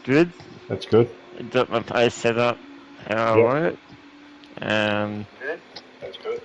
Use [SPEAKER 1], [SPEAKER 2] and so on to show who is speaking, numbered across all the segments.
[SPEAKER 1] good.
[SPEAKER 2] That's good.
[SPEAKER 1] I got my pie set up how I
[SPEAKER 2] Yep.
[SPEAKER 1] want it.
[SPEAKER 2] Good. That's good.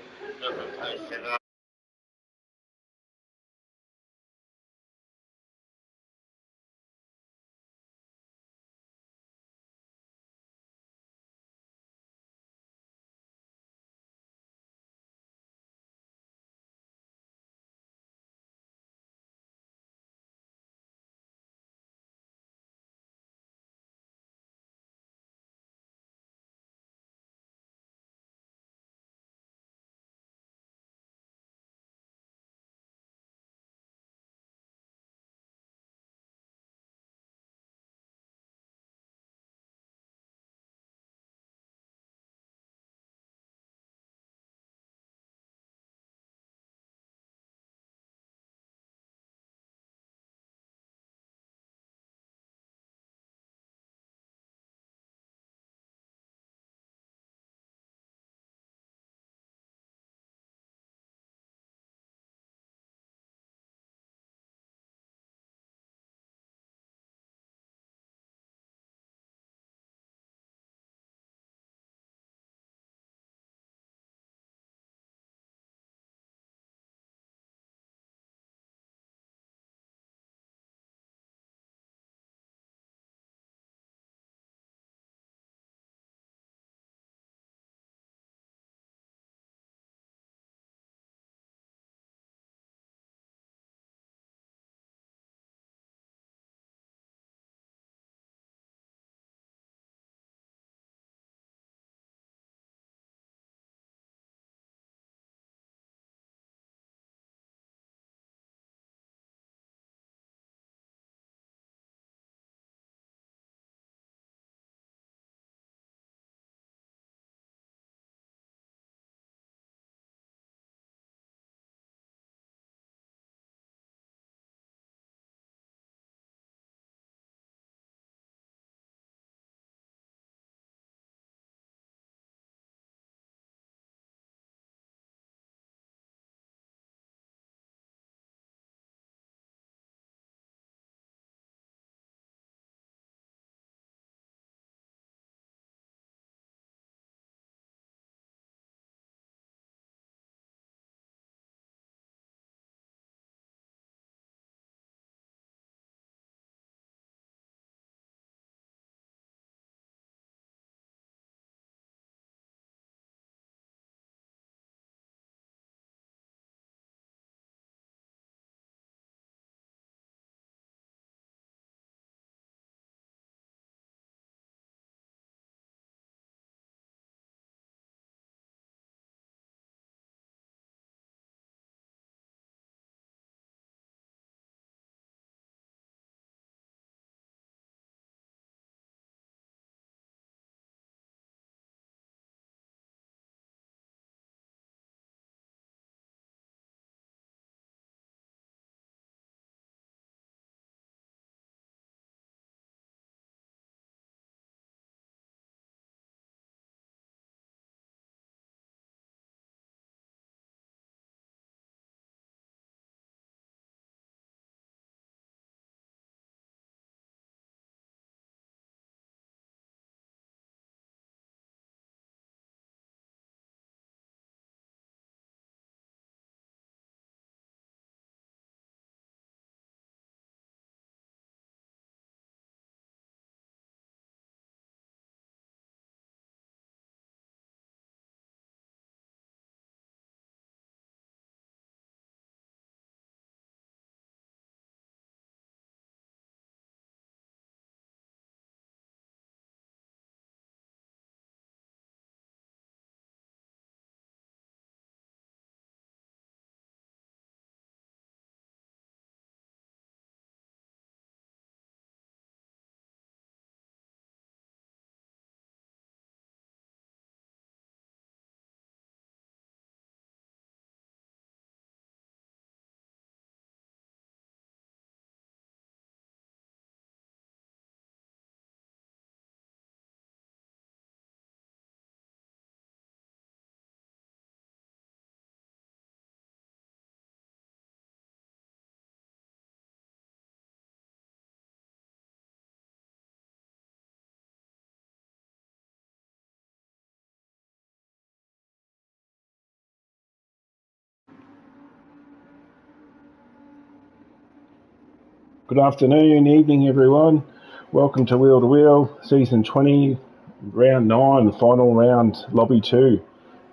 [SPEAKER 2] Good afternoon, evening, everyone. Welcome to Wheel to Wheel, Season 20, Round 9, Final Round, Lobby 2.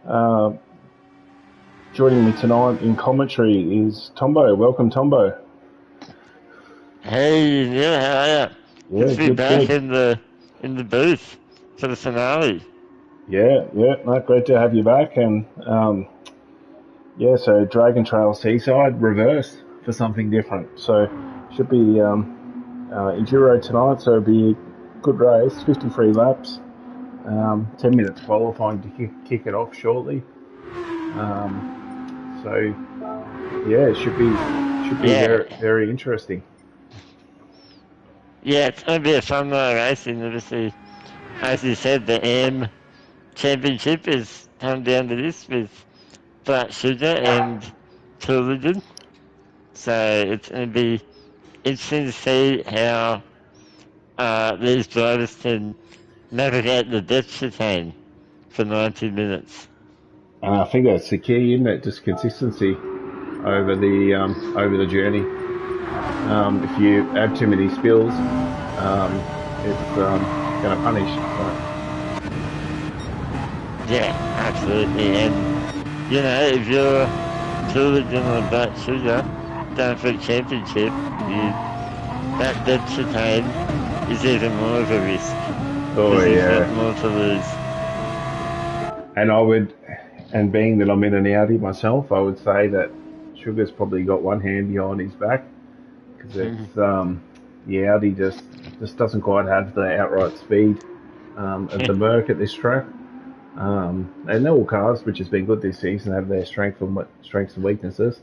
[SPEAKER 2] Uh, Joining me tonight in commentary is Tombo. Welcome, Tombo.
[SPEAKER 1] Hey, Neil, how are you? Good
[SPEAKER 2] Yeah,
[SPEAKER 1] to be
[SPEAKER 2] good,
[SPEAKER 1] back
[SPEAKER 2] good.
[SPEAKER 1] in the booth for the finale.
[SPEAKER 2] Yeah, no, great to have you back. And so Dragon Trail Seaside, reverse for something different. So should be enduro tonight, so it'll be a good race, 53 laps. 10 minutes qualifying to kick it off shortly. So yeah, it should be
[SPEAKER 1] Yeah,
[SPEAKER 2] very very interesting.
[SPEAKER 1] yeah, it's going to be a fun racing. Obviously, as you said, the AM Championship is come down to this with Black Sugar and Trilligen. So it's going to be interesting to see how these drivers can navigate the death chicane for 90 minutes.
[SPEAKER 2] I think that's the key, isn't it? Just consistency over the journey. If you have too many spills, it's going to punish. So
[SPEAKER 1] Yeah, absolutely. And, if you're Trilligen or Black Sugar down for a championship, that dead chicane is even more of a risk
[SPEAKER 2] oh
[SPEAKER 1] because you've got
[SPEAKER 2] yeah,
[SPEAKER 1] more to lose.
[SPEAKER 2] and being that I'm in an Audi myself, I would say that Sugar's probably got one hand behind his back because it's the Audi just doesn't quite have the outright speed of the Merc at this track. And all cars, which has been good this season, have their strengths and weaknesses.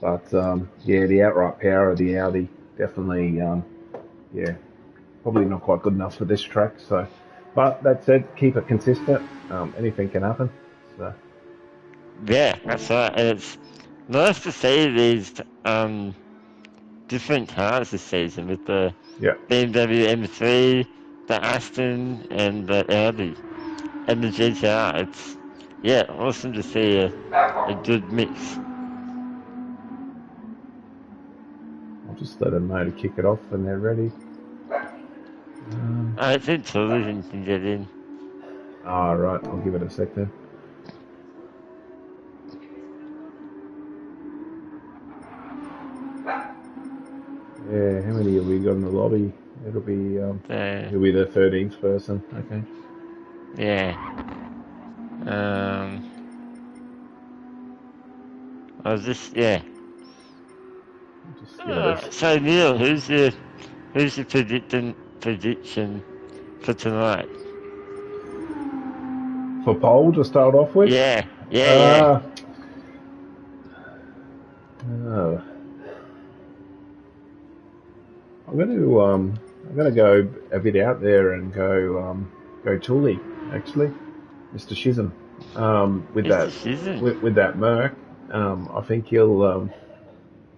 [SPEAKER 2] But the outright power of the Audi definitely, probably not quite good enough for this track. So, but that said, keep it consistent. Anything can happen. So
[SPEAKER 1] Yeah, that's right. And it's nice to see these different cars this season with the
[SPEAKER 2] yeah,
[SPEAKER 1] BMW M3, the Aston, and the Audi, and the GTR. It's, awesome to see a good mix.
[SPEAKER 2] I'll just let them know to kick it off when they're ready.
[SPEAKER 1] I think television can get in.
[SPEAKER 2] All right, I'll give it a sec then. Yeah, how many have we got in the lobby? It'll be
[SPEAKER 1] The,
[SPEAKER 2] he'll be the 13th person. Okay.
[SPEAKER 1] yeah. Um, I was just, yeah.
[SPEAKER 2] Just give it a
[SPEAKER 1] So Neil, who's your prediction for tonight?
[SPEAKER 2] for poll to start off with.
[SPEAKER 1] Yeah, yeah, yeah.
[SPEAKER 2] Uh, uh, I'm gonna go a bit out there and go Tully actually, Mr. Shism. With
[SPEAKER 1] Mr.
[SPEAKER 2] that
[SPEAKER 1] Shizzen.
[SPEAKER 2] with that Merc, I think he'll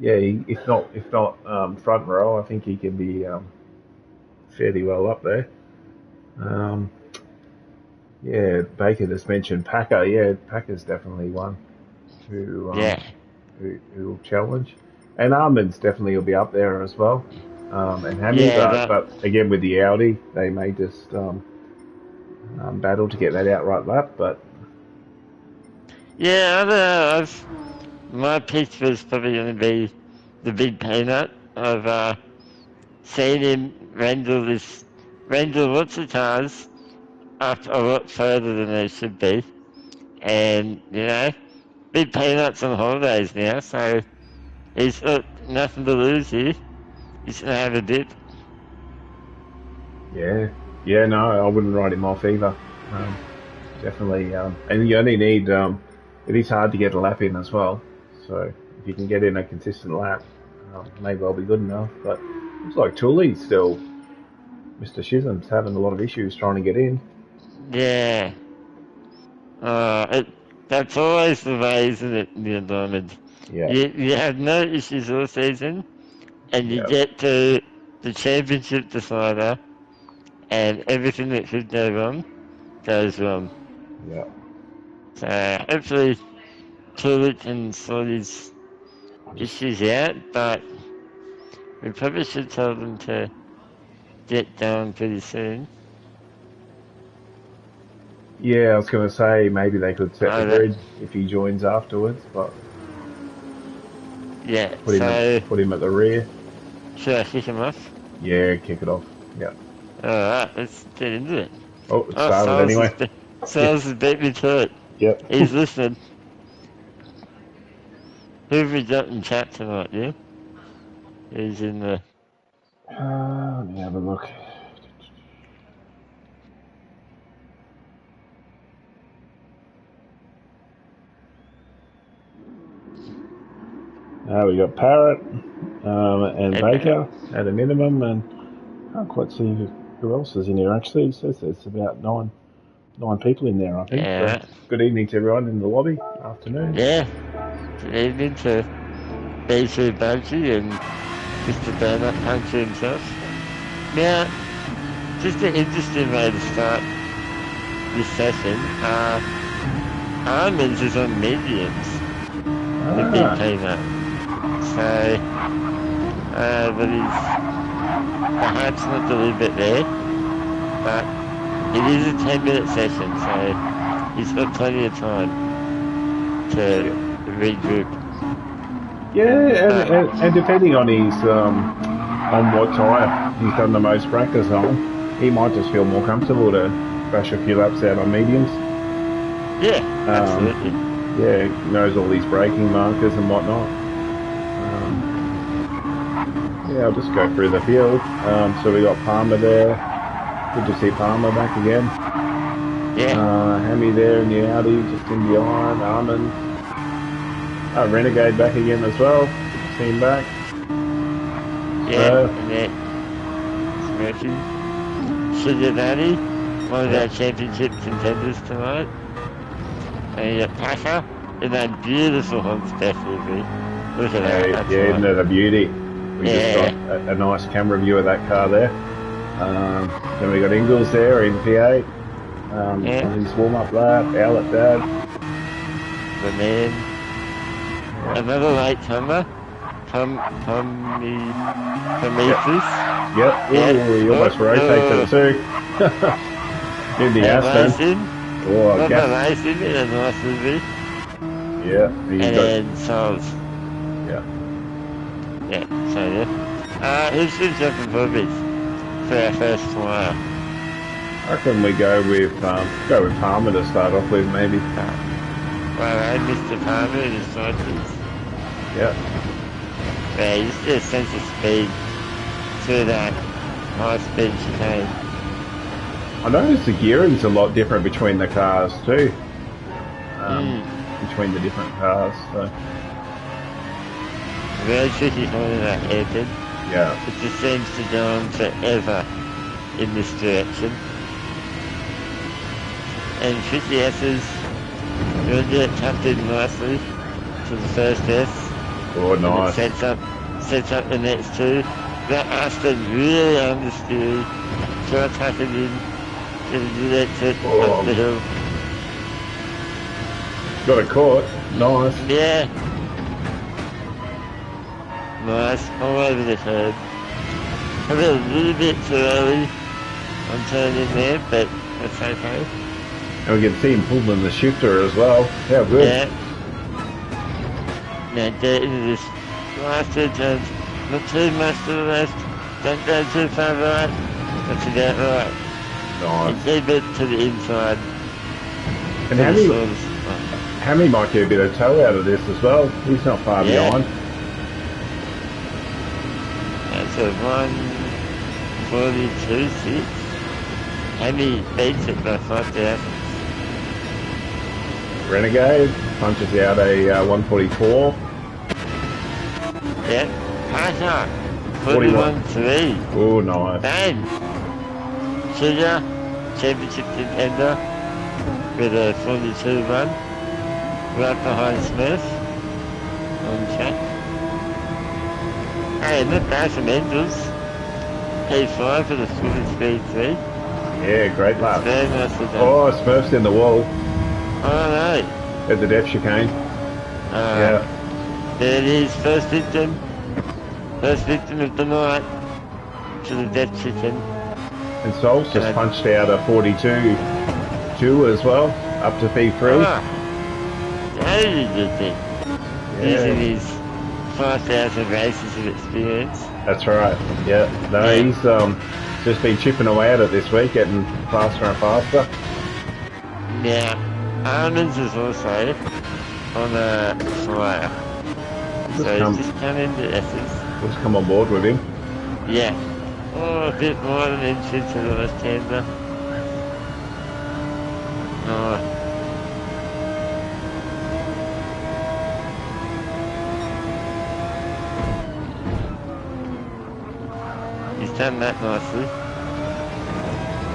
[SPEAKER 2] if not front row, I think he can be fairly well up there. Um, yeah, Baker just mentioned Packer. Yeah, Packer's definitely one who
[SPEAKER 1] Yeah,
[SPEAKER 2] who will challenge, and Armand's definitely will be up there as well. And Hammy,
[SPEAKER 1] yeah,
[SPEAKER 2] but again with the Audi, they may just battle to get that outright lap. But
[SPEAKER 1] yeah. I don't know. My pick was probably going to be the big peanut. I've seen him wrangle lots of cars up a lot further than they should be, and big peanuts on holidays now, so he's got nothing to lose here. He's going to have a dip.
[SPEAKER 2] no, I wouldn't write him off either. Um, Definitely, and you only need. It is hard to get a lap in as well, so if you can get in a consistent lap, may well be good enough. But looks like Tully's still. Mr. Chisholm's having a lot of issues trying to get in.
[SPEAKER 1] Yeah. That's always the way, isn't it, Neil Diamond?
[SPEAKER 2] Yeah,
[SPEAKER 1] You have no issues all season, and you
[SPEAKER 2] yeah,
[SPEAKER 1] get to the championship decider, and everything that could go wrong goes wrong.
[SPEAKER 2] yeah.
[SPEAKER 1] So hopefully Tulik can sort his
[SPEAKER 2] I'll just
[SPEAKER 1] issues out, but We probably should tell them to get down pretty soon.
[SPEAKER 2] Yeah, I was going to say maybe they could set the
[SPEAKER 1] Oh,
[SPEAKER 2] grid if he joins afterwards, but
[SPEAKER 1] yeah,
[SPEAKER 2] put him
[SPEAKER 1] so
[SPEAKER 2] put him at the rear.
[SPEAKER 1] should I kick him off?
[SPEAKER 2] Yeah, kick it off. Yeah.
[SPEAKER 1] Alright, let's get into it.
[SPEAKER 2] Oh, it
[SPEAKER 1] Oh,
[SPEAKER 2] started anyway. Yeah.
[SPEAKER 1] Silas has beat me to it.
[SPEAKER 2] Yep.
[SPEAKER 1] He's listening. Who have we got in chat tonight, yeah? He's in the...
[SPEAKER 2] Let me have a look. We got Parrot and Baker at a minimum, and I can't quite see who else is in here actually. It says there's about nine people in there, I think.
[SPEAKER 1] Yeah.
[SPEAKER 2] So good evening to everyone in the lobby. Afternoon.
[SPEAKER 1] Yeah. Good evening to B2 Bugsy and Mr. Donut Puncher himself. Now, just an interesting way to start this session. Armin's is on mediums. The big peanut. So, but perhaps not a little bit there, but it is a 10-minute session, so he's got plenty of time to regroup.
[SPEAKER 2] Yeah, and depending on his on what tyre he's done the most practice on, he might just feel more comfortable to bash a few laps out on mediums.
[SPEAKER 1] Yeah, absolutely.
[SPEAKER 2] Yeah, he knows all these braking markers and whatnot. Yeah, I'll just go through the field. So we got Palmer there. Good to see Palmer back again.
[SPEAKER 1] Yeah.
[SPEAKER 2] Hammy there in the Audi, just in behind. Armin. Renegade back again as well. Good to see him back.
[SPEAKER 1] Yeah, and then Murphy. Sugar Daddy, one of our championship contenders tonight. And you got Pasha in that beautiful Honda SUV. Look at that.
[SPEAKER 2] Yeah, isn't it a beauty? We just got a nice camera view of that car there. Then we got Ingalls there in P8. On his warm-up lap, Al at that.
[SPEAKER 1] The man. Another late comer. Prometheus.
[SPEAKER 2] Yep. Ooh, he almost rotated too. In the Aston.
[SPEAKER 1] Racing in a nice movie.
[SPEAKER 2] Yeah.
[SPEAKER 1] And then Souls.
[SPEAKER 2] Yeah.
[SPEAKER 1] Yeah, so who's been jumping for this for our first tomorrow?
[SPEAKER 2] I reckon we go with Palmer to start off with, maybe.
[SPEAKER 1] Well, Mr. Palmer in the cycles.
[SPEAKER 2] Yeah.
[SPEAKER 1] Yeah, you just get a sense of speed through that high-speed chicane.
[SPEAKER 2] I noticed the gearing's a lot different between the cars too. Between the different cars, so.
[SPEAKER 1] Very tricky holding that hairpin.
[SPEAKER 2] Yeah.
[SPEAKER 1] It just seems to go on forever in this direction. And 50S's will get tucked in nicely to the first S.
[SPEAKER 2] Oh, nice.
[SPEAKER 1] And sets up the next two. That Aston really understeered. Try tucking in to the next set up the hill.
[SPEAKER 2] Got it caught. Nice.
[SPEAKER 1] Yeah. Nice. All over the curb. A little bit too early on turning there, but that's okay.
[SPEAKER 2] And we can see him pulling the shifter as well. How good.
[SPEAKER 1] Yeah. Now get into this last two turns. Not too much to the left. Don't go too far right. That's about right.
[SPEAKER 2] Nice.
[SPEAKER 1] And keep it to the inside.
[SPEAKER 2] And Hammy might get a bit of toe out of this as well. He's not far behind.
[SPEAKER 1] That's a 1:42.6. Hammy beats it by 5,000.
[SPEAKER 2] Renegade punches out a 144.
[SPEAKER 1] Yep. Pasha. 41.3.
[SPEAKER 2] Oh, nice.
[SPEAKER 1] Bang. Sugar, championship contender with a 42.1. Right behind Smith on track. Hey, not bad from Angels. P5 for the Swift Speed 3.
[SPEAKER 2] Yeah, great lap.
[SPEAKER 1] Very nicely done.
[SPEAKER 2] Oh, Smurf's in the wall.
[SPEAKER 1] Oh no.
[SPEAKER 2] At the depth chicane. Yeah.
[SPEAKER 1] There it is, first victim. First victim of the night to the dead chicken.
[SPEAKER 2] And Sol's just punched out a 42-2 as well, up to P3.
[SPEAKER 1] Ah, how did you do thing? Using his 5,000 races of experience.
[SPEAKER 2] That's right. Yeah. No, he's just been chipping away at it this week, getting faster and faster.
[SPEAKER 1] Yeah. Almonds is also on a flyer. So he's just come into Essex.
[SPEAKER 2] Just come on board with him.
[SPEAKER 1] Yeah. Oh, a bit more than inches to the left-hander. Oh. He's done that nicely.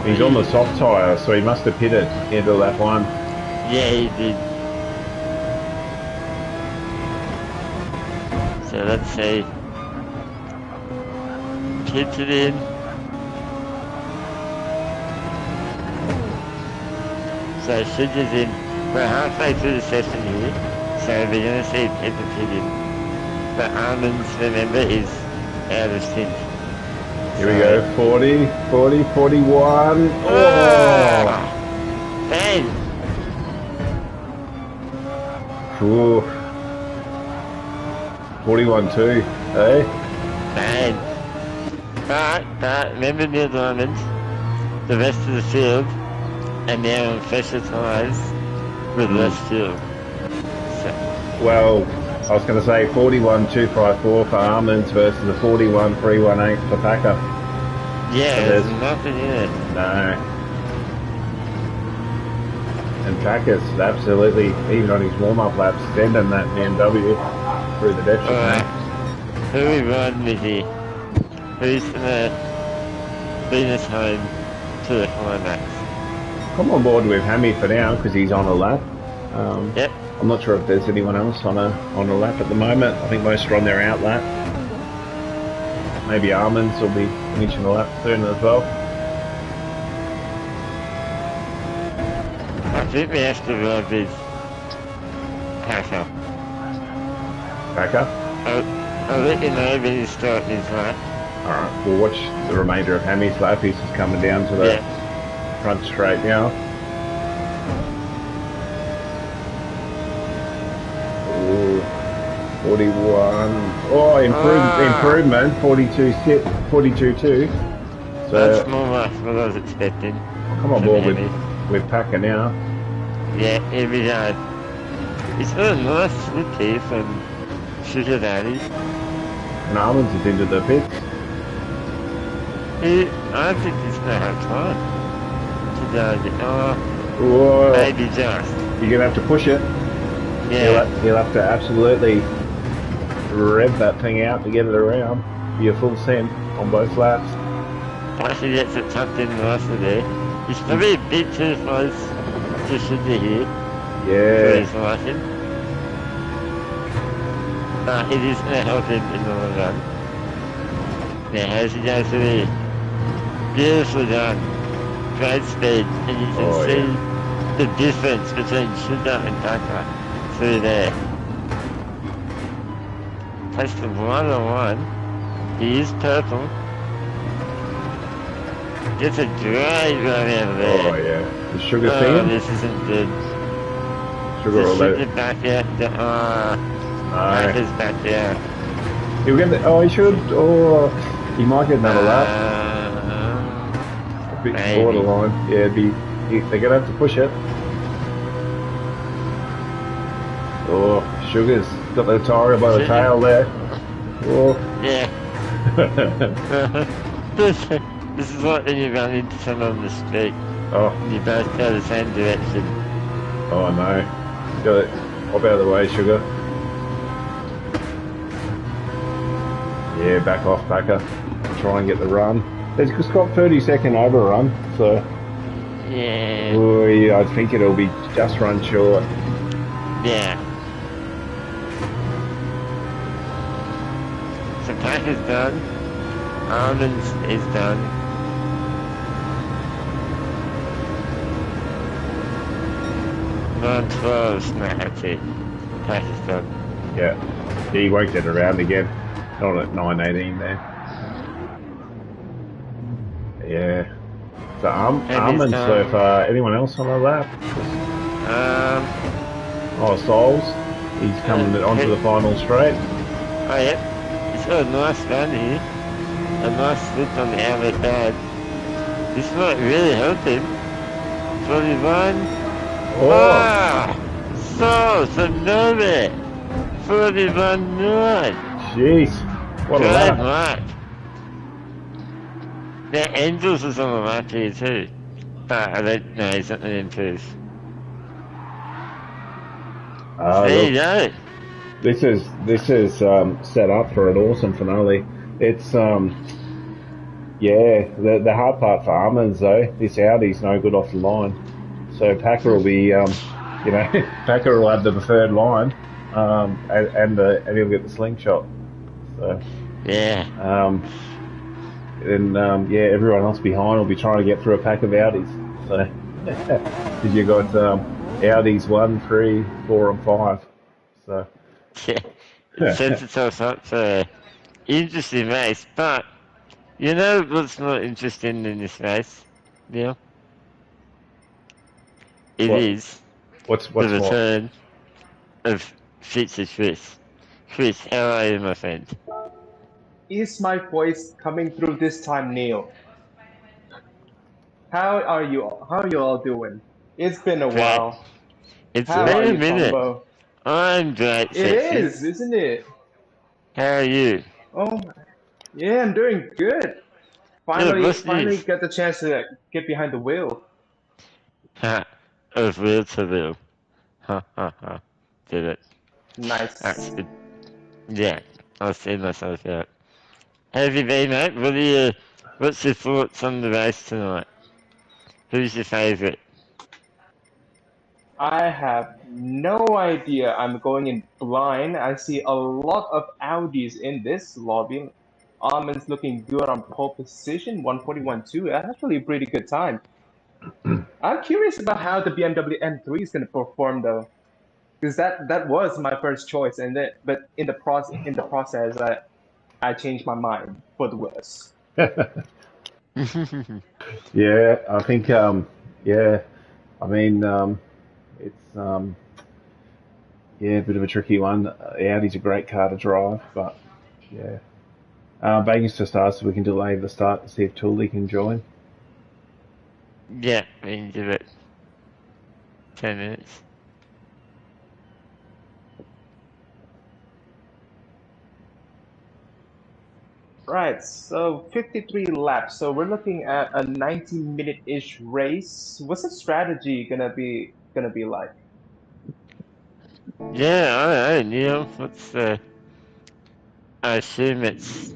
[SPEAKER 2] He's on the soft tyre, so he must have pitted into lap 1.
[SPEAKER 1] Yeah, he did. So let's see. Hits it in. So Sugar's in. We're halfway through the session here, so we're going to see Pepper pit in. But Almonds, remember, is out of sync.
[SPEAKER 2] Here we go, 40, 40, 41. Oh!
[SPEAKER 1] Bang!
[SPEAKER 2] Ooh. 41-2, eh?
[SPEAKER 1] Bang! But remember Neil Diamond, the rest of the field, and now on fresher tyres with less fuel. So.
[SPEAKER 2] Well, I was going to say 41-254 for Almonds versus the 41-318 for Packer.
[SPEAKER 1] Yeah,
[SPEAKER 2] so
[SPEAKER 1] there's nothing in it.
[SPEAKER 2] No. And Packer's absolutely, even on his warm-up laps, sending that BMW through the depth.
[SPEAKER 1] Alright. Who are we riding with here? Who's going to bring us home to the climax?
[SPEAKER 2] Come on board with Hammy for now, because he's on a lap.
[SPEAKER 1] Yep.
[SPEAKER 2] I'm not sure if there's anyone else on a lap at the moment. I think most are on their out lap. Maybe Almonds will be finishing the lap soon as well.
[SPEAKER 1] I think we have to ride with Packer.
[SPEAKER 2] Packer?
[SPEAKER 1] I'll let you know when he's starting his lap.
[SPEAKER 2] Alright, we'll watch the remainder of Hammy's lap. He's just coming down to the front straight now. 41. Oh, improvement. 42-2. So
[SPEAKER 1] that's more like what I was expecting.
[SPEAKER 2] Come on board with Packer now.
[SPEAKER 1] Yeah, here we go. He's got a nice slip here from Sugar Daddy.
[SPEAKER 2] And Almonds is into the pits.
[SPEAKER 1] I don't think he's going to have time to go. Maybe just.
[SPEAKER 2] You're going to have to push it.
[SPEAKER 1] Yeah.
[SPEAKER 2] He'll have to absolutely rev that thing out to get it around. Be a full send on both laps.
[SPEAKER 1] Once he gets it tucked in nicely there. He's probably a bit too close to Sugar here.
[SPEAKER 2] Yeah.
[SPEAKER 1] For his liking. But it is going to help him in the long run. Now, how's he going through here? Beautifully done. Great speed. And you can see the difference between Sugar and Packer through there. Takes the 1-on-1. He is purple. Gets a great run out of there.
[SPEAKER 2] Oh yeah. The Sugar thing?
[SPEAKER 1] This isn't good.
[SPEAKER 2] Sugar all
[SPEAKER 1] Sugar back out. Packer's back out.
[SPEAKER 2] He'll get the, he should. Oh, he might get another lap. A bit borderline. Yeah, they're going to have to push it. Oh, Sugar's got the tyre by the tail there. Oh.
[SPEAKER 1] Yeah. This is like when you run into someone on the street.
[SPEAKER 2] Oh.
[SPEAKER 1] And you both go the same direction.
[SPEAKER 2] Oh no. Got it. Hop out of the way, Sugar. Yeah, back off, Packer. Try and get the run. It's got 30-second overrun, so.
[SPEAKER 1] Yeah.
[SPEAKER 2] Oh, yeah, I think it'll be just run short.
[SPEAKER 1] Yeah. So Packer's done. Almonds is done. Nine 12's not happy. Packer's done.
[SPEAKER 2] Yeah. He won't get around again. not at 9:18 there. Yeah. So
[SPEAKER 1] And this
[SPEAKER 2] Armand so
[SPEAKER 1] time,
[SPEAKER 2] far. Anyone else on the lap?
[SPEAKER 1] um,
[SPEAKER 2] Oh, Souls. He's coming onto the final straight.
[SPEAKER 1] oh yep, he's got a nice run here, a nice slip on the outlet pad. This might really help him. 41.
[SPEAKER 2] Oh,
[SPEAKER 1] Ah! So, from nowhere. 41.9.
[SPEAKER 2] jeez. What a
[SPEAKER 1] Great
[SPEAKER 2] lap.
[SPEAKER 1] lap. Now, Angels is on the lap here too. But I don't know, he's not going to improve. So there you
[SPEAKER 2] Look,
[SPEAKER 1] go.
[SPEAKER 2] this is set up for an awesome finale. It's yeah. The hard part for Armand though, this Audi's no good off the line. So Packer will be Packer will have the preferred line, and he'll get the slingshot. So
[SPEAKER 1] Yeah.
[SPEAKER 2] yeah, everyone else behind will be trying to get through a pack of Audis. So because you got Audis 1, 3, 4, and 5. So
[SPEAKER 1] Yeah. It sets itself up for an interesting race, but you know what's not interesting in this race, Neil? It
[SPEAKER 2] what
[SPEAKER 1] is the
[SPEAKER 2] what's what?
[SPEAKER 1] return of Future Chris. Chris, how are you, my friend?
[SPEAKER 3] Is my voice coming through this time, Neil? How are you? How are you all doing? It's been a
[SPEAKER 1] Great.
[SPEAKER 3] while.
[SPEAKER 1] It's
[SPEAKER 3] How are
[SPEAKER 1] been a
[SPEAKER 3] you,
[SPEAKER 1] minute.
[SPEAKER 3] Tombo?
[SPEAKER 1] I'm great,
[SPEAKER 3] It
[SPEAKER 1] sexy.
[SPEAKER 3] is, isn't it?
[SPEAKER 1] How are you?
[SPEAKER 3] Oh, yeah, I'm doing good.
[SPEAKER 1] Good, what's
[SPEAKER 3] Finally
[SPEAKER 1] news?
[SPEAKER 3] get the chance to get behind the wheel.
[SPEAKER 1] Ha, of real to real. Ha ha ha. Did it. That's
[SPEAKER 3] Nice.
[SPEAKER 1] good. Yeah, I'll see myself out. How have you been, mate? What's your thoughts on the race tonight? Who's your favourite?
[SPEAKER 3] I have no idea. I'm going in blind. I see a lot of Audis in this lobby. Armin's looking good on pole position, 141.2. That's actually a pretty good time. I'm curious about how the BMW M3 is going to perform though, because that was my first choice, and then but in the process, I changed my mind for the worse.
[SPEAKER 2] Yeah, I think yeah. I mean it's yeah, a bit of a tricky one. Audi's a great car to drive, but yeah. Vegas to start, so we can delay the start to see if Tooley can join.
[SPEAKER 1] Yeah, we can give it 10 minutes.
[SPEAKER 3] Right, so 53 laps. So we're looking at a 90-minute-ish race. What's the strategy gonna be like?
[SPEAKER 1] Yeah, I don't know, Neil. I assume it's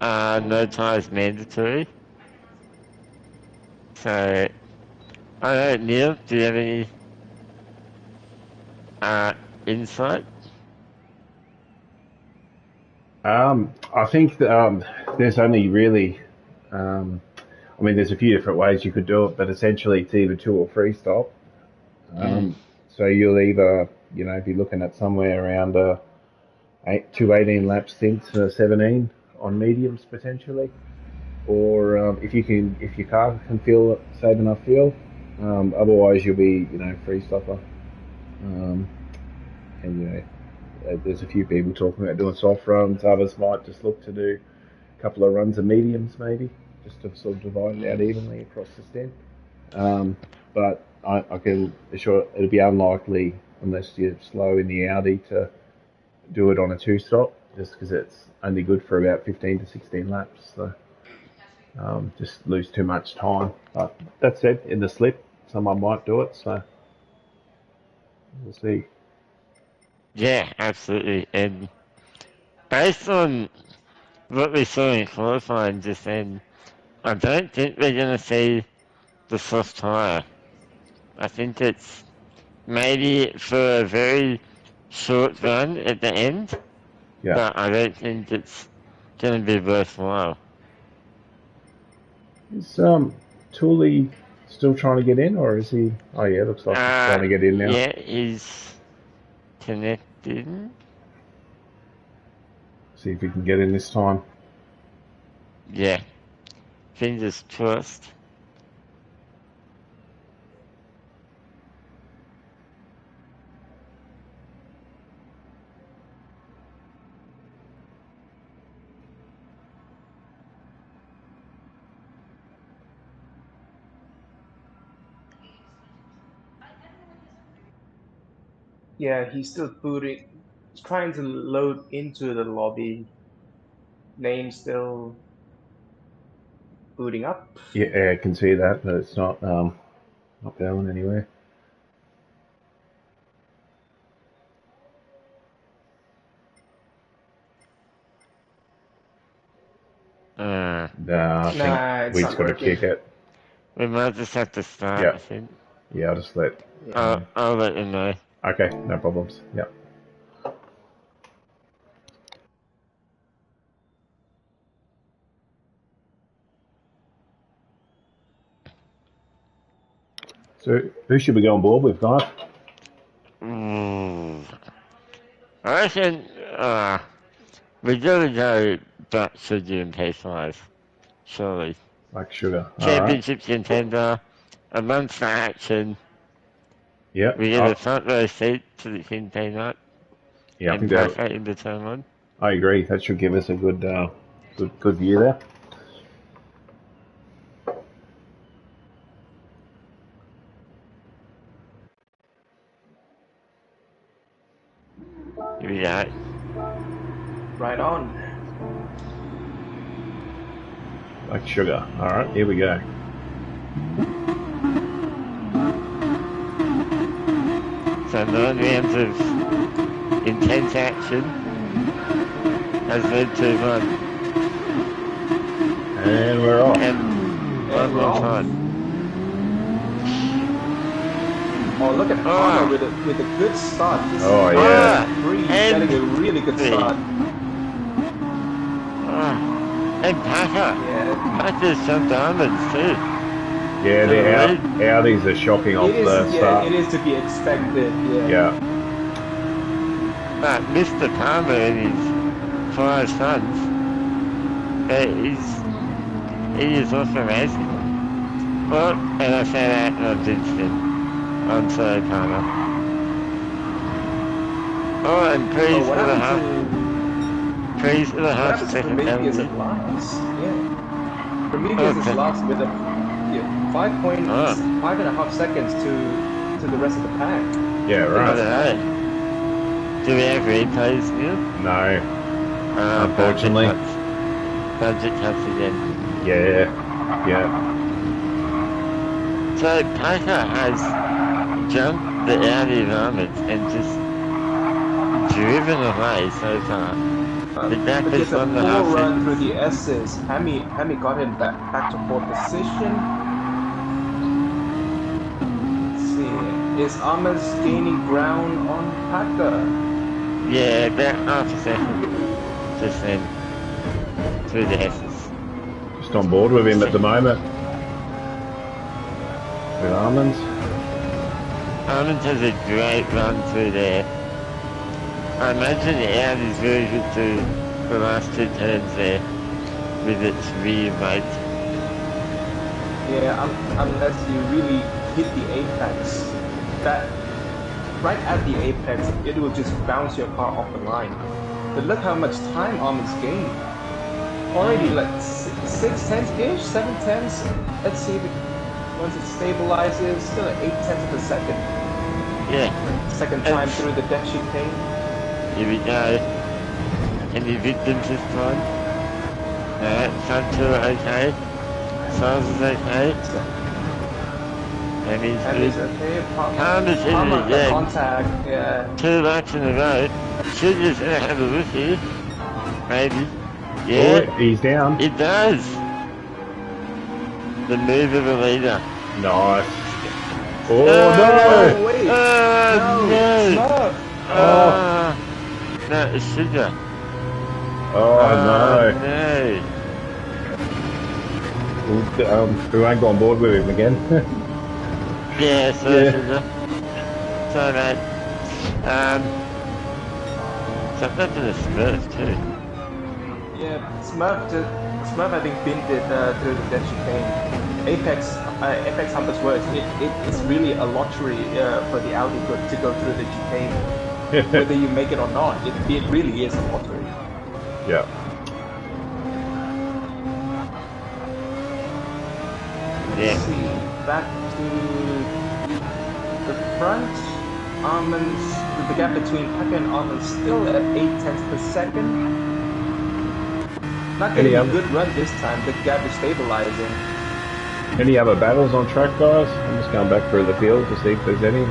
[SPEAKER 1] no ties mandatory. So, I don't know, Neil. Do you have any uh, insight?
[SPEAKER 2] I think that, there's only really, I mean, there's a few different ways you could do it, but essentially it's either two or three stop.
[SPEAKER 1] Mm.
[SPEAKER 2] So you'll either, be looking at somewhere around 18 lap stints, 17 on mediums potentially, or if your car can save enough fuel. Otherwise, you'll be, free stopper. Um, and there's a few people talking about doing soft runs. Others might just look to do a couple of runs of mediums, maybe, just to sort of divide it out evenly across the stint. But I can assure it'll be unlikely unless you're slow in the Audi to do it on a two stop, just because it's only good for about 15 to 16 laps. So just lose too much time. But that said, in the slip, someone might do it. So we'll see.
[SPEAKER 1] Yeah, absolutely. And based on what we saw in qualifying just then, I don't think we're going to see the soft tyre. I think it's maybe for a very short run at the end,
[SPEAKER 2] Yeah.
[SPEAKER 1] but I don't think it's going to be worthwhile.
[SPEAKER 2] Is Tooley still trying to get in, or is he? Oh yeah, looks like he's trying to get in now.
[SPEAKER 1] Yeah, he's connected.
[SPEAKER 2] See if we can get in this time.
[SPEAKER 1] Yeah. Fingers crossed.
[SPEAKER 3] Yeah, he's still booting, trying to load into the lobby. Name still booting up.
[SPEAKER 2] Yeah, I can see that, but it's not going anywhere. Nah, I think
[SPEAKER 3] Nah, it's
[SPEAKER 2] we
[SPEAKER 3] not
[SPEAKER 2] just got to
[SPEAKER 3] working.
[SPEAKER 2] kick it.
[SPEAKER 1] We might just have to start,
[SPEAKER 2] Yeah.
[SPEAKER 1] I think.
[SPEAKER 2] Yeah, I'll just let.
[SPEAKER 1] I'll let you know.
[SPEAKER 2] Okay, no problems. Yep. So, who should we go on board with, guys?
[SPEAKER 1] I reckon we gotta go back to doing pace-wise, surely.
[SPEAKER 2] Like sugar. All right.
[SPEAKER 1] Championship contender, a month's action.
[SPEAKER 2] Yeah.
[SPEAKER 1] We get a front row seat to the King Peanut.
[SPEAKER 2] Yeah, I
[SPEAKER 1] And
[SPEAKER 2] think that.
[SPEAKER 1] Packer in the turn one.
[SPEAKER 2] I agree. That should give us a good view there.
[SPEAKER 1] Here we go.
[SPEAKER 3] Right on.
[SPEAKER 2] Like sugar. All right, here we go.
[SPEAKER 1] So 9 rounds of intense action has led to one.
[SPEAKER 2] And we're off.
[SPEAKER 1] And one more time.
[SPEAKER 3] Oh, look at Palmer with a good start. This
[SPEAKER 2] Oh, yeah.
[SPEAKER 3] Breeze getting a really good start.
[SPEAKER 1] And Packer.
[SPEAKER 3] Yeah.
[SPEAKER 1] Packer's jumped diamonds too.
[SPEAKER 2] Yeah, the Audis are shocking off the start.
[SPEAKER 3] It is to be expected. Yeah.
[SPEAKER 1] But Mr. Palmer and his 5 sons, he is also racing. Well, and I say that and I'm jinxed him. I'm sorry, Palmer. Oh, and praise for the half. Praise for the half second
[SPEAKER 3] Prometheus at last. Yeah. Prometheus is last with a 5.5 seconds to the rest of the pack.
[SPEAKER 2] Yeah, right.
[SPEAKER 1] I don't know. Do we have replays here?
[SPEAKER 2] No. Unfortunately.
[SPEAKER 1] Budget cuts again.
[SPEAKER 2] Yeah.
[SPEAKER 1] So Packer has jumped the Audi varmints and just driven away so far. The gap is 1.5
[SPEAKER 3] run through the S's. Hammy got him back to pole position. Let's see. Is Amos gaining ground on Packer?
[SPEAKER 1] Yeah, about half a second. Just then. Through the S's.
[SPEAKER 2] Just on board with him at the moment. With Almonds.
[SPEAKER 1] Almonds has a great run through there. I imagine the Audi's very good to the last 2 turns there with its rear weight.
[SPEAKER 3] Yeah, unless you really hit the apex. That right at the apex, it will just bounce your car off the line. But look how much time Almonds gained. Already like 6/10-ish, 7/10. Let's see if it, once it stabilizes, still at 8/10 of a second.
[SPEAKER 1] Yeah.
[SPEAKER 3] Second time through the deck chicane.
[SPEAKER 1] Here we go. Any victims this time? Alright, front two okay. Size is okay. And he's good.
[SPEAKER 3] Okay.
[SPEAKER 1] Palmer's hit it again.
[SPEAKER 3] Contact, yeah.
[SPEAKER 1] 2 laps in a row. Should just have a look here. Maybe. Yeah.
[SPEAKER 2] Oh, he's down.
[SPEAKER 1] It does. The move of the leader.
[SPEAKER 2] Nice. Oh, no!
[SPEAKER 3] Wait.
[SPEAKER 1] No.
[SPEAKER 3] No.
[SPEAKER 1] No, it's sugar.
[SPEAKER 2] Oh, no.
[SPEAKER 1] No.
[SPEAKER 2] We won't go on board with him again.
[SPEAKER 1] Yeah, sorry, sugar. Sorry, mate. Something to the Smurf too.
[SPEAKER 3] Yeah, Smurf I think binned it through the dead chicane. Apex Humber's words, it's really a lottery for the Audi to go through the chicane. Whether you make it or not, it really is a lottery.
[SPEAKER 2] Yeah.
[SPEAKER 3] Let's see, back to the front. Almonds, the gap between Packer and Almonds still at 8/10 per second. Not getting a good run this time, the gap is stabilizing.
[SPEAKER 2] Any other battles on track, guys? I'm just going back through the field to see if there's any.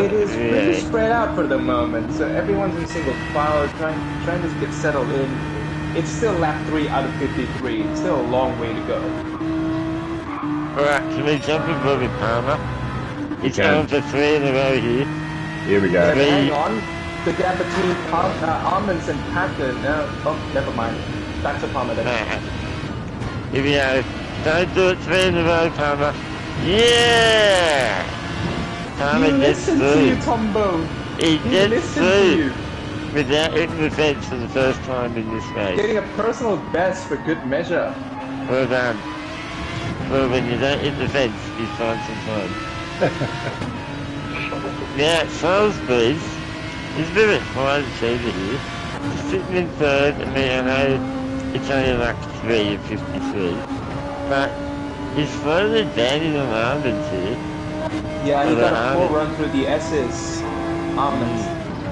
[SPEAKER 3] It is pretty spread out for the moment, so everyone's in single file, trying to get settled in. It's still lap 3 out of 53, it's still a long way to go.
[SPEAKER 1] Alright, can we jump in Bobby Palmer? He's going for 3 in a row here.
[SPEAKER 2] Here we go.
[SPEAKER 3] Yeah, hang on. The gap between Almonds and Packer now. Oh, never mind. Back to Palmer then.
[SPEAKER 1] Here we go. Don't do it 3 in a row, Palmer. Yeah! Palmer gets through.
[SPEAKER 3] To you, Tombo.
[SPEAKER 1] He gets through without hitting the fence for the first time in this race.
[SPEAKER 3] Getting a personal best for good measure.
[SPEAKER 1] Well done. Well, when you don't hit the fence, you find some time. Now, Salisbury's is a bit of a fine achiever here. He's sitting in third. I mean, I know it's only like 3 of 53, but he's slowly advancing on Almonds here.
[SPEAKER 3] Yeah, he got a full run through the S's. Almonds.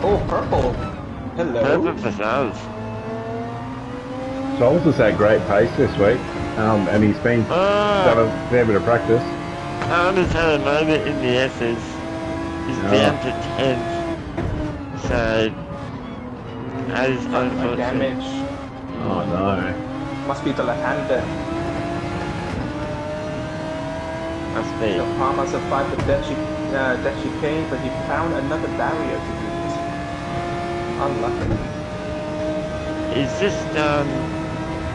[SPEAKER 3] Oh, purple. Hello.
[SPEAKER 1] Purple for Sols.
[SPEAKER 2] Sols has had great pace this week, and he's been done a fair bit of practice.
[SPEAKER 1] Almonds had a moment in the S's. He's down to 10th. So, that is unfortunate.
[SPEAKER 3] Damage.
[SPEAKER 2] Oh no.
[SPEAKER 3] Must be the left-hander.
[SPEAKER 1] Must be.
[SPEAKER 3] The Palmer survived the dead chicane, but he found another barrier to beat. Unlucky.
[SPEAKER 1] He's just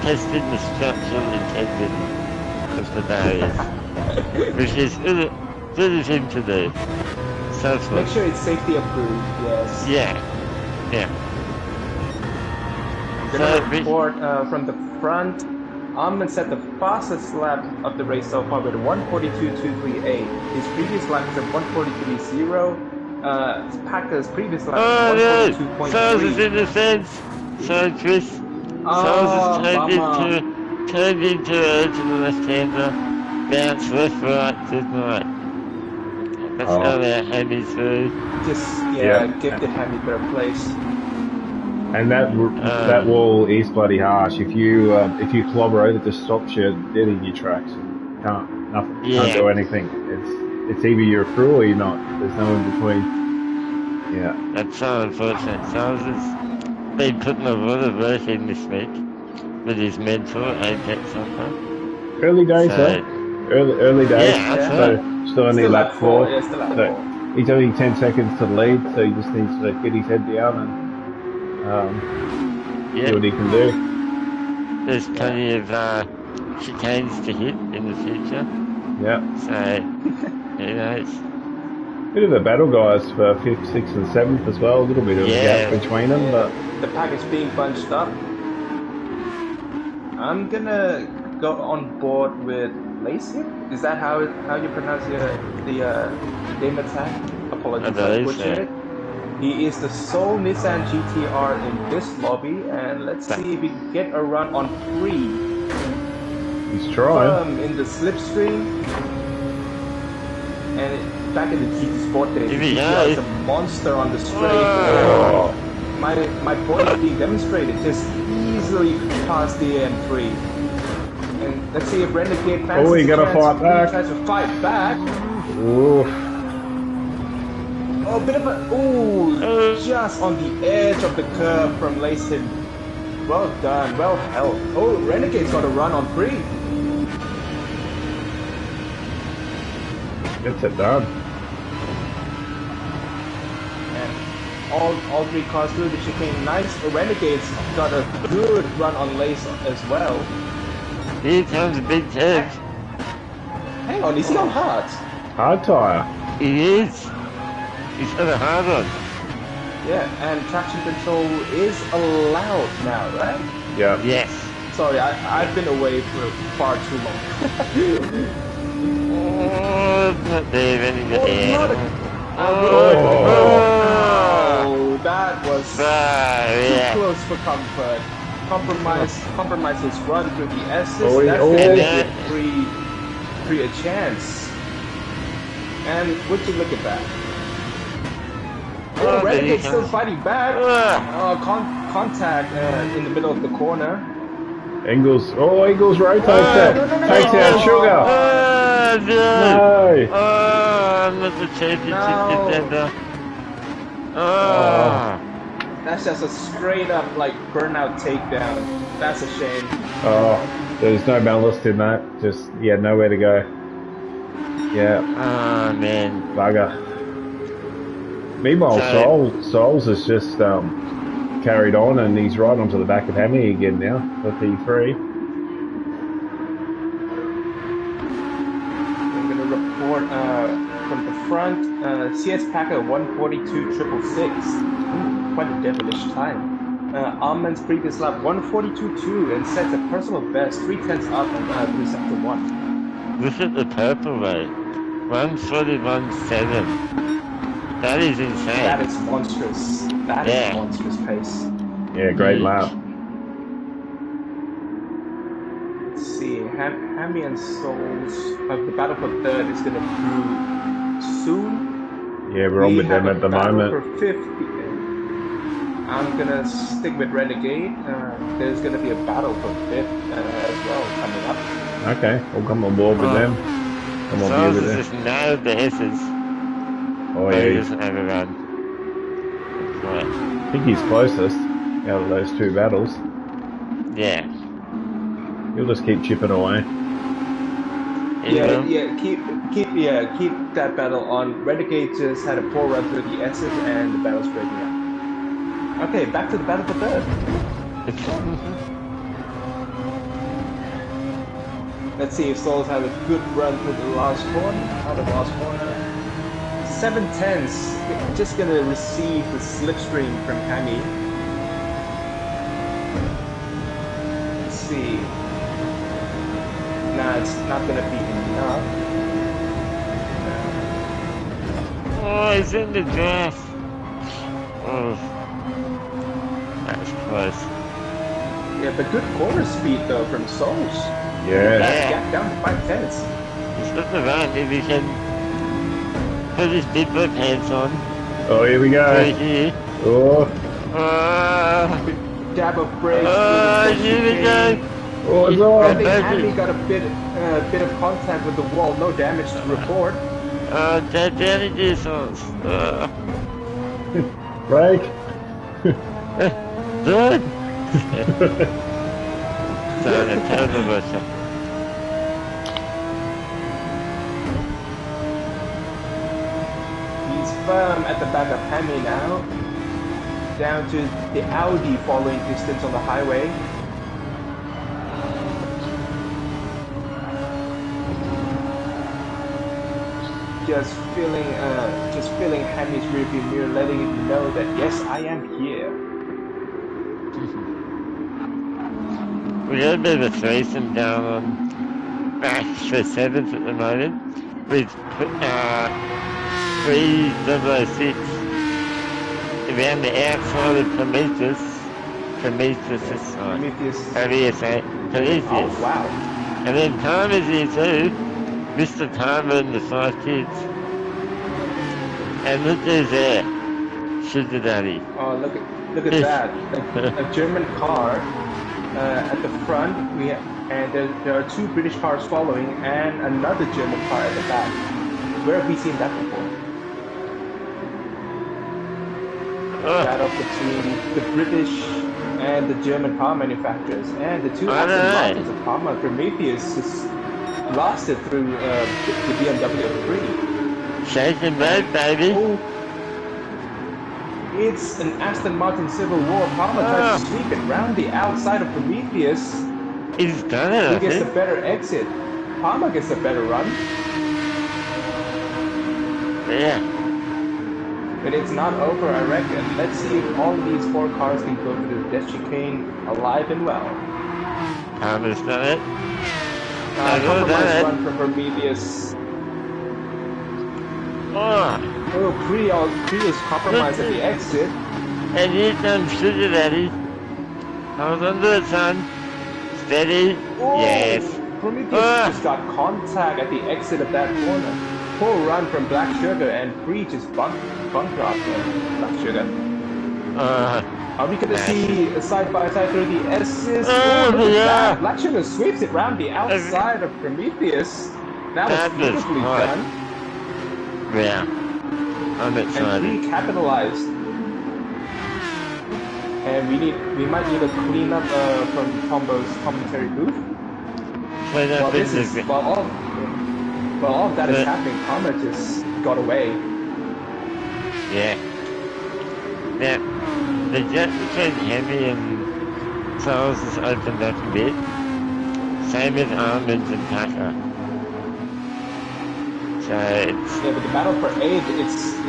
[SPEAKER 1] testing the structural integrity of the barriers, which is good of him to do. So
[SPEAKER 3] make sure it's safety approved, yes.
[SPEAKER 1] Yeah.
[SPEAKER 3] Gonna report from the front. Almond set the fastest lap of the race so far with 1:42.238. His previous lap was at 1:43.0. Packer's previous lap was 1:42.3.
[SPEAKER 1] Sols is in the fence. So Chris, Sols has turned into to the left-hander. Bounce left, right, to right. That's how they're hammy through.
[SPEAKER 3] Just give the hammy third place.
[SPEAKER 2] And that wall is bloody harsh. If you clobber it, it just stops you dead in your tracks. Can't do anything. It's either you're through or you're not. There's no in between. Yeah.
[SPEAKER 1] That's so unfortunate. Sols has been putting a lot of work in this week with his mentor, Apex Humber.
[SPEAKER 2] Early days, though. Early days.
[SPEAKER 1] Yeah,
[SPEAKER 2] so still only lap 4.
[SPEAKER 3] Yeah, still lap 4.
[SPEAKER 2] He's only 10 seconds to the lead, so he just needs to get his head down and see what he can do.
[SPEAKER 1] There's plenty of chicanes to hit in the future.
[SPEAKER 2] Yeah.
[SPEAKER 1] So, who knows?
[SPEAKER 2] Bit of a battle, guys, for 5th, 6th and 7th as well. A little bit of a gap between them, but
[SPEAKER 3] the pack is being bunched up. I'm gonna go on board with Lacey. Is that how you pronounce the name tag? Apologies, I butchered it. He is the sole Nissan GTR in this lobby, and let's see if we can get a run on 3.
[SPEAKER 2] He's trying.
[SPEAKER 3] In the slipstream, and back in the GT Sport days, GTR is a monster on the straight.
[SPEAKER 2] Oh.
[SPEAKER 3] My point is being demonstrated, just easily past the AM3. And let's see if Renegade fans
[SPEAKER 2] he got to fight back.
[SPEAKER 3] Tries to fight back.
[SPEAKER 2] Ooh.
[SPEAKER 3] Oh, bit of a just on the edge of the curve from Layson. Well done, well held. Oh, Renegade's got a run on 3.
[SPEAKER 2] Gets it done.
[SPEAKER 3] And all 3 cars through the chicane. Nice. Renegade's got a good run on Lace as well.
[SPEAKER 1] Here comes a big turn.
[SPEAKER 3] Hang on, is he on hard?
[SPEAKER 2] Hard tyre.
[SPEAKER 1] He is. He's got a hard on.
[SPEAKER 3] Yeah, and traction control is allowed now, right?
[SPEAKER 2] Yeah.
[SPEAKER 1] Yes.
[SPEAKER 3] Sorry, I've been away for far too long.
[SPEAKER 1] Oh, it's not there in the
[SPEAKER 3] Oh,
[SPEAKER 1] air.
[SPEAKER 3] not a
[SPEAKER 1] Oh,
[SPEAKER 3] Oh, that was too
[SPEAKER 1] yeah.
[SPEAKER 3] close for comfort. Compromise his run through the S's.
[SPEAKER 2] Oh,
[SPEAKER 3] That's
[SPEAKER 2] oh.
[SPEAKER 3] gonna
[SPEAKER 1] And
[SPEAKER 3] give
[SPEAKER 1] that,
[SPEAKER 3] free a chance. And would you look at that? Oh,
[SPEAKER 1] but he
[SPEAKER 3] Renegade's still
[SPEAKER 1] comes.
[SPEAKER 3] fighting back. Contact in the middle of the corner.
[SPEAKER 2] Engels rotates
[SPEAKER 1] No,
[SPEAKER 2] that.
[SPEAKER 3] no, no, no,
[SPEAKER 2] Takes
[SPEAKER 3] no.
[SPEAKER 2] out Sugar.
[SPEAKER 1] No.
[SPEAKER 2] No.
[SPEAKER 1] I'm not the championship
[SPEAKER 3] No.
[SPEAKER 1] contender.
[SPEAKER 2] Oh.
[SPEAKER 3] That's just a straight up like burnout takedown. That's a shame.
[SPEAKER 2] Oh. There's no ballast in that. Just, yeah, nowhere to go. Yeah.
[SPEAKER 1] Oh, man.
[SPEAKER 2] Bugger. Meanwhile, Souls has just carried on and he's right onto the back of Hammy again now for P3.
[SPEAKER 3] I'm going to report from the front. CS Packer 142.666. Quite a devilish time. Arman's previous lap 142.2 and sets a personal best 3/10 up through sector 1.
[SPEAKER 1] Look at the purple rate. 141.7. That is insane.
[SPEAKER 3] That is monstrous. That is monstrous pace.
[SPEAKER 2] Yeah, great lap.
[SPEAKER 3] Let's see. Hammy and Souls. The battle for third is going to brew soon.
[SPEAKER 2] Yeah, we're on with them at the moment.
[SPEAKER 3] For 50. I'm going to stick with Renegade. There's going to be a battle for fifth as well coming up.
[SPEAKER 2] Okay, we'll come on board with them. Come on board with them.
[SPEAKER 1] just nailed the S's.
[SPEAKER 2] Oh,
[SPEAKER 1] He
[SPEAKER 2] yeah.
[SPEAKER 1] doesn't have a run. Right.
[SPEAKER 2] I think he's closest out of those two battles.
[SPEAKER 1] Yeah.
[SPEAKER 2] He'll just keep chipping away.
[SPEAKER 3] Yeah, keep that battle on. Renegade just had a poor run through the S's and the battle's breaking up. Okay, back to the battle for third. Let's see if Souls have a good run through the last corner. Out of the last corner. 7/10s. Just gonna receive the slipstream from Hammy. Let's see. Nah, it's not gonna be enough.
[SPEAKER 1] Oh, he's in the grass. Oh. That's close.
[SPEAKER 3] Yeah, but good corner speed though from Souls.
[SPEAKER 2] Yeah.
[SPEAKER 3] Gap down to 5/10s.
[SPEAKER 1] He's got the run if he can put his big boy pants on.
[SPEAKER 2] Oh, here we go.
[SPEAKER 1] Right here.
[SPEAKER 2] Oh,
[SPEAKER 3] Dab of brakes.
[SPEAKER 1] Here we go.
[SPEAKER 2] oh, it's
[SPEAKER 3] I
[SPEAKER 2] on.
[SPEAKER 3] think Hammy got a bit of contact with the wall. No damage to report.
[SPEAKER 1] Down it is.
[SPEAKER 2] Break.
[SPEAKER 1] Good. So, a terrible version.
[SPEAKER 3] He's firm at the back of Hammy now. Down to the Audi following distance on the highway. Just feeling Hammy's rearview mirror, letting him know that yes, I am here.
[SPEAKER 1] We got a bit of a threesome down on Max for 7th at the moment with 3006 around the outside of Prometheus. Prometheus.
[SPEAKER 3] Oh wow.
[SPEAKER 1] And then Palmer's here too. Mr. Palmer and the 5 kids. And look who's there. Sugar Daddy.
[SPEAKER 3] Oh look at that. A German car at the front. And there are 2 British cars following and another German car at the back. Where have we seen that before? Battle between the British and the German car manufacturers, and the 2 Aston Martins of Palmer Prometheus just blasted through the BMW 3.
[SPEAKER 1] Shaking that, baby.
[SPEAKER 3] Oh, it's an Aston Martin Civil War. Palmer tries to sweep it round the outside of Prometheus.
[SPEAKER 1] He's done it,
[SPEAKER 3] He gets a better exit. Palmer gets a better run.
[SPEAKER 1] Yeah.
[SPEAKER 3] But it's not over, I reckon. Let's see if all of these 4 cars can go through the death chicane alive and well.
[SPEAKER 1] Palmer's done it.
[SPEAKER 3] Compromise run from Prometheus. Oh, Pre is compromised at the exit.
[SPEAKER 1] And he's done sugar daddy. Hold on to it, son. Steady.
[SPEAKER 3] Oh,
[SPEAKER 1] Yes.
[SPEAKER 3] Prometheus just got contact at the exit of that corner. Poor run from Black Sugar, and Pre just bump dropped Black Sugar. Are we going to see a side-by-side through the S's? Oh, look at that. Black Sugar sweeps it round the outside of Prometheus. That was beautifully done.
[SPEAKER 1] Yeah. I'm excited.
[SPEAKER 3] And Pre capitalized. And we might need to clean up from Tombo's commentary booth. While all of that is happening, Palmer just got away.
[SPEAKER 1] Yeah. Now, the jet between Heavy and Souls has opened up a bit. Same with Almonds and Packer. So it's...
[SPEAKER 3] Yeah, but the battle for 8,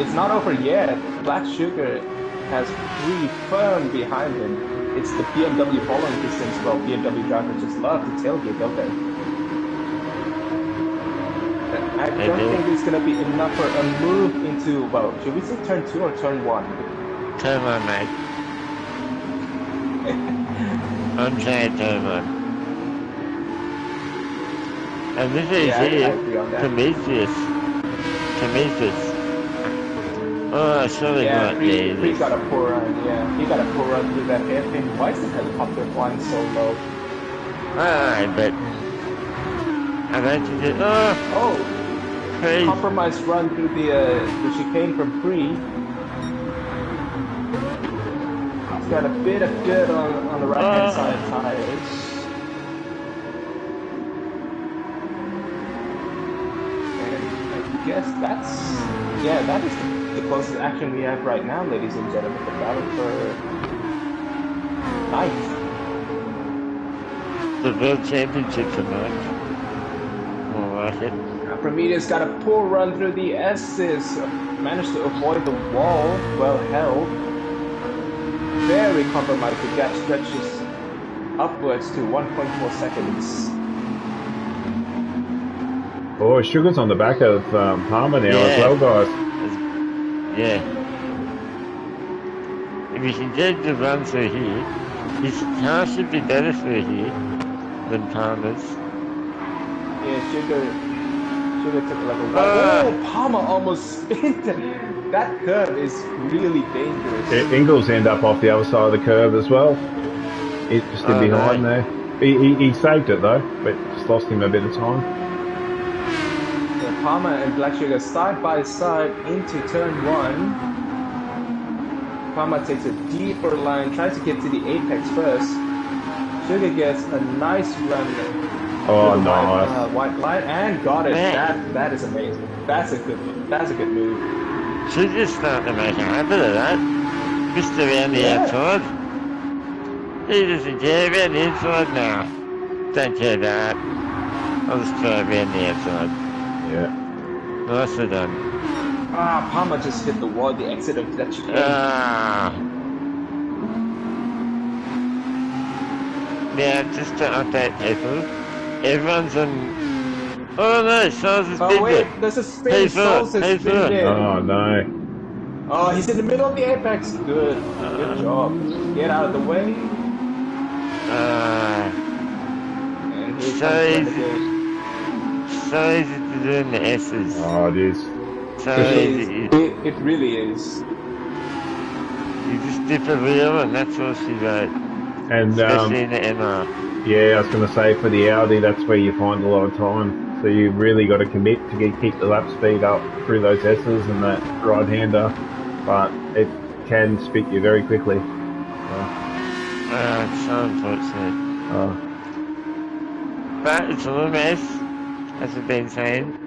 [SPEAKER 3] it's not over yet. Black Sugar has Pre firm behind him. It's the BMW following distance. Well, BMW drivers just love to tailgate, don't they? I don't think it's going to be enough for a move into, well, should we say turn 2 or turn 1?
[SPEAKER 1] Turn 1, mate. I'm saying turn 1. And this is here, Prometheus. Oh, I surely got
[SPEAKER 3] Pre got a poor run, yeah. He got a poor run through that airplane. Why is the helicopter flying so low?
[SPEAKER 1] Alright, but... I meant to do...
[SPEAKER 3] Oh!
[SPEAKER 1] Crazy.
[SPEAKER 3] Compromised run through the chicane from Pre. He's got a bit of dirt on the right-hand side of tires. And I guess that is the closest action we have right now, ladies and gentlemen. The battle for 9th.
[SPEAKER 1] The World Championship tonight. More like it.
[SPEAKER 3] Prometheus got a poor run through the S's, managed to avoid the wall, well held. Very compromised, the gap stretches upwards to 1.4 seconds.
[SPEAKER 2] Oh, Sugar's on the back of Palmer now as well, guys.
[SPEAKER 1] Yeah. If we can get the run through here, his car should be better through here than Palmer's.
[SPEAKER 3] Yeah, Sugar took like a Palmer almost spent. That curve is really dangerous.
[SPEAKER 2] Ingles end up off the other side of the curve as well. He's just in behind there. He saved it though, but just lost him a bit of time.
[SPEAKER 3] Yeah, Palmer and Black Sugar side by side into turn 1. Palmer takes a deeper line, tries to get to the apex first. Sugar gets a nice run.
[SPEAKER 2] Oh, nice.
[SPEAKER 3] White line and got it. That is amazing. That's a good move.
[SPEAKER 1] Sugar's starting to make a habit of that. Just around the outside. He doesn't care about the inside now. Don't care about that. I'll just try around the outside.
[SPEAKER 2] Yeah.
[SPEAKER 1] Nicely done.
[SPEAKER 3] Palmer just hit the wall, the exit of that chicane.
[SPEAKER 1] Now, just to update people, everyone's on... Oh no, Souls has been
[SPEAKER 3] wait, there's a spin. Souls has been in.
[SPEAKER 2] Oh no.
[SPEAKER 3] Oh, he's in the middle of the apex. Good job. Get out of the way. And
[SPEAKER 1] so easy to do in the S's.
[SPEAKER 2] Oh, it is.
[SPEAKER 1] So easy.
[SPEAKER 3] It really is.
[SPEAKER 1] You just dip a wheel and that's all she wrote.
[SPEAKER 2] And
[SPEAKER 1] especially in the MR.
[SPEAKER 2] Yeah, I was going to say for the Audi, that's where you find a lot of time. So you've really got to commit to keep the lap speed up through those S's and that right-hander. But it can spit you very quickly.
[SPEAKER 1] It's so unfortunate. But it's a little mess, as we've been saying.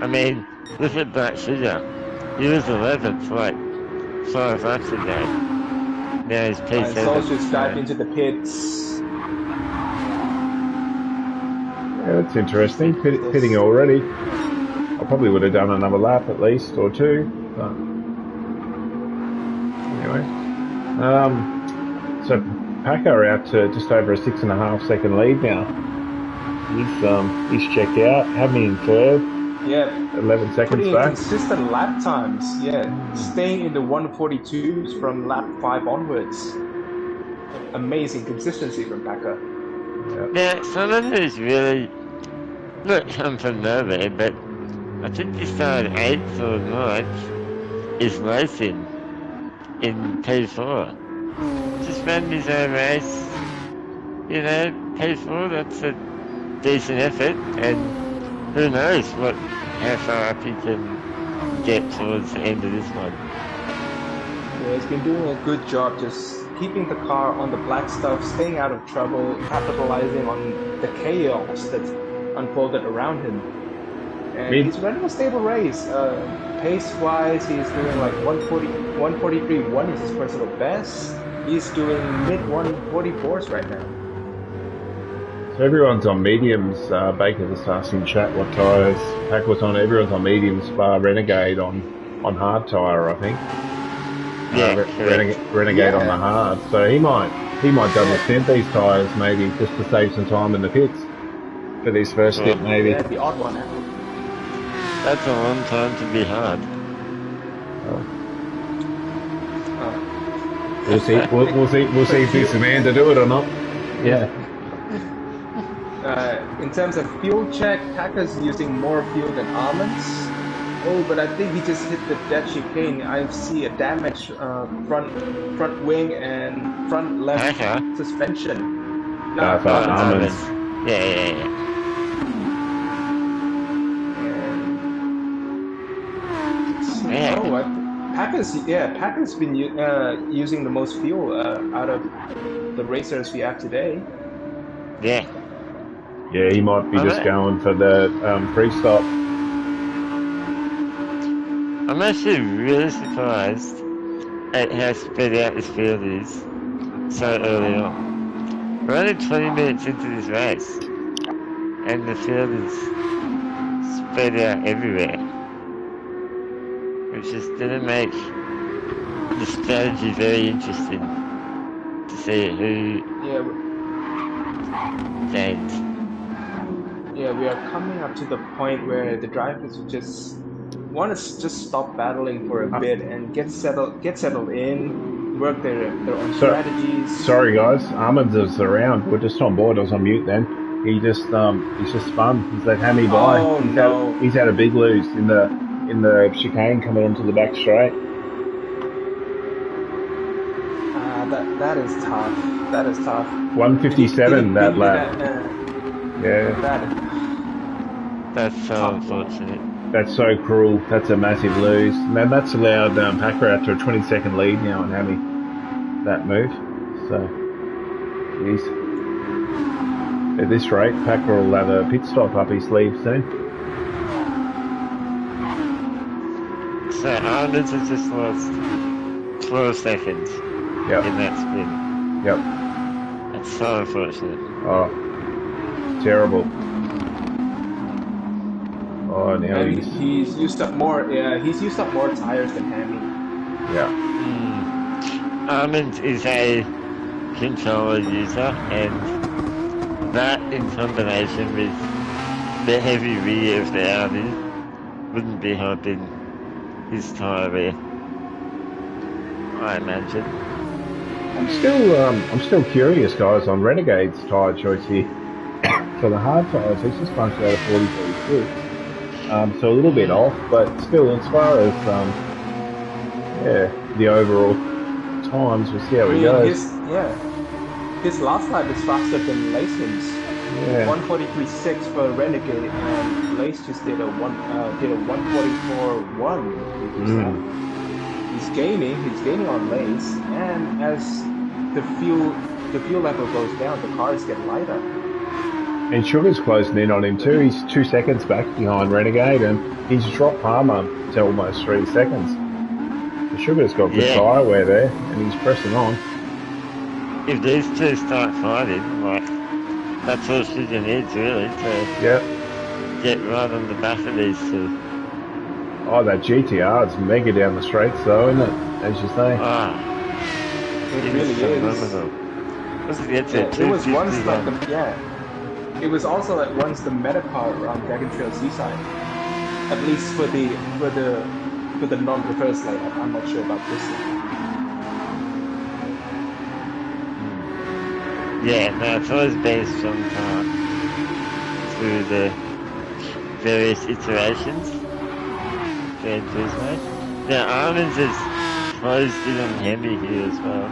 [SPEAKER 1] I mean, look at Black Sugar. He was 11th, like 5 laps ago. Now he's P7.
[SPEAKER 3] Souls just dived into the pits.
[SPEAKER 2] Yeah, that's interesting. Pitting already. I probably would have done another lap at least, or two. But... So Paco out to just over a 6.5 second lead now. He's checked out. Had me in third.
[SPEAKER 3] Yeah,
[SPEAKER 2] 11 seconds
[SPEAKER 3] putting in
[SPEAKER 2] back.
[SPEAKER 3] consistent lap times. Yeah, staying in the 142s from lap 5 onwards. Amazing consistency from Packer.
[SPEAKER 1] Now, someone who's really, look, I'm from nowhere, but I think he started 8th or 9th, is racing in P4. Just ran his own race, you know, P4, that's a decent effort, and who knows how far up he can get towards the end of this one.
[SPEAKER 3] Yeah, he's been doing a good job just keeping the car on the black stuff, staying out of trouble, capitalizing on the chaos that's unfolded around him. And he's running a stable race. Pace-wise, he's doing like 143.1 is his personal best. He's doing mid-144s right now.
[SPEAKER 2] So everyone's on mediums. Baker just asked in chat what tyres Pack was on. Everyone's on mediums, bar Renegade on hard tyre, I think.
[SPEAKER 1] Yeah,
[SPEAKER 2] Renegade on the hard. So he might double stint these tyres maybe just to save some time in the pits for this first stint maybe.
[SPEAKER 3] Yeah, the odd one out.
[SPEAKER 1] That's a long time to be hard.
[SPEAKER 2] We'll see. We'll see if this man to do it or not. Yeah.
[SPEAKER 3] In terms of fuel check, Packer's using more fuel than Almonds. Oh, but I think he just hit the dead chicane. I see a damaged front wing and front left suspension.
[SPEAKER 2] No, for Almonds.
[SPEAKER 1] Yeah.
[SPEAKER 3] Oh, Packer's been using the most fuel out of the racers we have today.
[SPEAKER 1] Yeah.
[SPEAKER 2] Yeah, he might be just going for the pre-stop.
[SPEAKER 1] I'm actually really surprised at how spread out this field is so early on. We're only 20 minutes into this race, and the field is spread out everywhere, which is going to make the strategy very interesting to see who gains.
[SPEAKER 3] Yeah, we are coming up to the point where the drivers just want to just stop battling for a bit and get settled in, work their own strategies.
[SPEAKER 2] Sorry guys, Armands is around. We're just on board. I was on mute then. He's just spun. He's let Hammy by. He's had a big lose in the chicane coming onto the back straight.
[SPEAKER 3] That is tough. That is tough.
[SPEAKER 2] 157 that lap.
[SPEAKER 1] That's so unfortunate.
[SPEAKER 2] That's so cruel. That's a massive lose. And that's allowed Packer out to a 20-second lead now on Hammy. That move. So, geez. At this rate, Packer will have a pit stop up his sleeve soon.
[SPEAKER 1] So Arnold's has just lost 12 seconds in that spin.
[SPEAKER 2] Yep.
[SPEAKER 1] That's so unfortunate.
[SPEAKER 2] Oh, terrible. Oh, now
[SPEAKER 3] and he's used up more. Yeah, he's used up more tires than Hammy.
[SPEAKER 2] Yeah.
[SPEAKER 1] Armand is a controller user, and that in combination with the heavy rear of the Audi wouldn't be helping his tyre wear, I imagine.
[SPEAKER 2] I'm still curious, guys, on Renegade's tyre choice here. For the hard tyres, he's just punched out a 40-42. So a little bit off, but still, as far as the overall times, we'll see how he goes.
[SPEAKER 3] His last lap is faster than Laceman's.
[SPEAKER 2] Yeah.
[SPEAKER 3] 143.6 for Renegade, and Lace just did a 144.1. He's gaining on Lace, and as the fuel level goes down, the cars get lighter.
[SPEAKER 2] And Sugar's closing in on him too. He's 2 seconds back behind Renegade, and he's dropped Palmer to almost 3 seconds. So Sugar's got good tyre wear there, and he's pressing on.
[SPEAKER 1] If these two start fighting, that's all Sugar needs really to get right on the back of these two.
[SPEAKER 2] Oh, that GTR is mega down the straights though, isn't it? As you say.
[SPEAKER 3] It
[SPEAKER 1] It was
[SPEAKER 3] really is.
[SPEAKER 1] phenomenal. Was it get to
[SPEAKER 3] Yeah, it was once like
[SPEAKER 1] 251?
[SPEAKER 3] it was also like once the meta car around Dragon Trail Seaside. At least for the non-reverse lane. I'm not sure about this one.
[SPEAKER 1] Yeah, no, it's always been a strong car through the various iterations. Gran Turismo. Now, Armin's has closed in on Hemi here as well.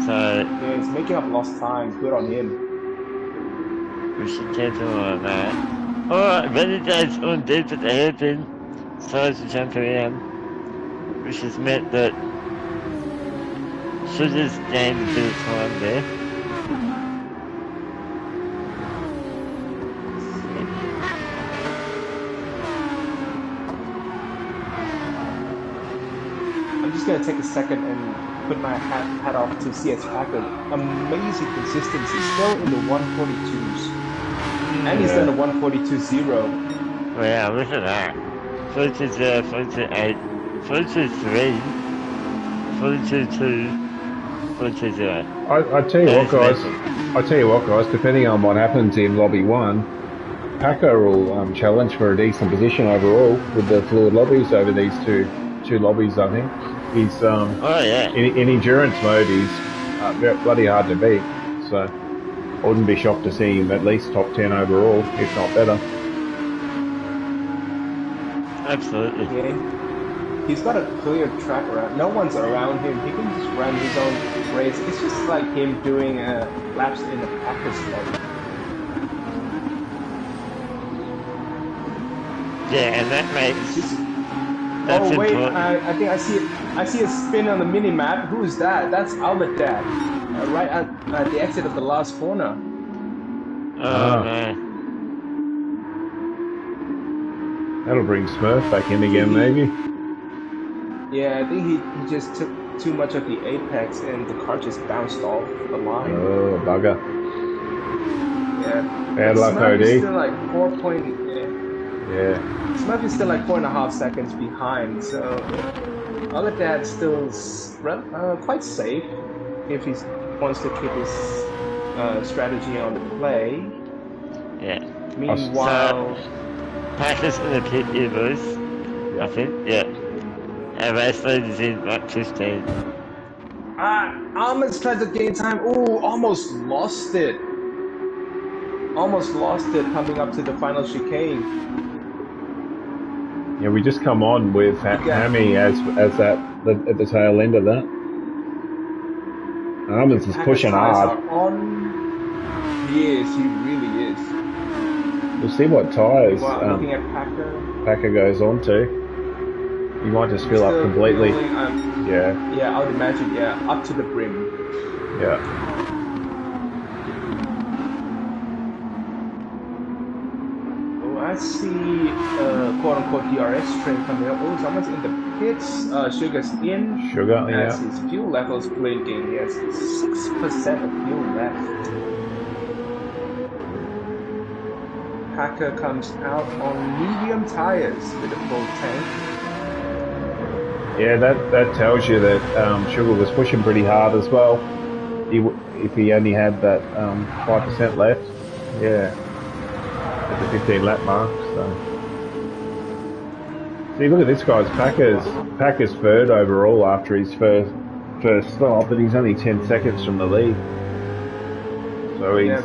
[SPEAKER 1] So,
[SPEAKER 3] Yeah, he's making up lost time. Good on him.
[SPEAKER 1] we should cancel on that. Alright, Renegade's on deep at the hairpin. Starts to jump around. Which has meant that Sugar's gained a bit of time there.
[SPEAKER 3] I'm just gonna take a second and put my hat off to CS Packer. Amazing consistency, still in the 142s, and he's done a 142.0.
[SPEAKER 1] Wow, look at that. 42-0, 42-8, 42-3, 42-2, 42-0.
[SPEAKER 2] I tell you what, guys. I tell you what, guys. Depending on what happens in lobby 1, Packer will challenge for a decent position overall with the fluid lobbies over these two lobbies. I think he's
[SPEAKER 1] Oh yeah.
[SPEAKER 2] in endurance mode. He's bloody hard to beat. So I wouldn't be shocked to see him at least top 10 overall, if not better.
[SPEAKER 1] Absolutely.
[SPEAKER 3] Yeah, he's got a clear track around. No one's around him. He can just run his own race. It's just like him doing laps in the Packer lobby.
[SPEAKER 1] Yeah, and that makes.
[SPEAKER 3] Oh wait,
[SPEAKER 1] important.
[SPEAKER 3] I think I see a spin on the mini map. Who's that? That's Albert right at the exit of the last corner.
[SPEAKER 1] Oh no.
[SPEAKER 2] That'll bring Smurf back in again, maybe.
[SPEAKER 3] Yeah, I think he just took too much of the apex and the car just bounced off the line.
[SPEAKER 2] Oh, bugger.
[SPEAKER 3] Yeah.
[SPEAKER 2] Bad luck,
[SPEAKER 3] Smurf is
[SPEAKER 2] OD.
[SPEAKER 3] still like 4 point.
[SPEAKER 2] Yeah.
[SPEAKER 3] Smurf is still like 4.5 seconds behind, so other dad's still quite safe if he wants to keep his strategy on the play.
[SPEAKER 1] Yeah.
[SPEAKER 3] Meanwhile,
[SPEAKER 1] Packer's in the pit here, boys. I think. Yeah. And race lead is in like 15.
[SPEAKER 3] Almonds tried to gain time. Ooh, almost lost it. Almost lost it coming up to the final chicane.
[SPEAKER 2] Yeah, we just come on with Hammy as that at the tail end of that. Armin's is pushing hard.
[SPEAKER 3] He is. He really is.
[SPEAKER 2] We'll see what tyres
[SPEAKER 3] looking at
[SPEAKER 2] Packer goes on to. He might just fill up completely.
[SPEAKER 3] Yeah, I would imagine. Yeah, up to the brim.
[SPEAKER 2] Yeah.
[SPEAKER 3] I see quote-unquote DRS train coming up. Oh, someone's in the pits. Sugar's in.
[SPEAKER 2] Sugar, yeah.
[SPEAKER 3] As his fuel level's blinking. Yes, 6% of fuel left. Packer comes out on medium tires with a full tank.
[SPEAKER 2] Yeah, that tells you that Sugar was pushing pretty hard as well. If he only had that 5% left, yeah. At the 15 lap mark, so. See, look at this guy's Packer's third overall after his first stop, but he's only 10 seconds from the lead. So he's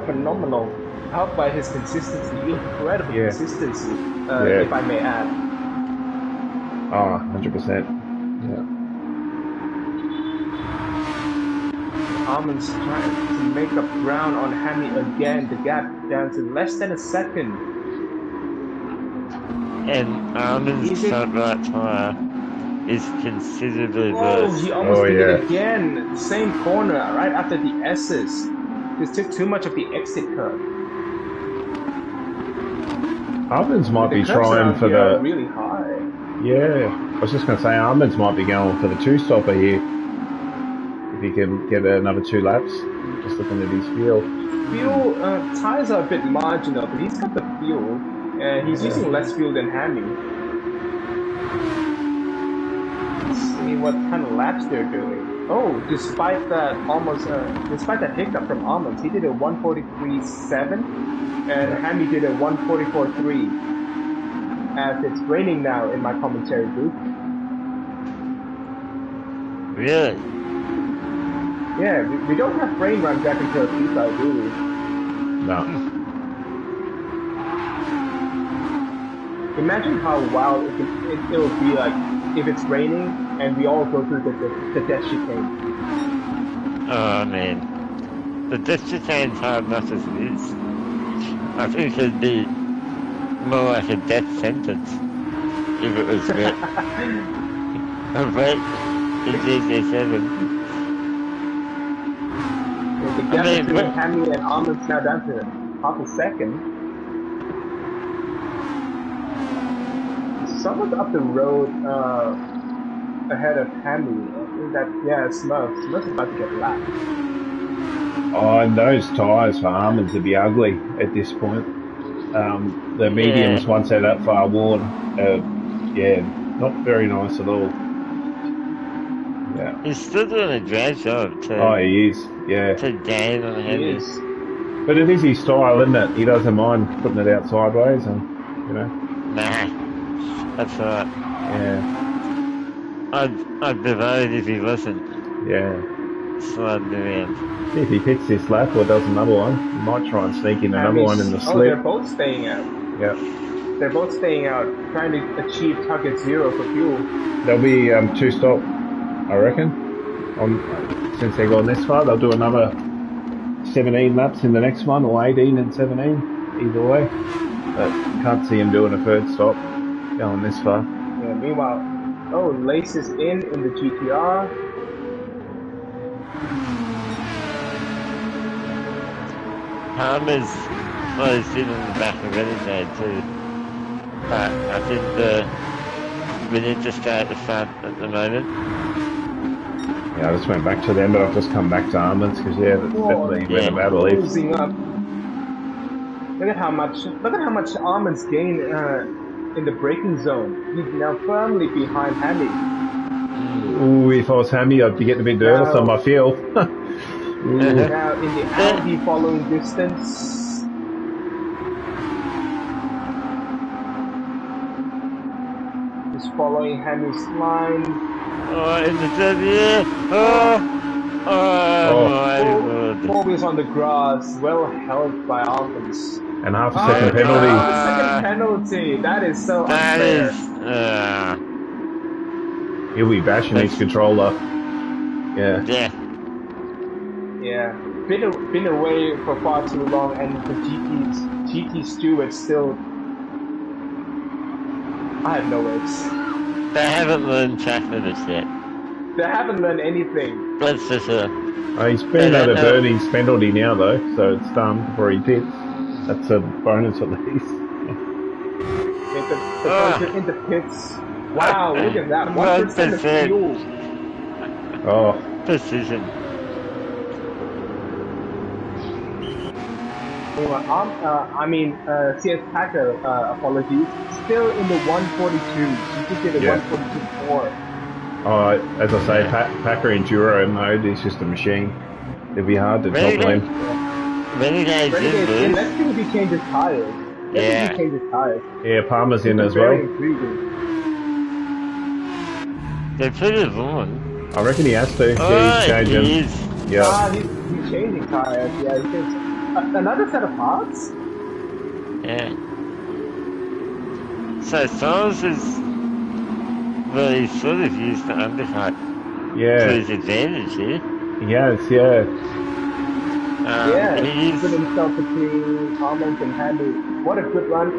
[SPEAKER 3] phenomenal. Helped by his consistency, incredible consistency, if I may add.
[SPEAKER 2] 100%. Yeah.
[SPEAKER 3] Armin's trying to make up ground on Hammy again. The gap down to less than a second.
[SPEAKER 1] And Armin's front right tyre is considerably
[SPEAKER 3] worse.
[SPEAKER 1] worse.
[SPEAKER 3] He almost did it again. Same corner, right after the S's. Just took too much of the exit curve.
[SPEAKER 2] Armin's might be trying for the
[SPEAKER 3] really high.
[SPEAKER 2] Yeah, I was just going to say Armin's might be going for the two-stopper here. If he can get another 2 laps, just looking at his fuel.
[SPEAKER 3] Tires are a bit marginal, but he's got the fuel, and he's using less fuel than Hammy. Let's see what kind of laps they're doing. Oh, despite that hiccup from Almonds, he did a 143.7, and
[SPEAKER 2] Yeah.
[SPEAKER 3] Hammy did a 144.3. As it's raining now in my commentary booth.
[SPEAKER 1] Really?
[SPEAKER 3] Yeah, we don't have frame runs at until FIFA, do we?
[SPEAKER 2] No.
[SPEAKER 3] Imagine how wild it'll be like if it's raining and we all go through the death chicane.
[SPEAKER 1] Oh man. The death chicane hard enough as it is. I think it'd be more like a death sentence if it was wet. Wet in GG7.
[SPEAKER 3] The gap between Hammy and Almonds now down to half a second. Someone's up the road ahead of Hammy. Smurfs. Smurfs is about to get lapped.
[SPEAKER 2] Oh, and those tyres for Almonds would be ugly at this point. The mediums, once they're that far worn, not very nice at all. Yeah.
[SPEAKER 1] He's still doing a great job
[SPEAKER 2] he is, yeah.
[SPEAKER 1] to gain on heavy.
[SPEAKER 2] But it is his style, isn't it? He doesn't mind putting it out sideways and, you know.
[SPEAKER 1] Nah, that's right.
[SPEAKER 2] Yeah.
[SPEAKER 1] I'd be worried if he wasn't.
[SPEAKER 2] Yeah.
[SPEAKER 1] Sliding around.
[SPEAKER 2] See if he hits this lap or does another one. He might try and sneak in another one in the slip.
[SPEAKER 3] Oh, they're both staying out.
[SPEAKER 2] Yeah.
[SPEAKER 3] They're both staying out, trying to achieve target 0 for fuel.
[SPEAKER 2] There'll be 2 stop, I reckon. Since they've gone this far, they'll do another 17 laps in the next one, or 18 and 17, either way. But can't see him doing a 3rd stop going this far.
[SPEAKER 3] Yeah, meanwhile, Lace is in the GTR.
[SPEAKER 1] Palmer's closed in on the back of Renegade too. But I think we need to stay at the front at the moment.
[SPEAKER 2] Yeah, I just went back to them, but I've just come back to Almonds because that's definitely where the battle is.
[SPEAKER 3] Closing up. Look at how much Almonds gained in the braking zone. He's now firmly behind Hammy.
[SPEAKER 2] Ooh, if I was Hammy, I'd be getting a bit nervous on my field.
[SPEAKER 3] Now in the Audi following distance. Just following Hammy's line.
[SPEAKER 1] Oh, in the W. My lord.
[SPEAKER 3] 4 wheels on the grass, well held by Almonds.
[SPEAKER 2] And half a second penalty.
[SPEAKER 3] Half a second penalty. That is so unfair.
[SPEAKER 2] He'll be bashing his controller. Yeah.
[SPEAKER 3] Yeah. Been away for far too long, and the GT steward still. I have no words.
[SPEAKER 1] They haven't learned track limits yet.
[SPEAKER 3] They haven't learned anything.
[SPEAKER 1] That's for sure.
[SPEAKER 2] He's been able to burn his penalty now, though, so it's done before he pits. That's a bonus at least.
[SPEAKER 3] In the pits. Wow, look at that. 1% of fuel.
[SPEAKER 2] Oh.
[SPEAKER 1] Precision.
[SPEAKER 3] CS Packer, apologies, still in the 142. She just did a 142.4.
[SPEAKER 2] As I say, Packer Enduro mode is just a machine. It'd be hard to topple him.
[SPEAKER 3] Renegade's in. Let's see if he changes tires.
[SPEAKER 2] Yeah, Palmer's in as well.
[SPEAKER 1] They're pretty long.
[SPEAKER 2] I reckon he has to. Yeah, he's changing.
[SPEAKER 1] He is.
[SPEAKER 2] Yeah.
[SPEAKER 3] He's changing tires. Yeah, he thinks. Another set of parts?
[SPEAKER 1] Yeah. So Soros is really sort of used the undercut to his advantage here.
[SPEAKER 2] Yes, yeah.
[SPEAKER 3] He's put himself between Almonds and Hammy. What a good run.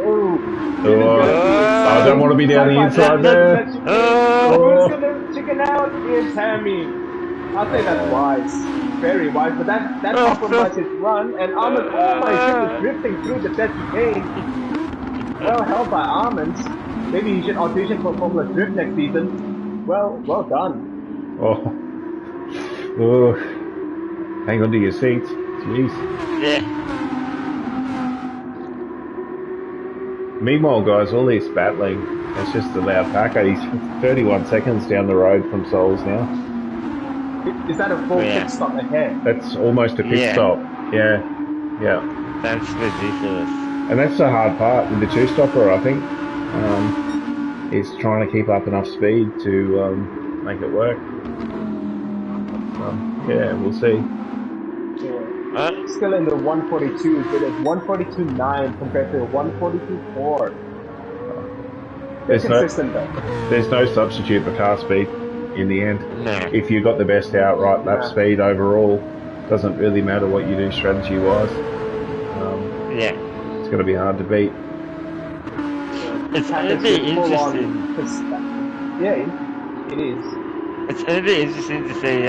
[SPEAKER 2] I don't want to be down the inside there.
[SPEAKER 3] Who's gonna chicken out? It's Hammy. I'll say that's wise. Very wise, but that compromised his run, and Almonds, oh my goodness, drifting through the dead chicane. Well held by Almonds. Maybe he should audition for Formula Drift next season. Well done.
[SPEAKER 2] Oh. Hang on to your seats. Jeez.
[SPEAKER 1] Yeah.
[SPEAKER 2] Meanwhile, guys, all this battling, it's just allowed Packer. He's 31 seconds down the road from Souls now.
[SPEAKER 3] Is that a full
[SPEAKER 1] Yeah.
[SPEAKER 3] pit stop ahead?
[SPEAKER 2] That's almost a pit
[SPEAKER 1] Yeah.
[SPEAKER 2] stop. Yeah, yeah.
[SPEAKER 1] That's ridiculous.
[SPEAKER 2] And that's the hard part with the two-stopper, I think, is trying to keep up enough speed to make it work. But, yeah, we'll see.
[SPEAKER 3] Yeah. Still in the 142, but it's 142.9 compared to 142.4. They're consistent though.
[SPEAKER 2] There's no substitute for car speed in the end.
[SPEAKER 1] No.
[SPEAKER 2] If you've got the best outright lap speed overall, doesn't really matter what you do strategy-wise.
[SPEAKER 1] Yeah.
[SPEAKER 2] It's going to be hard to beat.
[SPEAKER 1] It's going to be interesting.
[SPEAKER 3] Yeah, it is.
[SPEAKER 1] It's going to be interesting to see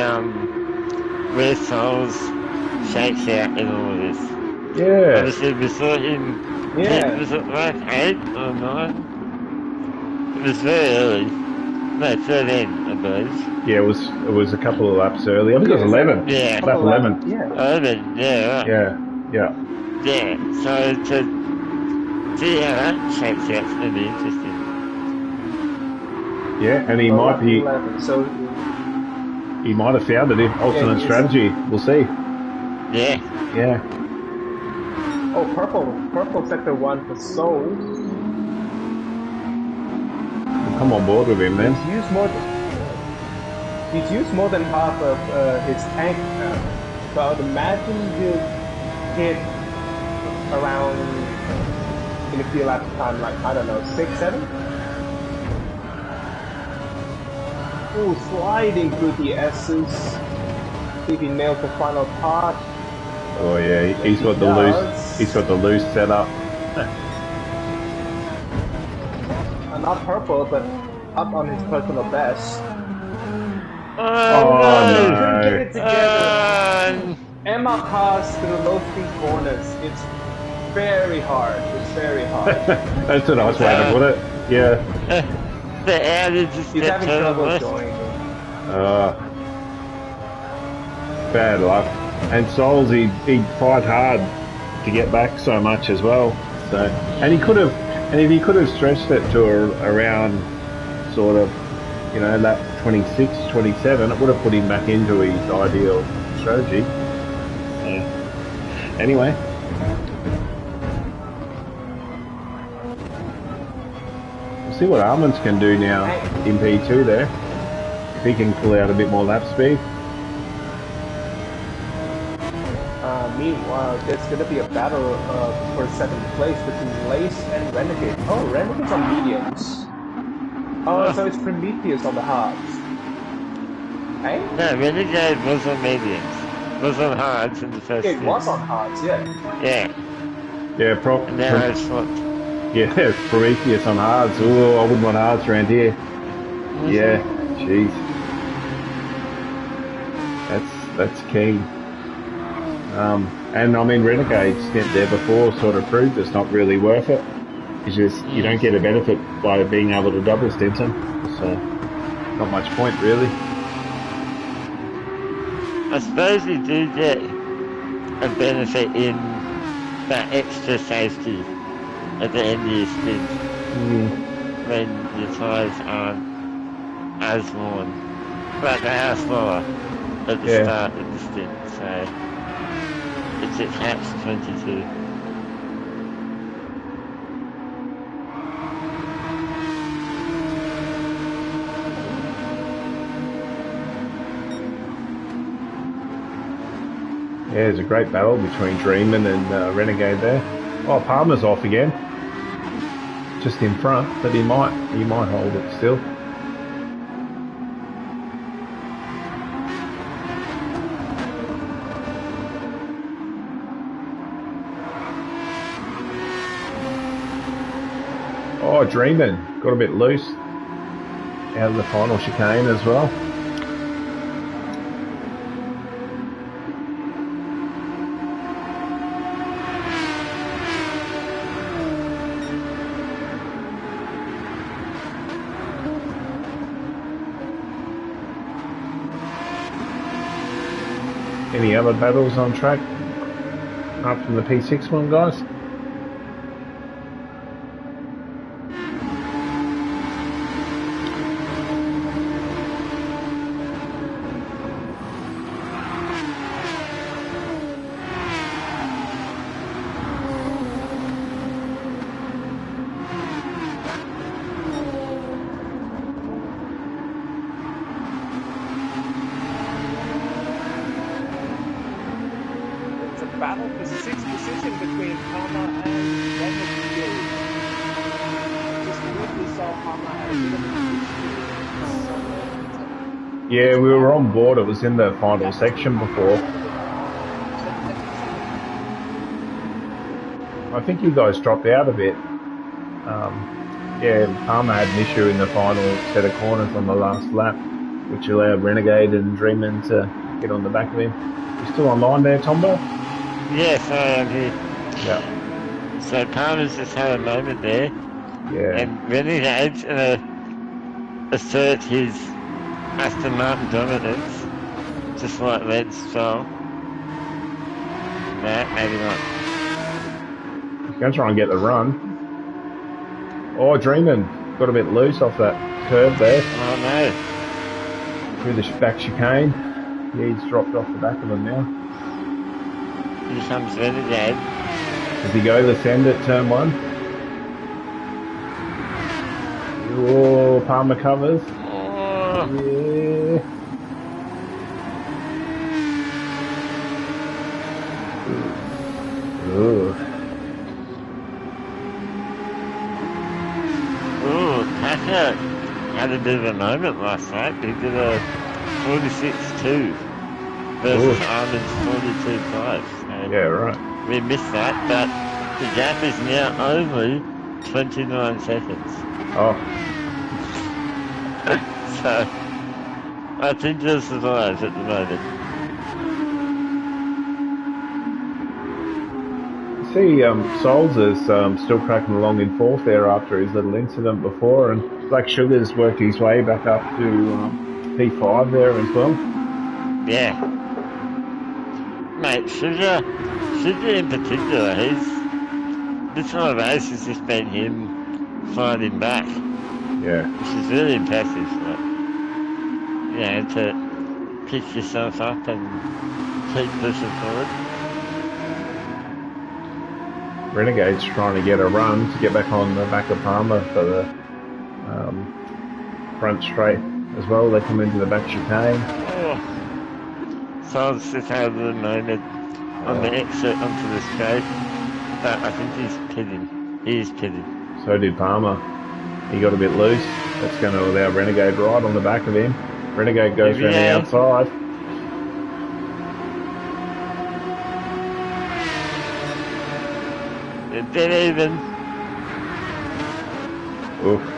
[SPEAKER 1] where Souls shakes out in all of this.
[SPEAKER 2] Yeah.
[SPEAKER 1] Obviously, we saw him.
[SPEAKER 3] Yeah.
[SPEAKER 1] Was it like 8 or 9? It was very early. No, 13, I believe.
[SPEAKER 2] Yeah, it was a couple of laps early. I think it was 11.
[SPEAKER 1] Yeah.
[SPEAKER 2] Lap 11.
[SPEAKER 3] Yeah.
[SPEAKER 1] 11, yeah, right.
[SPEAKER 2] Yeah, yeah.
[SPEAKER 1] Yeah, so to see how that shakes out is going to be interesting.
[SPEAKER 2] Yeah, and he might be.
[SPEAKER 3] 11, so
[SPEAKER 2] he might have found it in alternate strategy. We'll see.
[SPEAKER 1] Yeah.
[SPEAKER 2] Yeah.
[SPEAKER 3] Oh, purple sector 1 for Soul.
[SPEAKER 2] We'll come on board with him then.
[SPEAKER 3] He's used more than half of his tank now. So I would imagine he'll hit around in a few laps time, like, I don't know, 6, 7? Ooh, sliding through the S's. See if he nails the final part.
[SPEAKER 2] Oh yeah, he's got the loose. He's got the loose setup.
[SPEAKER 3] Not purple, but up on his personal best.
[SPEAKER 1] Oh
[SPEAKER 3] no!
[SPEAKER 2] no!
[SPEAKER 3] Get it together. Emma cars through low speed corners. It's very hard. It's very hard.
[SPEAKER 2] That's a nice way to put it. Yeah.
[SPEAKER 1] The Audi just
[SPEAKER 3] He's having trouble joining.
[SPEAKER 2] Bad luck. And Souls, he'd fight hard to get back so much as well. So, and he could have, and if he could have stretched it to around sort of, you know, lap 26, 27, it would have put him back into his ideal strategy. Anyway. We'll see what Armands can do now in P2 there. If he can pull out a bit more lap speed.
[SPEAKER 3] Meanwhile, there's going to be a battle for 7th place between Lace and Renegade. Oh, Renegade's on mediums. Oh, so it's Prometheus on the hards. Hey?
[SPEAKER 1] No, Renegade was on mediums. Was on hards in the first
[SPEAKER 3] It was on hards, yeah.
[SPEAKER 1] Yeah.
[SPEAKER 2] Yeah,
[SPEAKER 1] and now it's swapped.
[SPEAKER 2] Yeah, Prometheus on hards. Oh, I wouldn't want hards around here. Yeah, jeez. That's key. And I mean, Renegade's stint there before sort of proved it's not really worth it. It's just, you don't get a benefit by being able to double stint them. So, not much point really.
[SPEAKER 1] I suppose you do get a benefit in that extra safety at the end of your stint. When your tyres aren't as worn. But they are slower at the start of the stint, so it's at hatch 22.
[SPEAKER 2] Yeah, there's a great battle between Dreamin' and Renegade there. Oh, Palmer's off again. Just in front, but he might hold it still. Oh, Dreamin' got a bit loose out of the final chicane as well. Any other battles on track apart from the P6 one, guys?
[SPEAKER 3] battle for sixth position between Palmer and Renegade. Just briefly saw Palmer had a bit of an issue somewhere.
[SPEAKER 2] Yeah, we were on board. It was in the final section before. I think you guys dropped out a bit. Yeah, Palmer had an issue in the final set of corners on the last lap, which allowed Renegade and Dreamin to get on the back of him. You still online there, Tombo?
[SPEAKER 1] Yes, I am here.
[SPEAKER 2] Yeah.
[SPEAKER 1] So Palmer's just had a moment there,
[SPEAKER 2] Yeah.
[SPEAKER 1] and Renegade's gonna assert his Aston Martin dominance, just like Lance Stroll. No, maybe not.
[SPEAKER 2] He's going to try and get the run. Oh, Dreamin got a bit loose off that curve there.
[SPEAKER 1] Oh no.
[SPEAKER 2] Through the back chicane. Yeah, he's dropped off the back of him now.
[SPEAKER 1] Here comes Renegade.
[SPEAKER 2] Does he go the send at turn 1? Oh, Palmer covers.
[SPEAKER 1] Oh.
[SPEAKER 2] Yeah. Ooh.
[SPEAKER 1] Ooh, Packer had a bit of a moment last night. He did a 46-2 versus Armin's 42-5. So
[SPEAKER 2] Yeah, right.
[SPEAKER 1] we missed that, but the gap is now only 29 seconds.
[SPEAKER 2] Oh,
[SPEAKER 1] So I think they'll survive at the moment.
[SPEAKER 2] see, Souls is still cracking along in 4th there after his little incident before, and Black Sugar's worked his way back up to P5 there as well.
[SPEAKER 1] Yeah. Mate, Sugar in particular, this whole race has just been him fighting back,
[SPEAKER 2] Yeah.
[SPEAKER 1] which is really impressive. Like, you know, to pick yourself up and keep pushing forward.
[SPEAKER 2] Renegade's trying to get a run to get back on the back of Palmer for the front straight as well. They come into the back chicane.
[SPEAKER 1] Oh. Soul's just had a little moment on the exit onto the straight, but I think he's pitting. He is pitting.
[SPEAKER 2] So did Palmer. He got a bit loose. That's going to allow Renegade right on the back of him. Renegade goes around the outside.
[SPEAKER 1] They're dead even.
[SPEAKER 2] Oof.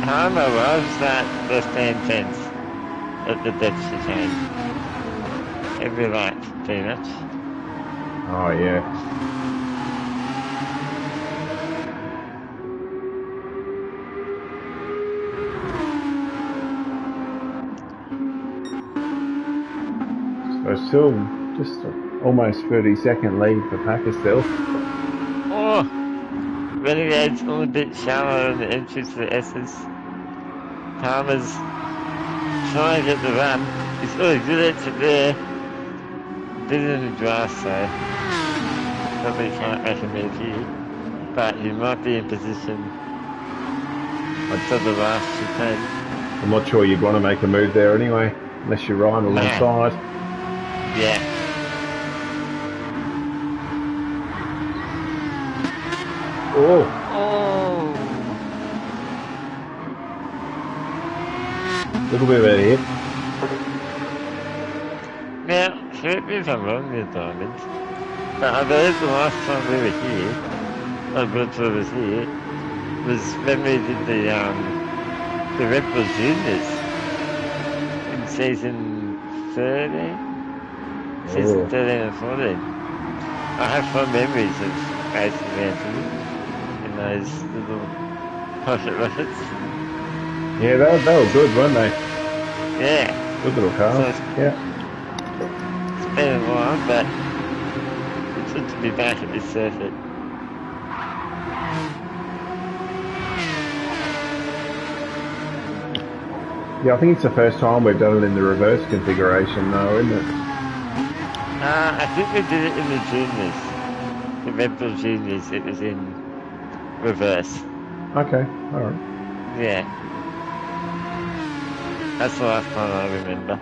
[SPEAKER 1] Palmer loves that left-hand fence at the depth chicane. Every lap, pretty much.
[SPEAKER 2] Oh, yeah. So still just almost 30-second lead for Packer still.
[SPEAKER 1] Oh! Renegade's a little bit shallow in the entrance to the S's. Palmer's trying to get the run. He's got a good exit there. Bit in the grass, so probably can't make a move here. But he might be in position until the last chicane.
[SPEAKER 2] I'm not sure you'd want to make a move there anyway, unless you're right alongside.
[SPEAKER 1] Yeah.
[SPEAKER 2] Oh!
[SPEAKER 1] Oh!
[SPEAKER 2] Little bit of a hit.
[SPEAKER 1] Now, correct me if I'm wrong there, Diamond, but I believe the last time we were here, W2W was here, was when we did the Red Bull Juniors in season 13? Season 13 and 14. I have fond memories of racing Anthony in those little pocket rockets.
[SPEAKER 2] Yeah, they were good, weren't they?
[SPEAKER 1] Yeah.
[SPEAKER 2] Good little car.
[SPEAKER 1] So it's been a while, but it's good to be back at this circuit.
[SPEAKER 2] Yeah, I think it's the first time we've done it in the reverse configuration, though, isn't it?
[SPEAKER 1] I think we did it in the juniors. The Red Bull juniors, it was in reverse.
[SPEAKER 2] Okay, all right.
[SPEAKER 1] Yeah. That's the last time I remember.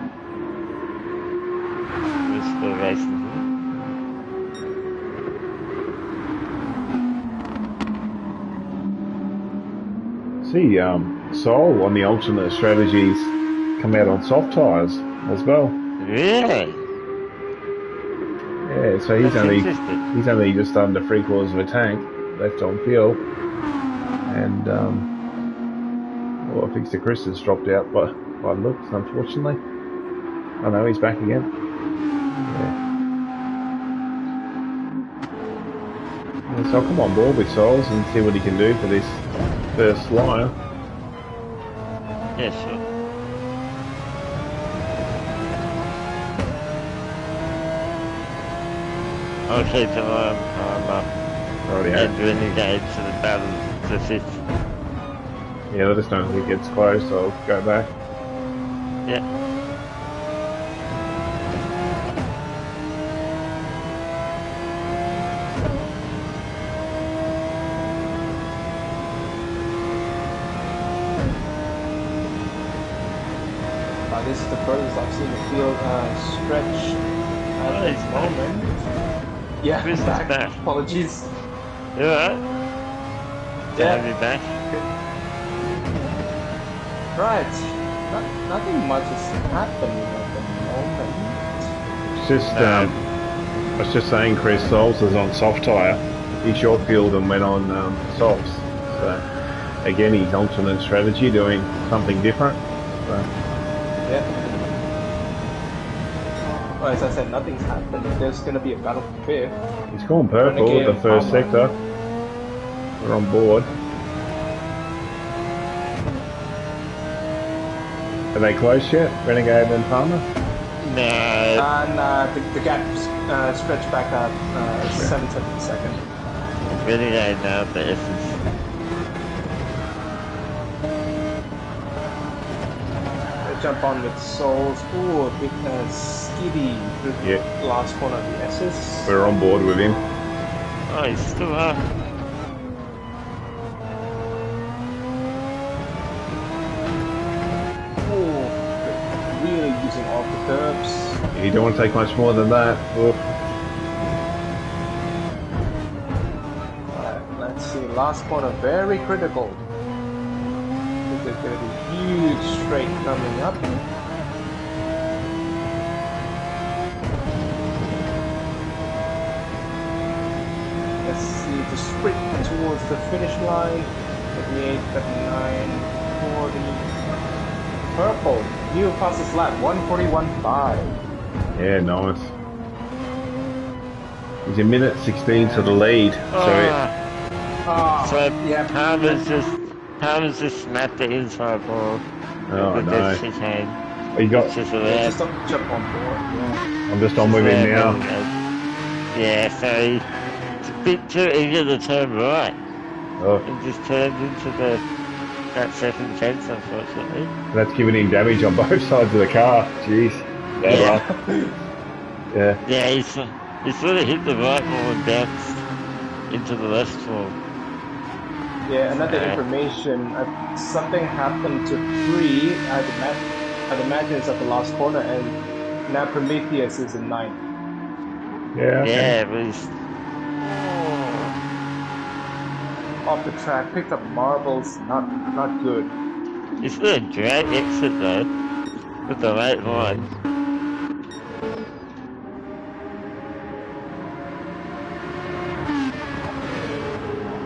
[SPEAKER 1] It was for racing.
[SPEAKER 2] See, Sol on the alternate strategies come out on soft tyres as well.
[SPEAKER 1] Really?
[SPEAKER 2] Yeah, so
[SPEAKER 1] That's interesting.
[SPEAKER 2] he's only just under 3/4 of a tank left on fuel, and well, I think the Chris has dropped out by looks, unfortunately. Oh no, he's back again. Yeah, so I'll come on board with Sols and see what he can do for this first line.
[SPEAKER 1] Yeah, sure. Okay, so I'm entering the game to the battle to fifth.
[SPEAKER 2] Yeah, let us know if it gets close, I'll go back.
[SPEAKER 1] Yeah.
[SPEAKER 3] This is the furthest I've seen the field stretch at this moment. Yeah,
[SPEAKER 1] Chris is
[SPEAKER 3] back.
[SPEAKER 1] back.
[SPEAKER 3] Apologies.
[SPEAKER 1] You alright?
[SPEAKER 3] Yeah.
[SPEAKER 1] Have you back?
[SPEAKER 3] Right. Nothing much is happening at the moment.
[SPEAKER 2] It's just, I was just saying, Chris, Sols is on soft tyre. He short fueled and went on softs. So again, he's alternate strategy, doing something different. So.
[SPEAKER 3] Yeah. Well, as I said, nothing's happening. There's going to be a battle for fifth.
[SPEAKER 2] He's gone purple with the first sector. We're on board. Are they close yet, Renegade and Palmer?
[SPEAKER 1] No.
[SPEAKER 3] And the gap stretched back up 7/10 second.
[SPEAKER 1] Renegade now, the essence.
[SPEAKER 3] Jump on with Souls. Ooh, a big skiddy last corner of the S's.
[SPEAKER 2] We're on board with him.
[SPEAKER 1] Oh, he's still up.
[SPEAKER 3] Ooh, really using all the curbs.
[SPEAKER 2] You don't want to take much more than that.
[SPEAKER 3] Alright, let's see. Last corner, very critical. There's going to be huge straight coming up. Let's see the sprint towards the finish line. 58, 59, 40. Purple, new fastest lap, 141.5.
[SPEAKER 2] Yeah, nice. He's a minute 16 to the lead.
[SPEAKER 1] So yeah, Palmer's just smacked the inside ball.
[SPEAKER 2] Oh no.
[SPEAKER 3] He got just jump on board. Yeah.
[SPEAKER 2] I'm just on with him now.
[SPEAKER 1] Yeah, so it's a bit too eager to turn right.
[SPEAKER 2] Oh.
[SPEAKER 1] It just turned into that second fence, unfortunately.
[SPEAKER 2] That's giving him damage on both sides of the car. Jeez.
[SPEAKER 1] Yeah.
[SPEAKER 2] Yeah.
[SPEAKER 1] He sort of hit the right ball and bounced into the left ball.
[SPEAKER 3] Yeah, another information. Something happened to 3. I'd imagine it's at the last corner, and now Prometheus is in 9th.
[SPEAKER 2] Yeah. Okay.
[SPEAKER 1] Yeah, it was.
[SPEAKER 3] Off the track, picked up marbles. Not good.
[SPEAKER 1] It's a drag exit though, with the right line.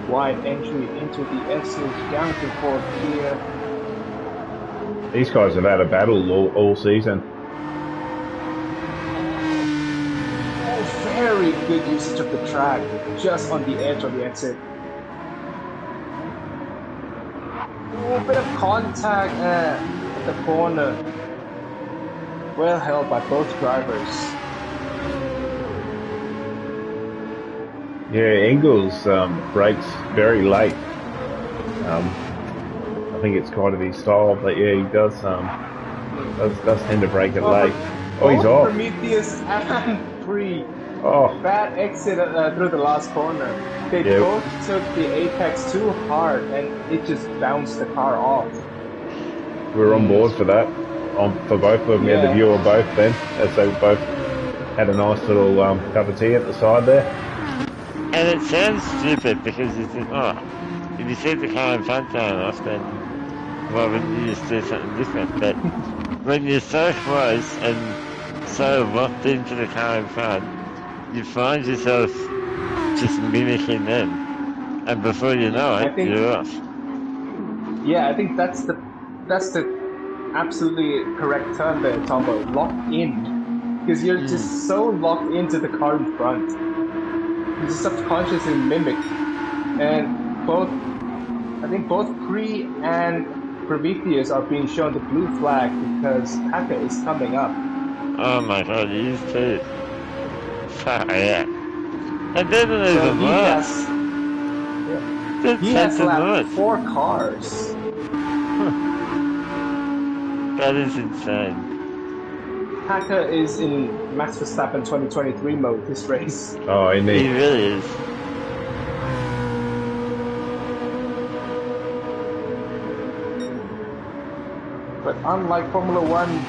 [SPEAKER 3] Wide entry into the S's, down to 4th gear.
[SPEAKER 2] These guys have had a battle all season.
[SPEAKER 3] Oh, very good usage of the track, just on the edge of the exit. Oh, a bit of contact at the corner. Well held by both drivers.
[SPEAKER 2] Yeah, Engels brakes very late. I I think it's kind of his style, but yeah, he does tend to break it
[SPEAKER 3] Oh,
[SPEAKER 2] late.
[SPEAKER 3] but
[SPEAKER 2] Oh, he's
[SPEAKER 3] both
[SPEAKER 2] off.
[SPEAKER 3] Prometheus and Free.
[SPEAKER 2] Oh,
[SPEAKER 3] Bad exit through the last corner. They
[SPEAKER 2] Yeah.
[SPEAKER 3] both took the apex too hard, and it just bounced the car off.
[SPEAKER 2] we're on board for that. For both of them, we had the
[SPEAKER 3] Yeah.
[SPEAKER 2] view of both then, as they both had a nice little cup of tea at the side there.
[SPEAKER 1] And it sounds stupid because you think, oh, if you see the car in front going off, then why wouldn't you just do something different? But when you're so close and so locked into the car in front, you find yourself just mimicking them. And before you know it, you're off.
[SPEAKER 3] Yeah, I think that's the absolutely correct term there, Tombo. Locked in. Because you're just so locked into the car in front. You just subconsciously mimic. And I think both Kree and Prometheus are being shown the blue flag because Packer is coming up.
[SPEAKER 1] Oh my god, these two. Yeah. And then there's
[SPEAKER 3] So
[SPEAKER 1] a lot.
[SPEAKER 3] he has lapped 4 cars.
[SPEAKER 1] That is insane.
[SPEAKER 3] Packer is in Max Verstappen 2023 mode this race.
[SPEAKER 2] Oh, indeed.
[SPEAKER 1] He really is.
[SPEAKER 3] But unlike Formula One,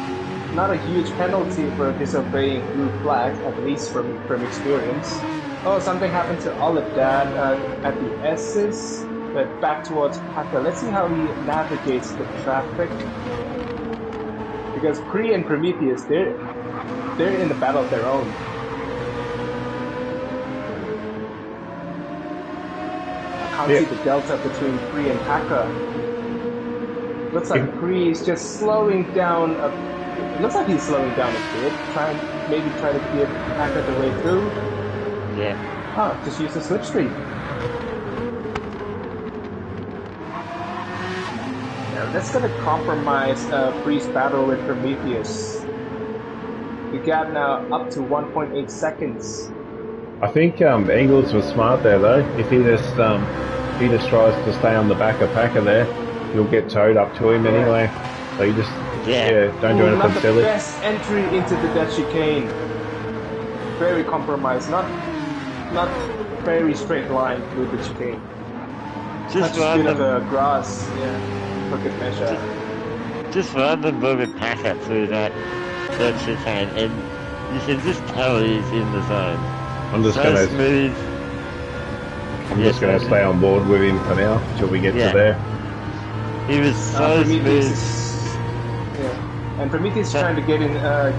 [SPEAKER 3] not a huge penalty for disobeying blue flags, at least from experience. Oh, something happened to Oladad at the S's, but back towards Packer. Let's see how he navigates the traffic. Because Kree and Prometheus, they're in the battle of their own. I can't see the delta between Kree and Packer. Looks like Kree is just slowing down it looks like he's slowing down a bit, try to give Packer the way through.
[SPEAKER 1] Yeah.
[SPEAKER 3] Oh, just use the slipstream. Now that's gonna compromise Free's battle with Prometheus. The gap now up to 1.8 seconds.
[SPEAKER 2] I think Engels was smart there though. If he just tries to stay on the back of Packer there, you'll get towed up to him anyway. So you just don't do anything silly.
[SPEAKER 3] Not the best entry into the chicane. Very compromised, not very straight line with the chicane.
[SPEAKER 1] Just
[SPEAKER 3] a bit of a grass, for good measure.
[SPEAKER 1] Just random moving Packer through that chicane, and you can just tell he's in the zone.
[SPEAKER 2] I'm just gonna stay on board with him for now till we get to there.
[SPEAKER 1] He was so smooth.
[SPEAKER 3] And Prometheus trying to get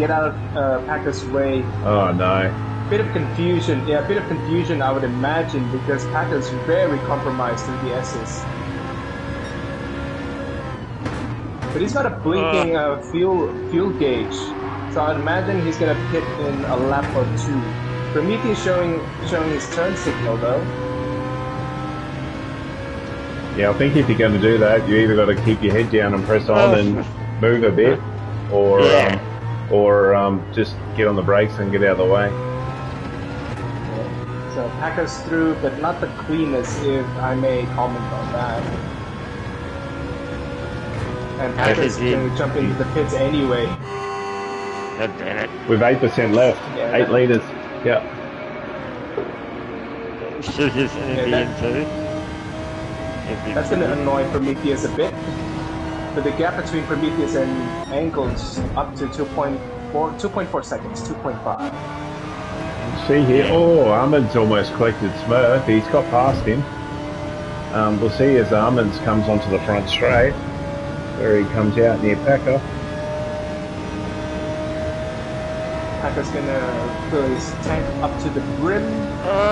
[SPEAKER 3] out of Packer's way.
[SPEAKER 2] Oh no.
[SPEAKER 3] Bit of confusion. Yeah, a bit of confusion I would imagine because Packer's very compromised in the S's. But he's got a blinking fuel gauge. So I'd imagine he's gonna pit in a lap or 2. Prometheus showing his turn signal though.
[SPEAKER 2] Yeah, I think if you're going to do that, you either got to keep your head down and press on and move a bit, or just get on the brakes and get out of the way.
[SPEAKER 3] So Packer's through, but not the cleanest, if I may comment on that. And Packer's going to jump into the pits anyway.
[SPEAKER 2] With 8% left, 8 litres. Yeah.
[SPEAKER 1] Should just be in too.
[SPEAKER 3] That's going to annoy Prometheus a bit. But the gap between Prometheus and Engels up to 2.4 seconds, 2.5.
[SPEAKER 2] See here, Armand's almost collected Smurf. He's got past him. We'll see as Armand's comes onto the front straight, where he comes out near Packer.
[SPEAKER 3] Packer's going to fill his tank up to the brim.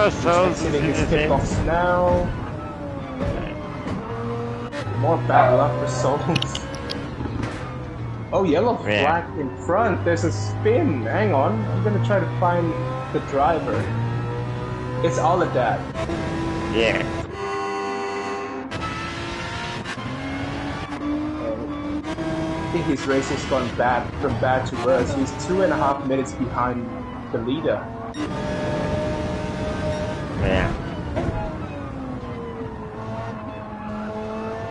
[SPEAKER 1] He's
[SPEAKER 3] exiting his pit box now. More bad luck for Souls. Oh, yellow flag in front. There's a spin. Hang on. I'm gonna try to find the driver. It's Oladad.
[SPEAKER 1] Yeah.
[SPEAKER 3] I think his race has gone from bad to worse. He's 2.5 minutes behind the leader.
[SPEAKER 1] Yeah.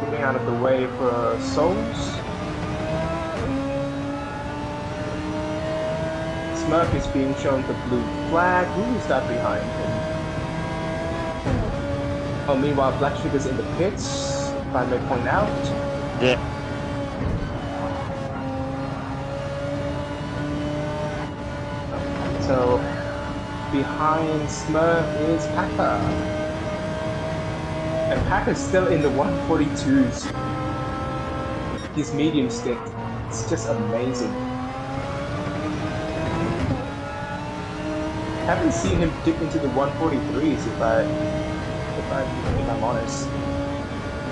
[SPEAKER 3] Moving out of the way for Souls. Smurf is being shown the blue flag. Who is that behind him? Oh, meanwhile, Black Sugar's in the pits, if I may point out.
[SPEAKER 1] Yeah.
[SPEAKER 3] So, behind Smurf is Packer. And Packer's still in the 142s. His medium stick. It's just amazing. Haven't seen him dip into the 143s if I'm honest.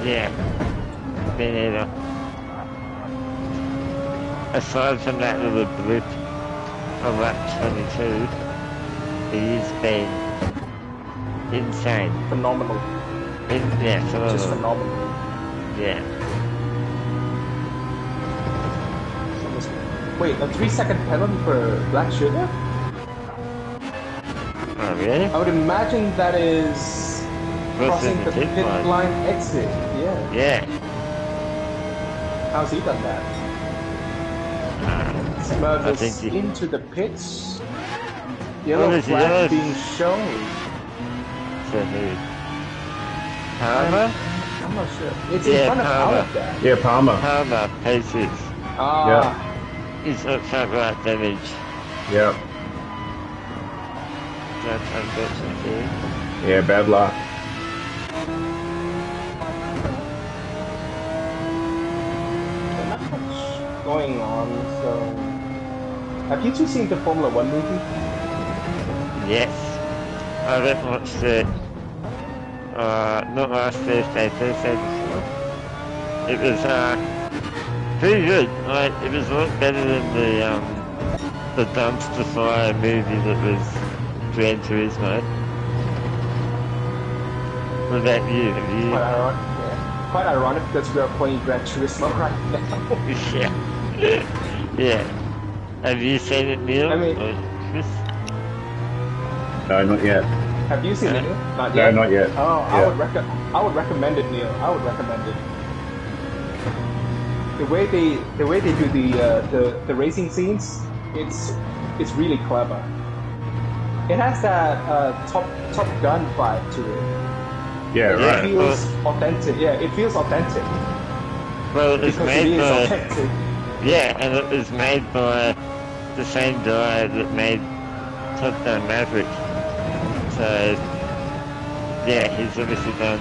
[SPEAKER 1] Yeah. Me neither. Aside from that little blip on lap 22, he's been insane.
[SPEAKER 3] Phenomenal.
[SPEAKER 1] Yeah, phenomenal.
[SPEAKER 3] Just phenomenal.
[SPEAKER 1] Yeah.
[SPEAKER 3] Wait, a 3-second penalty for Black Sugar?
[SPEAKER 1] Oh, really?
[SPEAKER 3] I would imagine that is crossing the pit line exit. Yeah.
[SPEAKER 1] Yeah.
[SPEAKER 3] How's he done that? Smurf is into the pits. Yellow flag being shown.
[SPEAKER 1] So who? Palmer?
[SPEAKER 3] I'm not sure. It's in front of Palmer.
[SPEAKER 2] Yeah, Palmer.
[SPEAKER 1] Palmer, P6.
[SPEAKER 3] Ah.
[SPEAKER 2] Yeah.
[SPEAKER 1] He's not front right damage.
[SPEAKER 2] Yep.
[SPEAKER 1] That's unfortunate.
[SPEAKER 2] Yeah, bad luck.
[SPEAKER 3] Not much going on, so... Have you two seen the Formula 1 movie?
[SPEAKER 1] Yes. I haven't watched it. Not last Thursday, Thursday before. It was, pretty good. Like, it was a lot better than the dumpster fire movie that was Gran Turismo. What about you? Have you?
[SPEAKER 3] Quite ironic, yeah. Quite ironic because we are playing Gran Turismo right now.
[SPEAKER 1] Yeah. Yeah. Have you seen it, Neil?
[SPEAKER 3] I mean...
[SPEAKER 1] Or Chris?
[SPEAKER 2] No, not yet.
[SPEAKER 3] Have you seen it, Neil? Not
[SPEAKER 2] No,
[SPEAKER 3] yet?
[SPEAKER 2] not yet.
[SPEAKER 3] Oh,
[SPEAKER 2] Yeah.
[SPEAKER 3] I would recommend it, Neil. I would recommend it. The way they do the racing scenes, it's really clever. It has that Top Gun vibe to it.
[SPEAKER 2] Yeah, right.
[SPEAKER 3] It feels authentic. Yeah, it feels authentic.
[SPEAKER 1] Well, it's
[SPEAKER 3] Because
[SPEAKER 1] made
[SPEAKER 3] it is
[SPEAKER 1] by...
[SPEAKER 3] authentic.
[SPEAKER 1] Yeah, and it was made by the same guy that made Top Gun Maverick. So, yeah, he's obviously done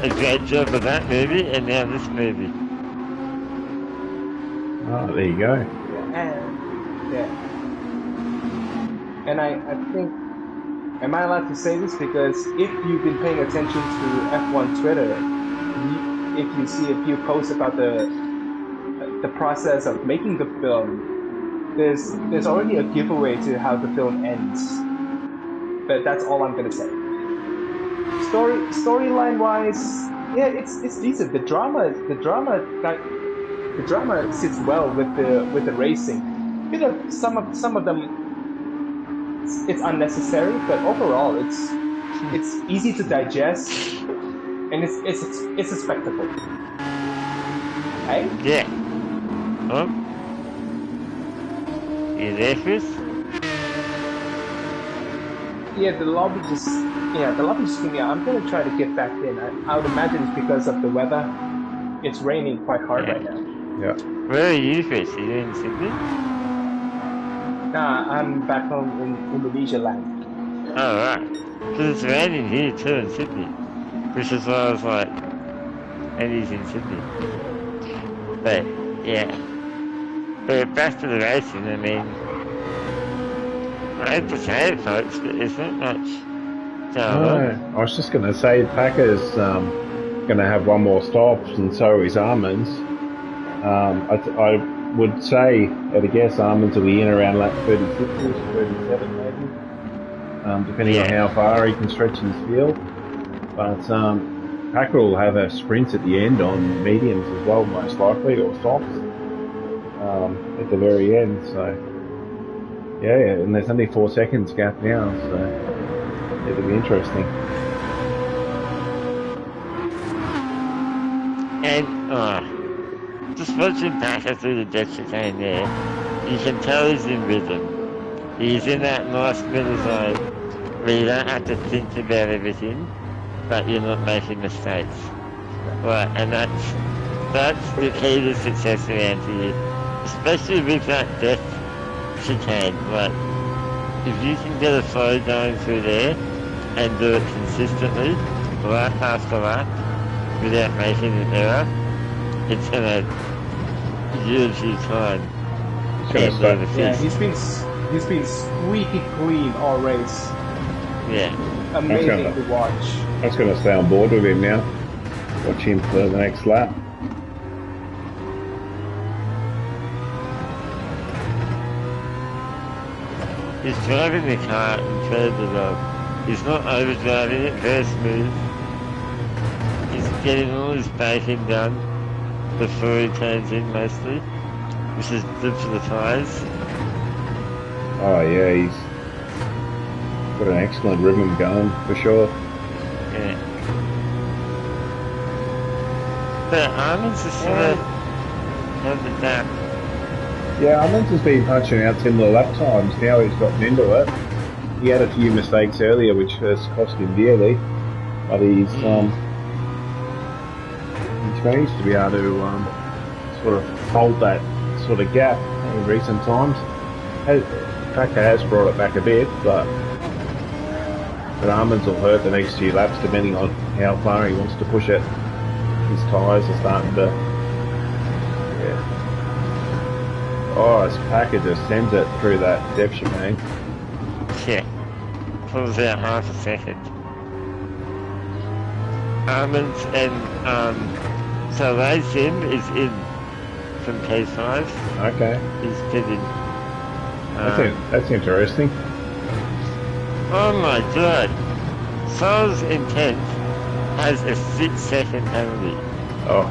[SPEAKER 1] a great job of that movie, and now this movie.
[SPEAKER 2] Oh, there you go.
[SPEAKER 3] Yeah. And I think, am I allowed to say this? Because if you've been paying attention to F1 Twitter, if you see a few posts about the process of making the film, there's already a giveaway to how the film ends. But that's all I'm gonna say. Storyline wise, yeah, it's decent. The drama sits well with the racing. You know, some of them it's unnecessary, but overall it's easy to digest, and it's a spectacle. Hey?
[SPEAKER 1] Yeah. Oh? You there, Chris?
[SPEAKER 3] Yeah, the lobby just gave me out. I'm gonna try to get back in. I would imagine it's because of the weather. It's raining quite hard right now.
[SPEAKER 2] Yeah.
[SPEAKER 1] Where are you, Chris? Are you in Sydney?
[SPEAKER 3] Nah, I'm back home in Indonesia land.
[SPEAKER 1] Oh, right. Because it's raining here too in Sydney. Which is why I was like, and he's in Sydney. But, yeah. But back to the racing, I mean, I hate to say it, folks, but there's not much going on.
[SPEAKER 2] I was just going to say, Packer's going to have one more stop, and so is Armands. I would say, at a guess, Armands will be in around lap 36 or 37 maybe, depending on how far he can stretch his field. But Packer will have a sprint at the end on mediums as well, most likely, or softs at the very end. So, yeah, and there's only 4 seconds gap now, so it'll be interesting.
[SPEAKER 1] And just watching Packer through the depth chicane there, you can tell he's in rhythm. He's in that nice middle zone where you don't have to think about everything, but you're not making mistakes. Right, and that's the key to success around here, especially with that depth chicane. Like, if you can get a flow going through there and do it consistently, lap after lap, without making an error, it's gonna use you time.
[SPEAKER 3] Yeah, he's been squeaky clean all race.
[SPEAKER 1] Yeah.
[SPEAKER 3] Amazing to watch.
[SPEAKER 2] I'm just going to stay on board with him now. Watch him for the next lap.
[SPEAKER 1] He's driving the car incredibly well. He's not overdriving it, very smooth. He's getting all his braking done before he turns in mostly, which is good for the tyres.
[SPEAKER 2] Oh yeah, he's got an excellent rhythm going for sure.
[SPEAKER 1] Yeah. But Armin's just gonna have the gap.
[SPEAKER 2] Yeah, Armin's has been punching out similar lap times. Now he's gotten into it. He had a few mistakes earlier, which has cost him dearly. But he's managed to be able to sort of hold that sort of gap in recent times. Packer has brought it back a bit, but Armin's will hurt the next few laps depending on how far he wants to push it. His tyres are starting to... Yeah. Oh, this Packer just sends it through that depth chicane.
[SPEAKER 1] Yeah. Pulls out half a second. Armin's and so Sim is in from P5.
[SPEAKER 2] Okay.
[SPEAKER 1] He's pitting.
[SPEAKER 2] That's interesting.
[SPEAKER 1] Oh my god. Sol's intent has a 6-second penalty.
[SPEAKER 2] Oh.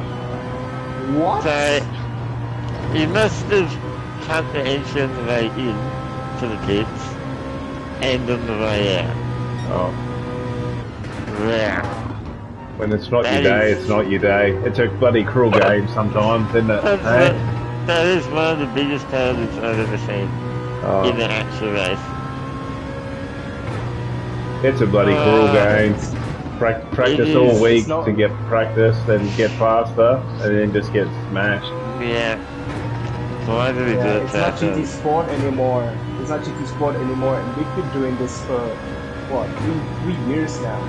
[SPEAKER 3] What?
[SPEAKER 1] So he must have cut the entry on the way in to the pits and on the way out.
[SPEAKER 2] Oh.
[SPEAKER 1] Wow.
[SPEAKER 2] When it's not your day, it's not your day. It's a bloody cruel game sometimes, isn't it?
[SPEAKER 1] That is one of the biggest penalties I've ever seen in an actual race.
[SPEAKER 2] It's a bloody cruel game. Practice all week to get practice and get faster, and then just get smashed.
[SPEAKER 1] Yeah. Why do we do it?
[SPEAKER 3] It's not GT Sport anymore. It's not GT Sport anymore, and we've been doing this for what, three years now.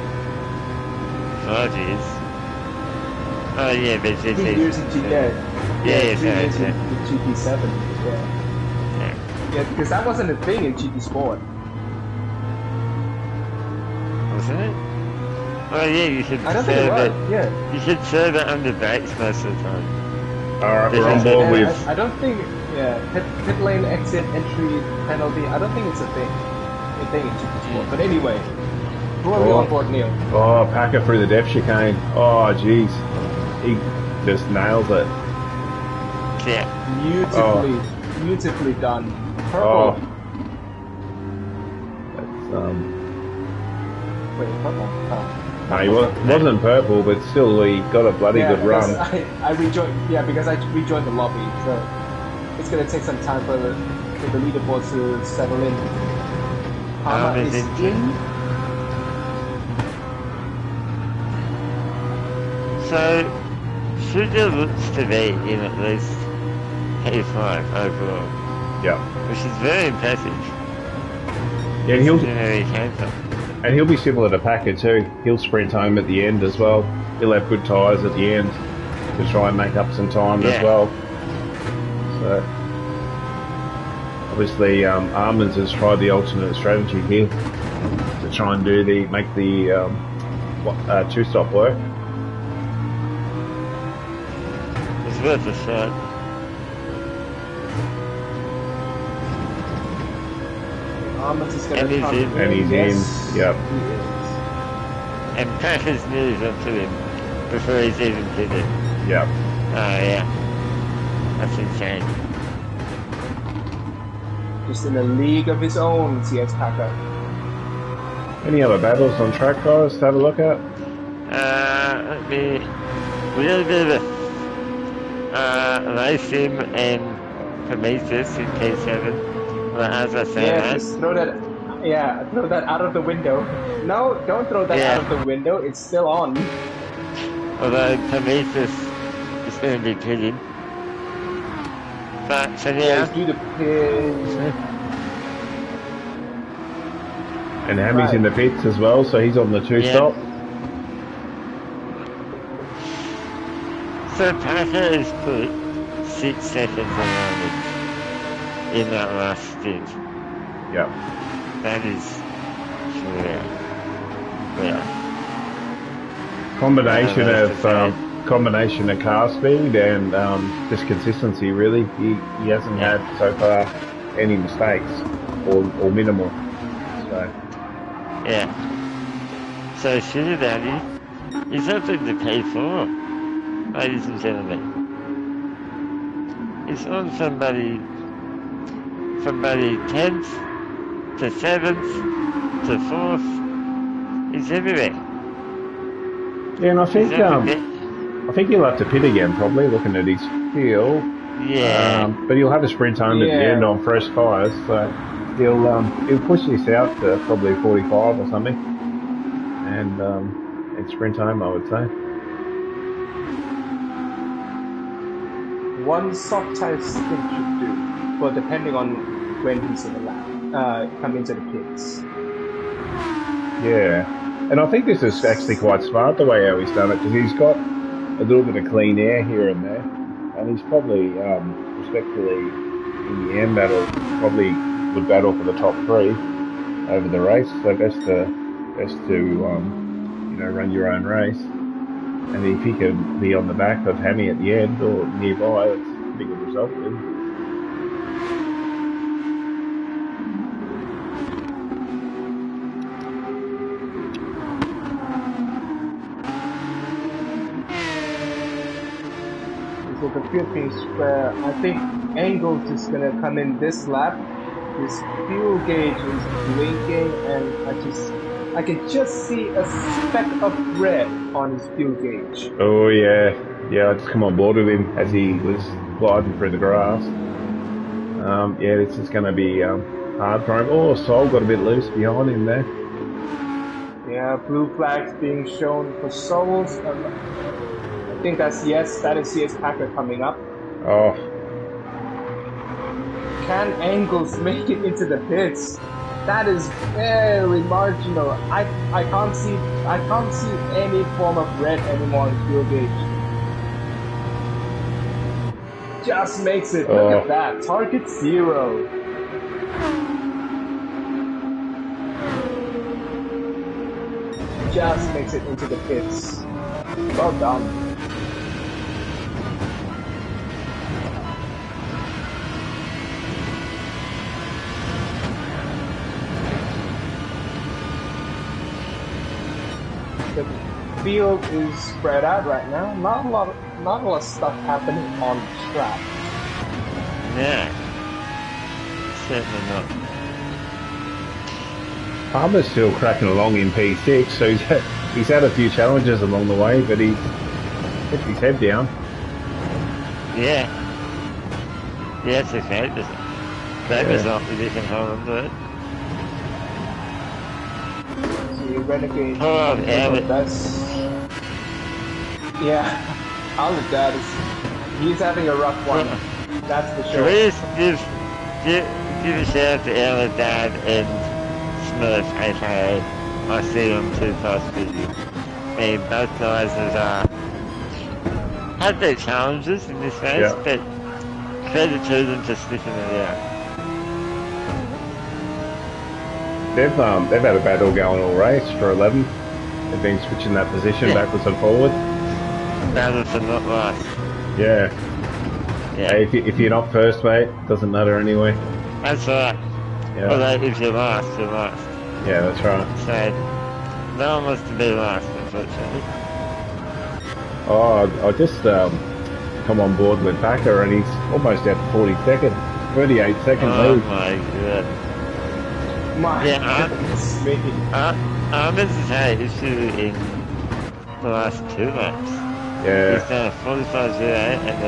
[SPEAKER 1] 5 years. Oh yeah, but it's
[SPEAKER 3] 3 years in GT. Yeah, 3 years in GT7. Yeah, because that wasn't a thing in GT Sport.
[SPEAKER 1] Wasn't it? Oh yeah, you should
[SPEAKER 3] I don't think it was. Yeah.
[SPEAKER 1] You should serve it under brakes most of the time.
[SPEAKER 2] Alright, we're on board with...
[SPEAKER 3] I don't think, pit lane exit entry penalty, I don't think it's a thing in GT Sport. But anyway, who are we on board, Neil?
[SPEAKER 2] Oh, Packer through the depth chicane. Oh, jeez. He just nails it.
[SPEAKER 1] Yeah.
[SPEAKER 3] Beautifully done. Purple.
[SPEAKER 2] Oh. That's,
[SPEAKER 3] Wait, purple? Oh.
[SPEAKER 2] No, he wasn't purple, but still he got a bloody good run.
[SPEAKER 3] I rejoined, because I rejoined the lobby, so it's gonna take some time for the leaderboard to settle in. Palmer is in.
[SPEAKER 1] So, Sugar looks to be in at least P5 overall.
[SPEAKER 2] Yeah.
[SPEAKER 1] Which is very impressive.
[SPEAKER 2] Yeah,
[SPEAKER 1] and
[SPEAKER 2] he'll be similar to Packer too. He'll sprint home at the end as well. He'll have good tyres at the end to try and make up some time as well. So, obviously, Armin's has tried the alternate strategy here to try and make the two-stop work.
[SPEAKER 1] It's worth a shot.
[SPEAKER 3] Armin's is
[SPEAKER 1] And he's in.
[SPEAKER 2] And he's in. Yep.
[SPEAKER 3] He is.
[SPEAKER 1] And Packer's moves onto him before he's even pitted.
[SPEAKER 2] Yep.
[SPEAKER 1] Oh yeah. That's insane.
[SPEAKER 3] Just in a league of his own, CS Packer.
[SPEAKER 2] Any other battles on track, guys, to have a look at?
[SPEAKER 1] We had a bit of a Race him and Prometheus in P7. Well, as I say
[SPEAKER 3] Yeah,
[SPEAKER 1] that,
[SPEAKER 3] just throw that. Yeah, throw that out of the window. No, don't throw that out of the
[SPEAKER 1] yeah.
[SPEAKER 3] window. It's still on.
[SPEAKER 1] Although Prometheus is going to be pitting. But for
[SPEAKER 3] Yeah,
[SPEAKER 1] now,
[SPEAKER 3] it's due to pit.
[SPEAKER 2] And Hammy's
[SPEAKER 3] Right.
[SPEAKER 2] in the pits as well, so he's on the two
[SPEAKER 1] Yeah.
[SPEAKER 2] stop.
[SPEAKER 1] so Parker has put 6 seconds on Alex in that last stint.
[SPEAKER 2] Yep.
[SPEAKER 1] That is rare.
[SPEAKER 2] Combination of car speed and just consistency. Really, he hasn't had so far any mistakes or minimal. So
[SPEAKER 1] Yeah. So Sugar Daddy is up in the P4, ladies and gentlemen. It's on from bloody 10th to 7th to 4th. He's everywhere.
[SPEAKER 2] yeah, and I think
[SPEAKER 1] He's up in
[SPEAKER 2] I think he'll have to pit again probably. Looking at his field,
[SPEAKER 1] Yeah.
[SPEAKER 2] but he'll have a sprint home at the
[SPEAKER 3] Yeah.
[SPEAKER 2] end on fresh tyres. So he'll push this out to probably 45 or something, and sprint home, I would say.
[SPEAKER 3] One soft tire stint should do, but depending on when he's in the lap, come into the pits.
[SPEAKER 2] Yeah, and I think this is actually quite smart the way how he's done it, because he's got a little bit of clean air here and there, and he's probably respectfully in the end probably would battle for the top 3 over the race. So best to run your own race, and if he can be on the back of Hammy at the end or nearby, it's a pretty good result for him.
[SPEAKER 3] So the field being square, I think Engels is gonna come in this lap. His fuel gauge is blinking, and I can just see a speck of red on his fuel gauge.
[SPEAKER 2] Oh yeah, I just come on board with him as he was gliding through the grass. Yeah, this is going to be hard for him. Oh, Sol got a bit loose behind him there.
[SPEAKER 3] Yeah, blue flags being shown for Souls. I think that is CS Packer coming up.
[SPEAKER 2] Oh,
[SPEAKER 3] Can Engels make it into the pits? That is very marginal. I can't see any form of red anymore on fuel gauge. Just makes it. Look at that. Target 0. Just makes it into the pits. Well done. The field is spread out right now. Not a lot of stuff happening on the track.
[SPEAKER 1] Yeah. Certainly not.
[SPEAKER 2] Palmer's still cracking along in P6, so he's had a few challenges along the way, but he's kept his head down.
[SPEAKER 1] Yeah. Yeah, it's okay. That result if you can hold on to it.
[SPEAKER 3] The Renegade.
[SPEAKER 1] Oh, Albert.
[SPEAKER 3] Yeah, Albert does. He's having a rough one. That's for sure.
[SPEAKER 1] Please give a shout out to Albert Dad and Smurf, aka I see them too fast busy. I mean, both guys have had their challenges in this race, but credit to them for sticking it out.
[SPEAKER 2] They've had a battle going all race for 11. They've been switching that position backwards and forward.
[SPEAKER 1] Battles are not last.
[SPEAKER 2] Yeah.
[SPEAKER 1] Yeah.
[SPEAKER 2] Hey, if you're not first, mate, doesn't matter anyway.
[SPEAKER 1] That's right.
[SPEAKER 2] Yeah.
[SPEAKER 1] Although if you're last, you're last.
[SPEAKER 2] Yeah, that's right.
[SPEAKER 1] So no one wants to be last, unfortunately.
[SPEAKER 2] Oh, I just come on board with Packer, and he's almost at 40 seconds, 38 second
[SPEAKER 1] Oh
[SPEAKER 2] lead.
[SPEAKER 1] my god.
[SPEAKER 3] Yeah,
[SPEAKER 1] I'm going to say it's in the last 2 laps.
[SPEAKER 2] Yeah.
[SPEAKER 1] He's done a 45.08 and a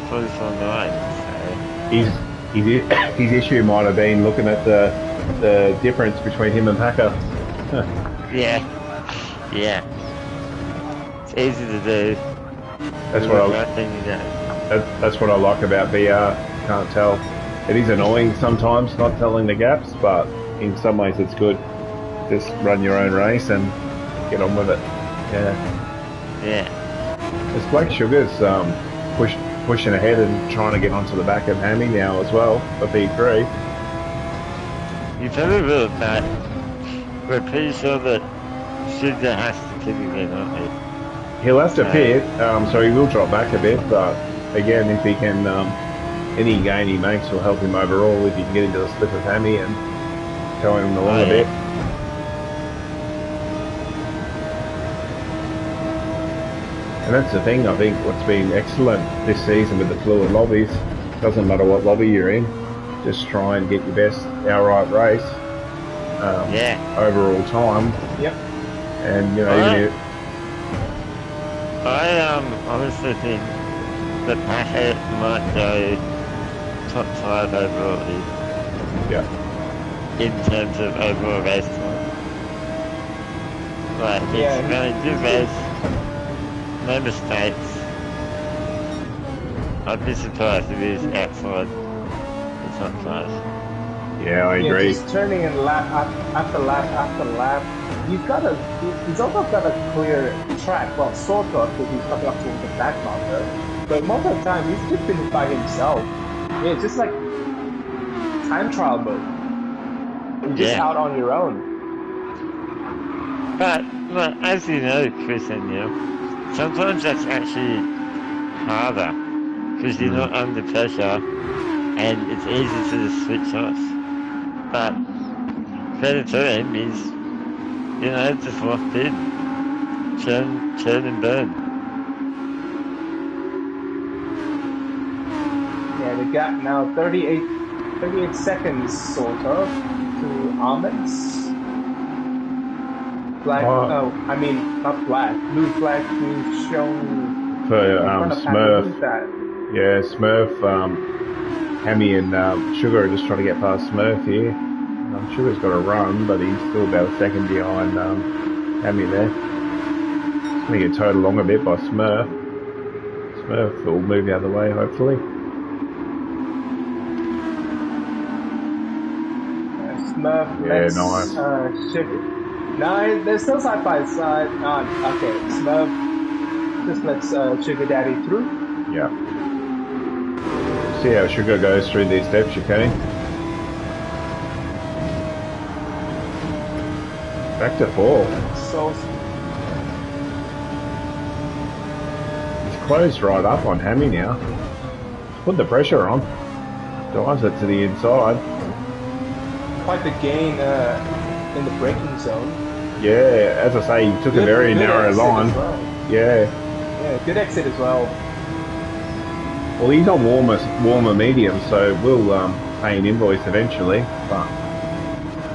[SPEAKER 1] 44.9.
[SPEAKER 2] His issue might have been looking at the difference between him and Packer.
[SPEAKER 1] So yeah. It's easy to do.
[SPEAKER 2] That's
[SPEAKER 1] Do
[SPEAKER 2] what
[SPEAKER 1] the
[SPEAKER 2] I
[SPEAKER 1] right thing, you know.
[SPEAKER 2] that's what I like about VR. Can't tell. It is annoying sometimes not telling the gaps, but in some ways it's good. Just run your own race and get on with it. Yeah.
[SPEAKER 1] Yeah.
[SPEAKER 2] This Black Sugar's pushing ahead and trying to get onto the back of Hammy now as well for V3.
[SPEAKER 1] You better rule it back. We're pretty sure that Sugar has to pit again, aren't we?
[SPEAKER 2] He'll have to pit, so he will drop back a bit, but again, if he can, any gain he makes will help him overall if he can get into the slip of Hammy and tow him along a bit. And that's the thing, I think, what's been excellent this season with the fluid lobbies, doesn't matter what lobby you're in, just try and get your best outright race, overall time.
[SPEAKER 3] Yep.
[SPEAKER 2] And, you know, even if...
[SPEAKER 1] I honestly think that Packer might go top 5 overall in terms of overall race time. Like, it's really good race. No mistakes. I'd be surprised if he's outside the top 5.
[SPEAKER 2] Yeah, I agree.
[SPEAKER 3] Just turning in lap after lap after lap. He's also got a clear track, well, sort of, because he's coming up towards the back marker. But most of the time, he's just been by himself. Yeah, it's just like time trial mode. You're just out on your own.
[SPEAKER 1] But, as you know, Chris and Neil, sometimes that's actually harder because you're not under pressure and it's easy to just switch off. But credit to him, he's, you know, just locked in. Churn and burn.
[SPEAKER 3] Yeah, the gap now 38 seconds sort of to Almonds. Black, I mean, not black, blue flag being shown
[SPEAKER 2] for Smurf. Yeah, Smurf, Hammy and Sugar are just trying to get past Smurf here. Sugar's got a run, but he's still about a second behind Hammy there. He's going to get towed along a bit by Smurf. Smurf will move out of the way, hopefully.
[SPEAKER 3] Smurf
[SPEAKER 2] nice.
[SPEAKER 3] Sugar. No, they're still side by side. Okay, Smurf just lets Sugar Daddy through.
[SPEAKER 2] Yeah. See how Sugar goes through these steps, chicane. Back to 4.
[SPEAKER 3] So
[SPEAKER 2] he's closed right up on Hammy now. Put the pressure on. Dives it to the inside.
[SPEAKER 3] Quite the gain in the braking zone.
[SPEAKER 2] Yeah, as I say, he took a very narrow line.
[SPEAKER 3] Well.
[SPEAKER 2] Yeah,
[SPEAKER 3] good exit as well.
[SPEAKER 2] Well, he's on warmer medium, so we'll pay an invoice eventually. But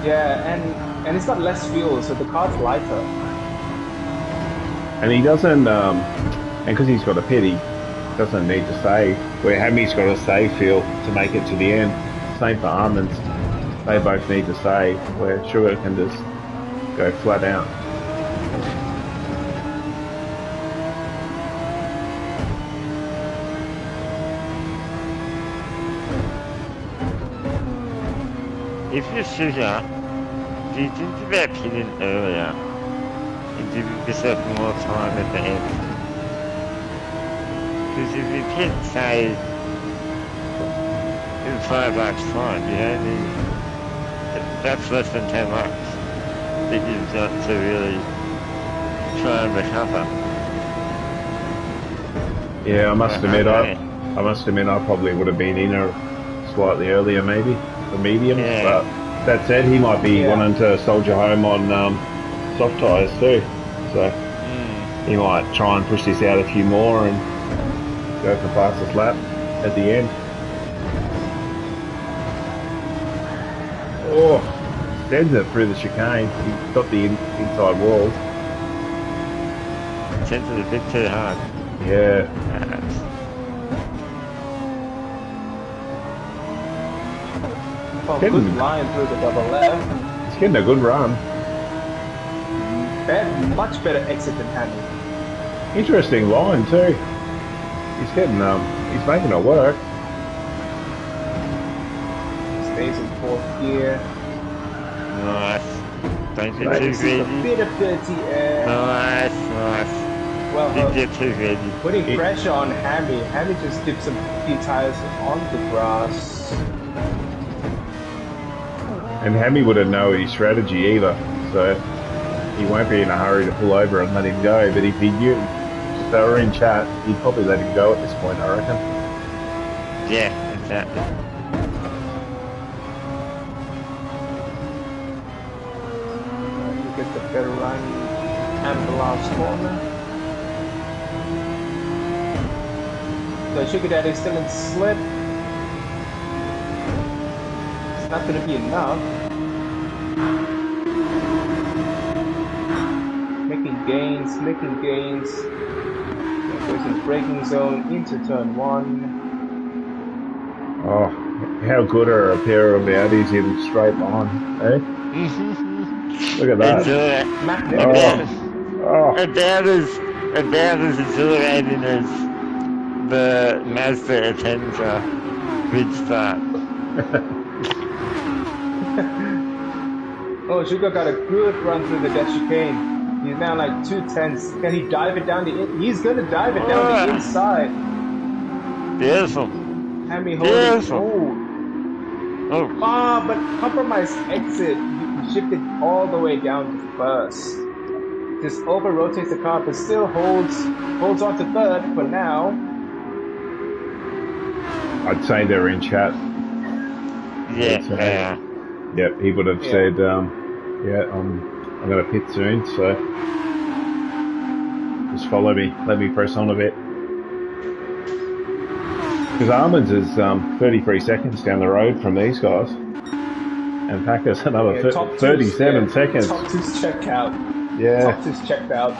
[SPEAKER 3] yeah, and it's got less fuel, so the car's lighter.
[SPEAKER 2] And he doesn't, and because he's got a pit, he doesn't need to save. Where Hammy's got a save fuel to make it to the end. Same for Almonds. They both need to save, where Sugar can just go flat out.
[SPEAKER 1] If you're Sugar, do you think about pitting earlier and giving yourself more time at the end? Because if you pit, say, in 5 laps time, you only... That's less than 10 laps that you've got to really try and recover.
[SPEAKER 2] Yeah, I must admit I probably would have been in slightly earlier maybe, the medium.
[SPEAKER 1] Yeah.
[SPEAKER 2] But that said, he might be wanting to soldier home on soft tyres too. So he might try and push this out a few more and go for fastest lap at the end. Oh, sends it through the chicane. He's got the inside walls.
[SPEAKER 1] centered a bit too hard.
[SPEAKER 2] Yeah.
[SPEAKER 3] Oh, good line through the double left.
[SPEAKER 2] He's getting a good run.
[SPEAKER 3] Much better exit than Hammy.
[SPEAKER 2] Interesting line too. He's getting he's making it work.
[SPEAKER 3] Stays in fourth gear.
[SPEAKER 1] Nice. Don't get too
[SPEAKER 3] A
[SPEAKER 1] greedy.
[SPEAKER 3] bit of dirty air.
[SPEAKER 1] Nice.
[SPEAKER 3] Well,
[SPEAKER 1] Didn't get too greedy.
[SPEAKER 3] putting pressure on Hammy. Hammy just dipped some few tires on the grass.
[SPEAKER 2] And Hammy wouldn't know his strategy either, so he won't be in a hurry to pull over and let him go. But if he knew, if they were in chat, he'd probably let him go at this point, I reckon.
[SPEAKER 1] Yeah, exactly.
[SPEAKER 3] You get the better run and the last corner. So Sugar Daddy's still in slip. It's not going to be enough. Making gains. Goes in braking zone into turn 1.
[SPEAKER 2] Oh, how good are a pair of Audis in straight line, eh? Look at that.
[SPEAKER 1] About as exhilarating as the Mazda Atenza bridge start.
[SPEAKER 3] Oh, Sugar got a good run through the death chicane. He's now like 2/10. Can he dive it down he's gonna dive it down the inside.
[SPEAKER 1] Beautiful.
[SPEAKER 3] Hammy holding.
[SPEAKER 1] Beautiful.
[SPEAKER 3] Oh, but compromise exit. He shifted all the way down to first. Just over rotates the car, but still holds on to third for now.
[SPEAKER 2] I'd say they're in chat.
[SPEAKER 1] Yeah.
[SPEAKER 2] Yep, he would have said, yeah, I'm going to pit soon, so just follow me. Let me press on a bit. Because Armands is 33 seconds down the road from these guys. And Packer's another 37 seconds.
[SPEAKER 3] Top two's checked out.
[SPEAKER 2] Yeah.
[SPEAKER 3] Top two's checked out.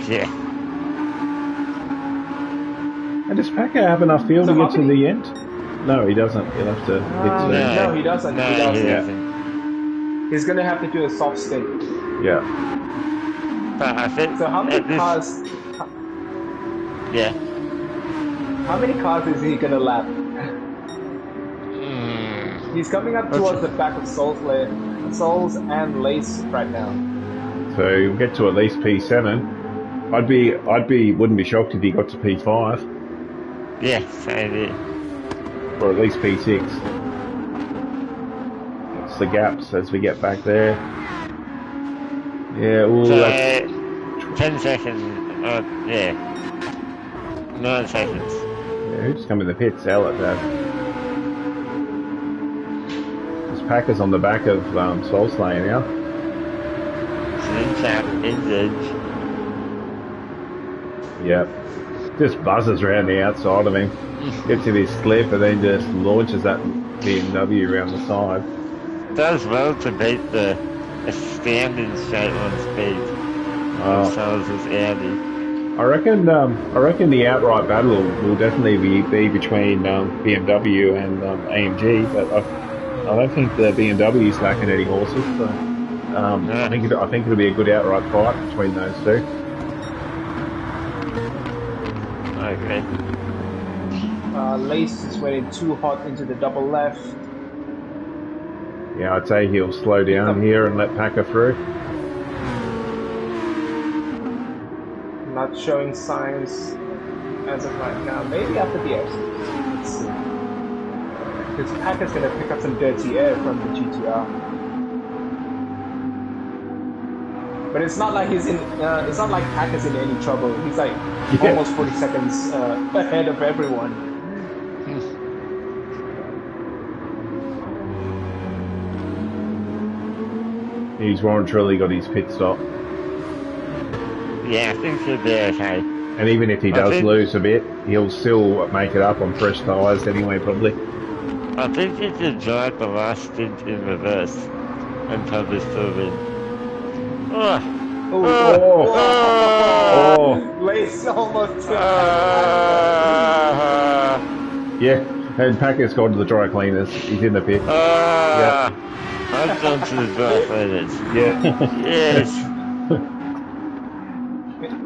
[SPEAKER 1] Yeah.
[SPEAKER 2] And does Packer have enough fuel to get to the end? No, he doesn't. He'll have to hit soon.
[SPEAKER 3] No, he doesn't.
[SPEAKER 1] No,
[SPEAKER 3] he doesn't.
[SPEAKER 1] he doesn't.
[SPEAKER 3] He's gonna have to do a soft stint.
[SPEAKER 2] Yeah.
[SPEAKER 1] But I think
[SPEAKER 3] So how many cars?
[SPEAKER 1] Yeah.
[SPEAKER 3] How many cars is he gonna lap? He's coming up towards the back of Souls and Lace right now.
[SPEAKER 2] So he'll get to at least P7. Wouldn't be shocked if he got to P5.
[SPEAKER 1] Yeah, same here.
[SPEAKER 2] Or at least P6. That's the gaps as we get back there. Yeah, well,
[SPEAKER 1] so,
[SPEAKER 2] that's
[SPEAKER 1] 10 seconds. Yeah. 9 seconds.
[SPEAKER 2] Yeah, who's coming to the pits? I'll let that. This Packer's on the back of Soul Slayer now.
[SPEAKER 1] Engage.
[SPEAKER 2] Yep. Just buzzes around the outside of him. Gets in his slip and then just launches that BMW around the side.
[SPEAKER 1] Does well to beat the astounding straight line speed of Salazar's Audi.
[SPEAKER 2] I reckon the outright battle will definitely be between BMW and AMG, but I don't think the BMW's lacking any horses. So I think it'll be a good outright fight between those two.
[SPEAKER 1] I agree.
[SPEAKER 3] Lace is waiting too hot into the double left.
[SPEAKER 2] Yeah, I'd say he'll slow down here and let Packer through.
[SPEAKER 3] Not showing signs as of right now. Maybe after the exit. Let's see. Because Packer's going to pick up some dirty air from the GTR. But it's not like he's in. It's not like Packer's in any trouble. He's like almost 40 seconds ahead of everyone.
[SPEAKER 2] He's voluntarily got his pit stop.
[SPEAKER 1] Yeah, I think he'll be okay.
[SPEAKER 2] And even if he does lose a bit, he'll still make it up on fresh tyres anyway, probably.
[SPEAKER 1] I think he could drive the last stint in reverse and probably still win. Oh,
[SPEAKER 3] Oh,
[SPEAKER 2] Oh. Oh.
[SPEAKER 3] Lace almost took out
[SPEAKER 2] Yeah, and Packett's gone to the dry cleaners. He's in the pit. Yeah.
[SPEAKER 1] I've gone to the dry cleaners.
[SPEAKER 2] Yeah.
[SPEAKER 1] Yes.
[SPEAKER 3] Packer.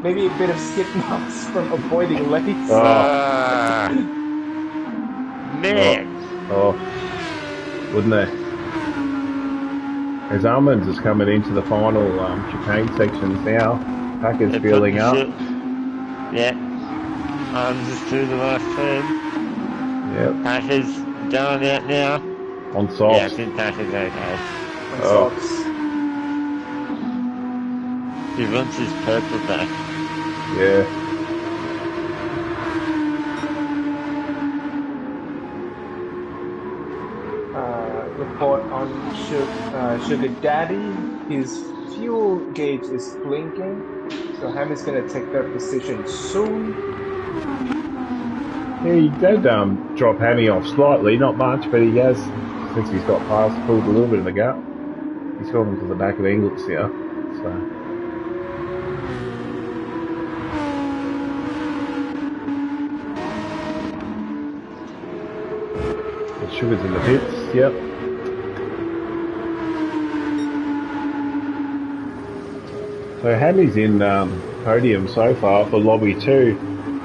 [SPEAKER 3] Maybe a bit of skid marks from avoiding Lace.
[SPEAKER 2] Oh.
[SPEAKER 1] Man.
[SPEAKER 2] Oh. Wouldn't they? As Almonds is coming into the final chicane sections now, Packett's
[SPEAKER 1] They're
[SPEAKER 2] building
[SPEAKER 1] putting
[SPEAKER 2] up.
[SPEAKER 1] shit. Yeah. I'm just through the last turn.
[SPEAKER 2] Yep.
[SPEAKER 1] Packer's going out now.
[SPEAKER 2] On
[SPEAKER 1] Yeah, I
[SPEAKER 2] softs.
[SPEAKER 1] think Packer's okay.
[SPEAKER 3] On
[SPEAKER 2] Oh.
[SPEAKER 3] socks.
[SPEAKER 1] He wants his purple back.
[SPEAKER 2] Yeah.
[SPEAKER 3] Report on Sugar Daddy. His fuel gauge is blinking, so Ham is gonna take that position soon.
[SPEAKER 2] Yeah, he did drop Hammy off slightly, not much, but he has, since he's got past, pulled a little bit of the gap. He's gone to the back of Inglis here, so. The Sugar's in the pits, yep. So Hammy's in podium so far for Lobby 2,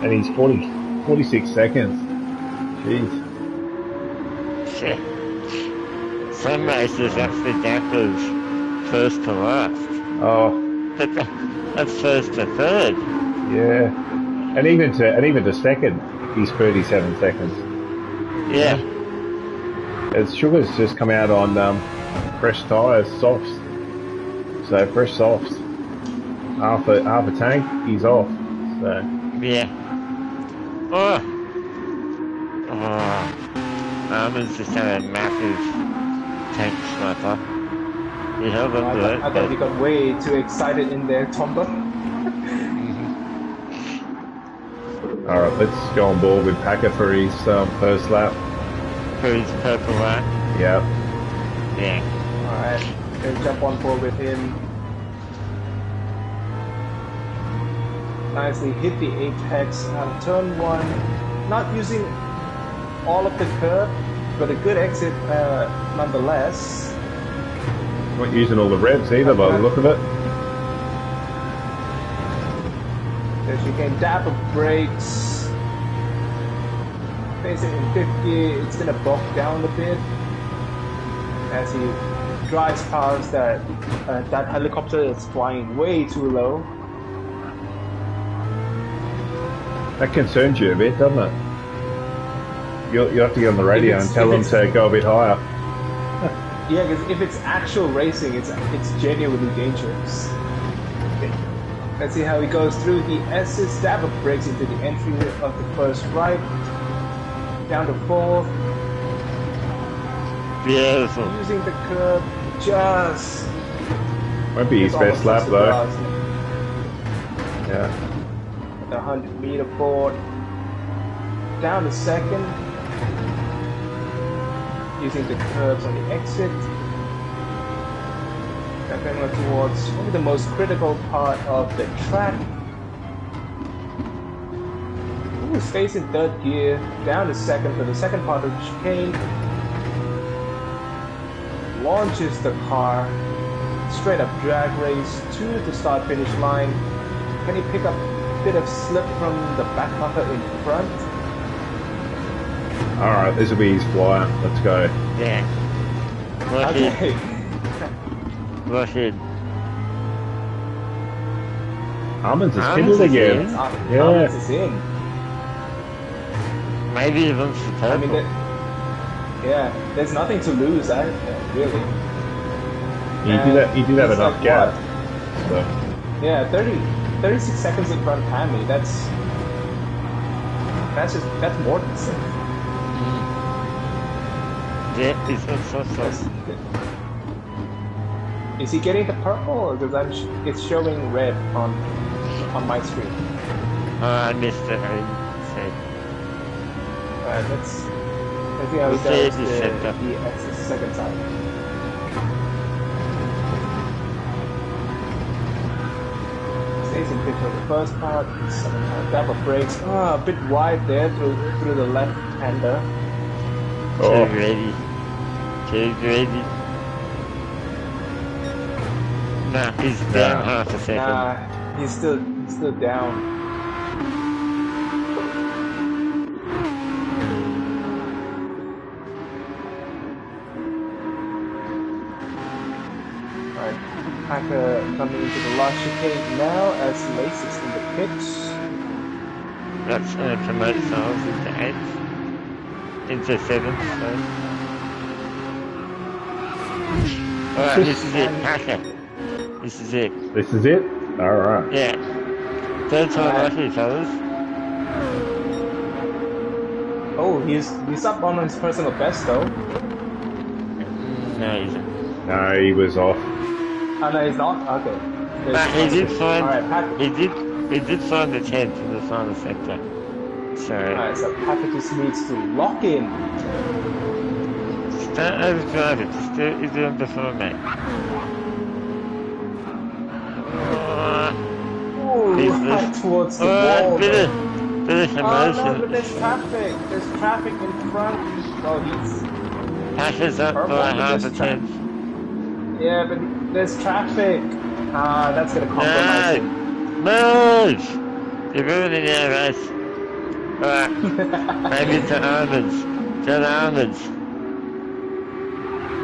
[SPEAKER 2] and he's 46 seconds. Jeez.
[SPEAKER 1] Shit. Some races actually backwards first to last.
[SPEAKER 2] Oh,
[SPEAKER 1] But that's first to third.
[SPEAKER 2] yeah. And even to second, he's 37 seconds.
[SPEAKER 1] Yeah.
[SPEAKER 2] As Sugar's just come out on fresh tyres, softs. So fresh softs. Half a tank, he's off. So
[SPEAKER 1] Yeah. Oh. Oh. Armin's just had a massive tank sniper. He held on to it.
[SPEAKER 3] I thought he got way too excited in there, Tomba.
[SPEAKER 2] all right, let's go on board with Packer for his first lap.
[SPEAKER 1] For his purple one.
[SPEAKER 2] Yeah.
[SPEAKER 1] Yeah.
[SPEAKER 3] Alright, gonna jump on board with him. Nicely hit the apex out of turn 1. Not using all of the curve, but a good exit nonetheless.
[SPEAKER 2] Not using all the revs either by the look of it.
[SPEAKER 3] As you can dab of brakes. Face it in 50, it's gonna bog down a bit. As he drives past that helicopter that's flying way too low.
[SPEAKER 2] That concerns you a bit, doesn't it? You have to get on the radio and tell them to go a bit higher.
[SPEAKER 3] Yeah, because if it's actual racing, it's genuinely dangerous. Let's see how he goes through the S's. Stab of brakes into the entry of the first right. Down to 4th.
[SPEAKER 1] Beautiful.
[SPEAKER 3] Using the curb. Just.
[SPEAKER 2] Won't be his best lap though. Yeah.
[SPEAKER 3] The 100-meter board. Down to 2nd. Using the curves on the exit. Then we're towards probably the most critical part of the track. Ooh, stays in 3rd gear, down to 2nd for the second part of the chicane. Launches the car, straight up drag race to the start finish line. Can he pick up a bit of slip from the back bumper in front?
[SPEAKER 2] Alright, this will be his flyer. Let's go.
[SPEAKER 1] Yeah. Rush in.
[SPEAKER 3] Okay.
[SPEAKER 1] Rush in.
[SPEAKER 2] Almonds is
[SPEAKER 1] Almonds
[SPEAKER 2] pitted
[SPEAKER 1] is
[SPEAKER 2] again.
[SPEAKER 1] in.
[SPEAKER 2] Yeah.
[SPEAKER 3] Almonds is in.
[SPEAKER 1] Maybe he wants the
[SPEAKER 3] I
[SPEAKER 1] purple.
[SPEAKER 3] mean, yeah, there's nothing to lose, really.
[SPEAKER 2] He did have
[SPEAKER 3] It's
[SPEAKER 2] enough
[SPEAKER 3] like
[SPEAKER 2] gap. So.
[SPEAKER 3] Yeah, 36 seconds in front of Hammy. That's more than safe.
[SPEAKER 1] Yeah, he's got so.
[SPEAKER 3] Is he getting the purple? Because it's showing red on my screen.
[SPEAKER 1] I missed it. I
[SPEAKER 3] Alright, let's see how
[SPEAKER 1] We'll
[SPEAKER 3] he
[SPEAKER 1] see
[SPEAKER 3] does
[SPEAKER 1] if he's set up.
[SPEAKER 3] the second time. So the first part, second part, double brakes. A bit wide there through the left-hander.
[SPEAKER 1] Too
[SPEAKER 2] Oh,
[SPEAKER 1] greedy. Too greedy. Nah, he's down
[SPEAKER 2] Nah.
[SPEAKER 1] half a second.
[SPEAKER 3] Nah, he's still down. Alright, Packer coming into the last chicane now as Lace is in the pits.
[SPEAKER 1] That's going to promote Sales into 8th. Into 7th, sorry. Alright, this is it, Packer. This is it.
[SPEAKER 2] this is it? Alright.
[SPEAKER 1] Yeah. Third time lucky, fellas.
[SPEAKER 3] Oh, he's up on his personal best though.
[SPEAKER 1] No, he isn't.
[SPEAKER 2] No, he was off.
[SPEAKER 3] Oh no, he's not? Okay.
[SPEAKER 1] But he did find,
[SPEAKER 3] Alright, Packer.
[SPEAKER 1] he did find the 10th in the final sector. So,
[SPEAKER 3] Alright, so Packer just needs to lock in.
[SPEAKER 1] don't overdrive it, just do what you're doing before, mate.
[SPEAKER 3] Ooh,
[SPEAKER 1] He's
[SPEAKER 3] right towards the
[SPEAKER 1] Alright,
[SPEAKER 3] wall.
[SPEAKER 1] bit of
[SPEAKER 3] Oh no,
[SPEAKER 1] emotion.
[SPEAKER 3] but there's traffic. There's traffic in front. Oh, he's...
[SPEAKER 1] Packer's up
[SPEAKER 3] Purple,
[SPEAKER 1] by
[SPEAKER 3] but
[SPEAKER 1] half a
[SPEAKER 3] there's
[SPEAKER 1] tenth.
[SPEAKER 3] Yeah, but there's traffic. Ah, that's gonna compromise him.
[SPEAKER 1] No! Move! You're ruining our race. Alright, maybe to almonds. Go to almonds.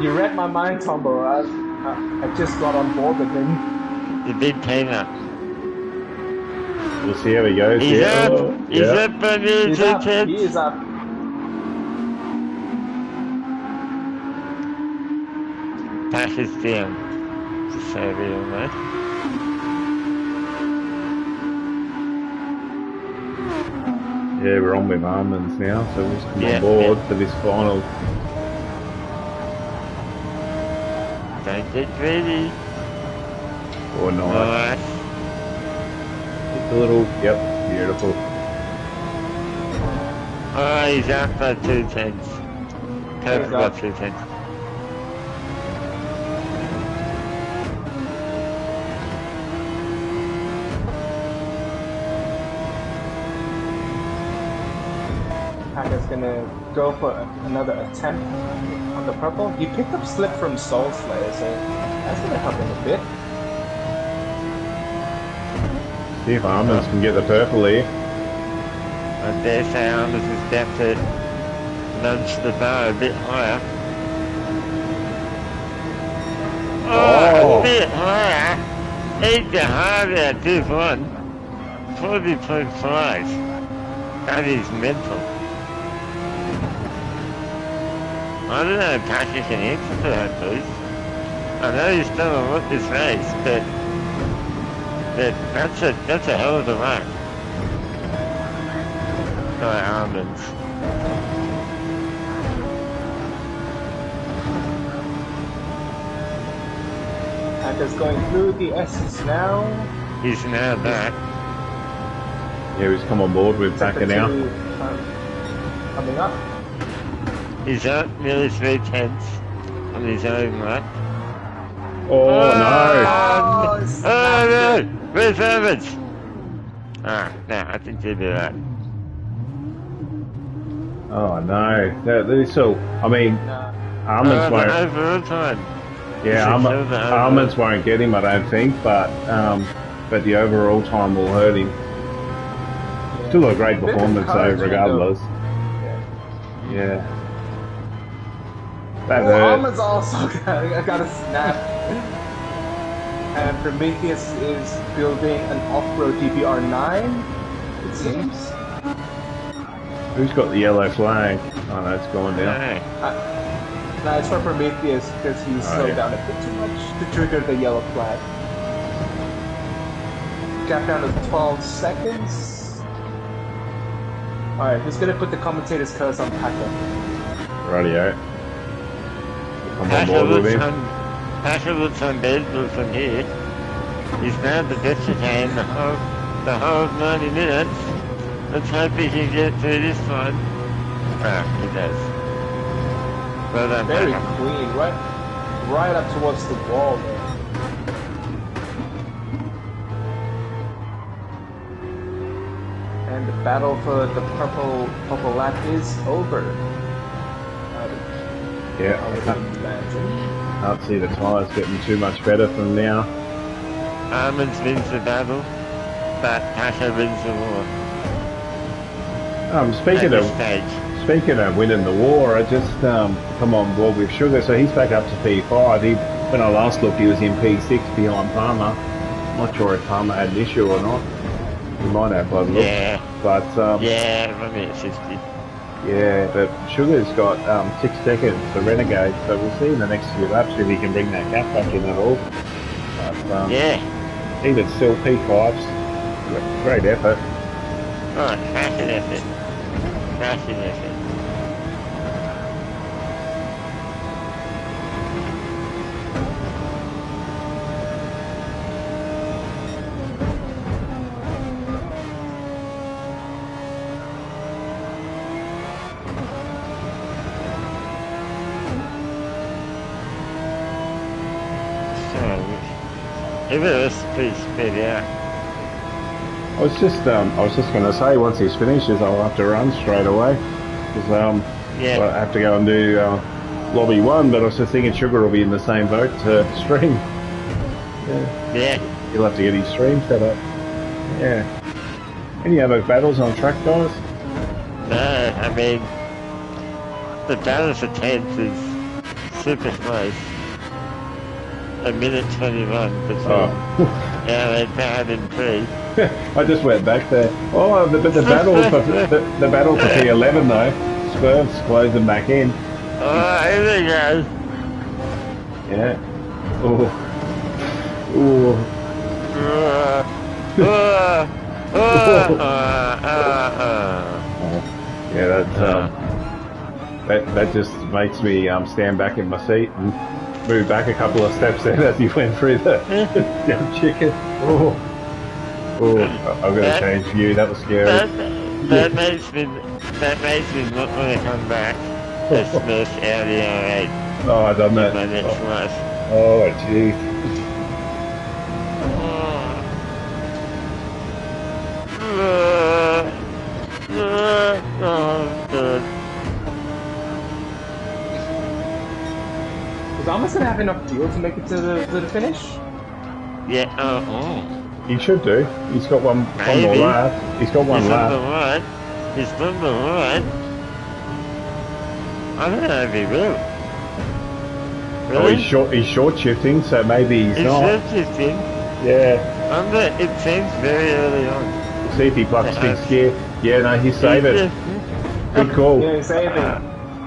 [SPEAKER 3] You read my mind, Tombo. I just got on board with him.
[SPEAKER 1] The big peanut.
[SPEAKER 2] We'll see how he goes.
[SPEAKER 1] He's
[SPEAKER 2] yeah.
[SPEAKER 1] up!
[SPEAKER 2] Oh,
[SPEAKER 1] He's
[SPEAKER 2] yeah.
[SPEAKER 1] up by nearly
[SPEAKER 3] He's
[SPEAKER 1] 2
[SPEAKER 3] up.
[SPEAKER 1] tenths.
[SPEAKER 3] He is up.
[SPEAKER 1] Packer's down. Just so we all know.
[SPEAKER 2] Yeah, we're on with almonds now, so we'll just come
[SPEAKER 1] Yeah,
[SPEAKER 2] on board
[SPEAKER 1] yeah.
[SPEAKER 2] for this final.
[SPEAKER 1] Don't get greedy.
[SPEAKER 2] Or not.
[SPEAKER 1] Nice.
[SPEAKER 2] Just a little. Yep, beautiful.
[SPEAKER 1] Oh, he's out by 2 tenths. Perfect
[SPEAKER 3] He's
[SPEAKER 1] by
[SPEAKER 3] up.
[SPEAKER 1] 2 tenths.
[SPEAKER 3] Packer's gonna go for another attempt on the purple. He picked up slip from Soul Slayer, so that's gonna help him a bit.
[SPEAKER 2] See if almonds can get the purple here.
[SPEAKER 1] I dare say Almonds is about to nudge the bar a bit higher. Oh, a bit higher. Eat the heart out, 2-1. 40.5. That is mental. I don't know if Patrick can answer for that boost. I know he's done a lot this race, but that's a hell of a mark. By Almonds.
[SPEAKER 3] Packer's going through the S's now.
[SPEAKER 1] He's now back.
[SPEAKER 2] Yeah, he's come on board with Packer now.
[SPEAKER 3] Coming up.
[SPEAKER 1] He's up nearly 3 tenths on his own lap.
[SPEAKER 2] Oh, no!
[SPEAKER 1] Oh no! Where's Almonds? Ah, no, I think he'll be right.
[SPEAKER 2] Oh, no. This will, I mean, almonds
[SPEAKER 1] the
[SPEAKER 2] won't.
[SPEAKER 1] overall time.
[SPEAKER 2] Yeah, almonds won't get him, I don't think, but the overall time will hurt him. Still a great performance though, regardless. Yeah. That hurt.
[SPEAKER 3] Almonds also got a snap. And Prometheus is building an off-road DBR9, it seems.
[SPEAKER 2] Who's got the yellow flag? Oh no, it's gone down.
[SPEAKER 3] No, it's for Prometheus because he slowed down a bit too much to trigger the yellow flag. Gap down to 12 seconds. Alright, who's gonna put the commentator's curse on Packer?
[SPEAKER 2] Rightio. Come on board with him.
[SPEAKER 1] Packer looks unbeatable from here. He's now the best he can the whole 90 minutes. Let's hope he can get through this one. Ah, he does. Well done,
[SPEAKER 3] Very
[SPEAKER 1] Packer.
[SPEAKER 3] clean, right up towards the wall there. battle for the purple lap is over.
[SPEAKER 2] Yeah,
[SPEAKER 3] I
[SPEAKER 2] I
[SPEAKER 3] would imagine.
[SPEAKER 2] can't see the tyres getting too much better from now.
[SPEAKER 1] Almonds wins the battle, but Packer wins the war at
[SPEAKER 2] Speaking
[SPEAKER 1] this
[SPEAKER 2] of winning the war, I just come on board with Sugar. So he's back up to P5. When I last looked, he was in P6 behind Palmer. Not sure if Palmer had an issue or not. He might have by the look.
[SPEAKER 1] Yeah.
[SPEAKER 2] But
[SPEAKER 1] Yeah, I'm at 50.
[SPEAKER 2] yeah, but Sugar's got 6 seconds for Renegade, so we'll see in the next few laps if he can bring that gap back in at all. But
[SPEAKER 1] Yeah.
[SPEAKER 2] even still, P5's great effort.
[SPEAKER 1] Oh, cracking effort. Cracking effort. Everyone else is pretty spread out.
[SPEAKER 2] I was just going to say, once this finishes, I'll have to run straight away because
[SPEAKER 1] Yeah.
[SPEAKER 2] I have to go and do lobby 1. But I was just thinking, Sugar will be in the same boat to stream.
[SPEAKER 1] Yeah.
[SPEAKER 2] He'll have to get his stream set up. Yeah. Any other battles on track, guys?
[SPEAKER 1] No, I mean, the battle for 10th is super close. A minute 21 between Air and Bad and 3.
[SPEAKER 2] I just went back there. Oh, the battle for the battle for P11 though. Spurs closing back in.
[SPEAKER 1] Oh, here we go.
[SPEAKER 2] Yeah. Oh. Oh. Yeah, that just makes me stand back in my seat and move back a couple of steps then as you went through the damn chicken. Oh, I'm going to change view. That was scary.
[SPEAKER 1] That makes me not want to come back to Smith out the R8.
[SPEAKER 2] Oh, I done that.
[SPEAKER 1] My next life.
[SPEAKER 2] Oh, jeez.
[SPEAKER 1] Good.
[SPEAKER 3] Is Amos gonna have enough fuel to make it to the finish?
[SPEAKER 1] Yeah,
[SPEAKER 2] He should do. He's got one more lap. He's got one lap.
[SPEAKER 1] He's done the right. I don't know if he will.
[SPEAKER 2] Really?
[SPEAKER 1] Really?
[SPEAKER 2] He's short shifting, so maybe he's not.
[SPEAKER 1] He's shifting.
[SPEAKER 2] Yeah.
[SPEAKER 1] It seems very early on.
[SPEAKER 2] We'll see if he bucks fifth gear. Yeah, no, he's saving. Good call.
[SPEAKER 3] Yeah, he's saving.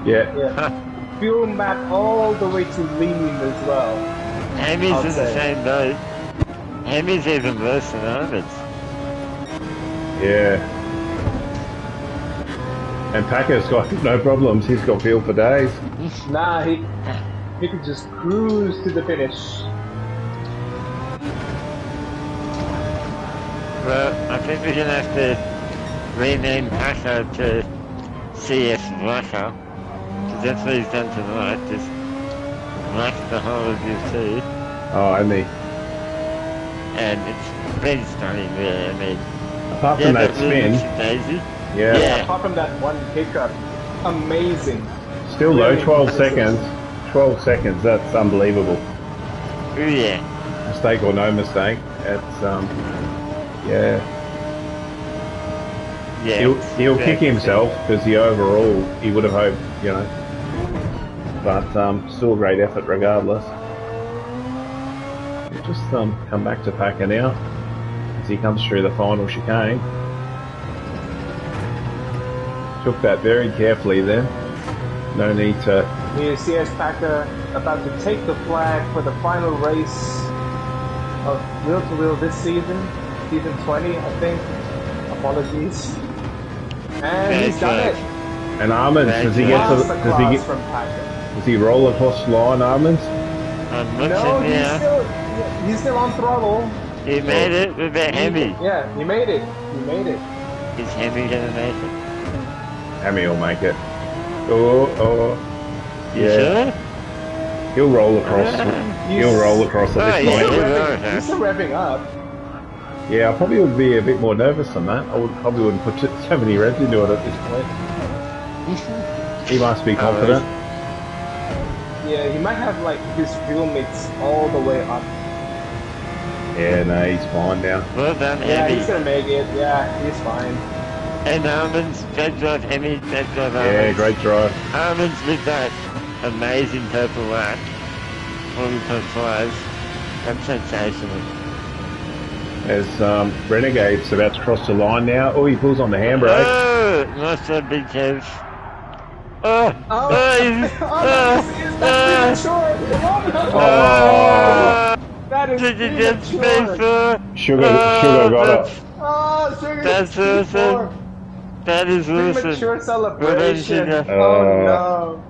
[SPEAKER 2] Yeah.
[SPEAKER 3] Fuel map all the way to lean as well.
[SPEAKER 1] Hami's in the same boat. Hami's even worse than Ahmed's.
[SPEAKER 2] Yeah. And Packer's got no problems. He's got fuel for days.
[SPEAKER 3] Nah, he could just cruise to the finish.
[SPEAKER 1] Well, I think we're gonna have to rename Packer to CS Russia. Because that's what he's done tonight, just wrecked the whole of you two.
[SPEAKER 2] Oh, only.
[SPEAKER 1] And it's pretty stunning, really. I mean,
[SPEAKER 2] apart from that spin.
[SPEAKER 1] Daisy.
[SPEAKER 2] Yeah.
[SPEAKER 3] Apart from that one hiccup, amazing.
[SPEAKER 2] Still
[SPEAKER 3] really
[SPEAKER 2] though, 12 seconds. 12 seconds, that's unbelievable.
[SPEAKER 1] Oh yeah.
[SPEAKER 2] Mistake or no mistake, it's yeah.
[SPEAKER 1] Yeah.
[SPEAKER 2] He'll kick himself because he would have hoped, you know. But still a great effort regardless. We'll just come back to Packer now as he comes through the final chicane. Took that very carefully then. No need to.
[SPEAKER 3] Here's CS Packer about to take the flag for the final race of Wheel to Wheel this season. Season 20, I think. Apologies. And he's done it.
[SPEAKER 2] And Armand, does he get
[SPEAKER 3] from Packer.
[SPEAKER 2] Does he roll across the line, Armand?
[SPEAKER 3] No, he's still on throttle.
[SPEAKER 1] He made it with a Hemi.
[SPEAKER 3] Yeah, he made it. He made it.
[SPEAKER 1] Is Hemi gonna make it?
[SPEAKER 2] Hemi will make it. Oh, yeah.
[SPEAKER 1] Sure?
[SPEAKER 2] He'll roll across. He'll roll across at this point.
[SPEAKER 3] He's still revving up.
[SPEAKER 2] Yeah, I probably would be a bit more nervous on that. Probably wouldn't put so many revs into it at this point. He must be confident.
[SPEAKER 3] Yeah, he might have like his fuel mix all the way up.
[SPEAKER 2] Yeah, no, he's fine now.
[SPEAKER 1] Well done,
[SPEAKER 3] Yeah,
[SPEAKER 1] Emmy.
[SPEAKER 3] he's gonna make it. Yeah, he's fine.
[SPEAKER 1] And Almonds, great drive, Emmy, great drive, Almonds.
[SPEAKER 2] Yeah, great drive.
[SPEAKER 1] Almonds with that amazing purple lap, 40.5. That's sensational.
[SPEAKER 2] As Renegade's about to cross the line now. Oh, he pulls on the handbrake.
[SPEAKER 1] Oh, nice one, Big Kev. Oh,
[SPEAKER 3] That's premature.
[SPEAKER 2] Oh,
[SPEAKER 3] That is premature.
[SPEAKER 2] Sugar got it.
[SPEAKER 3] Oh, Sugar
[SPEAKER 1] That's
[SPEAKER 3] is
[SPEAKER 1] awesome. That is awesome.
[SPEAKER 3] Premature
[SPEAKER 1] Well done,
[SPEAKER 3] celebration.
[SPEAKER 1] Sugar.
[SPEAKER 3] Oh no.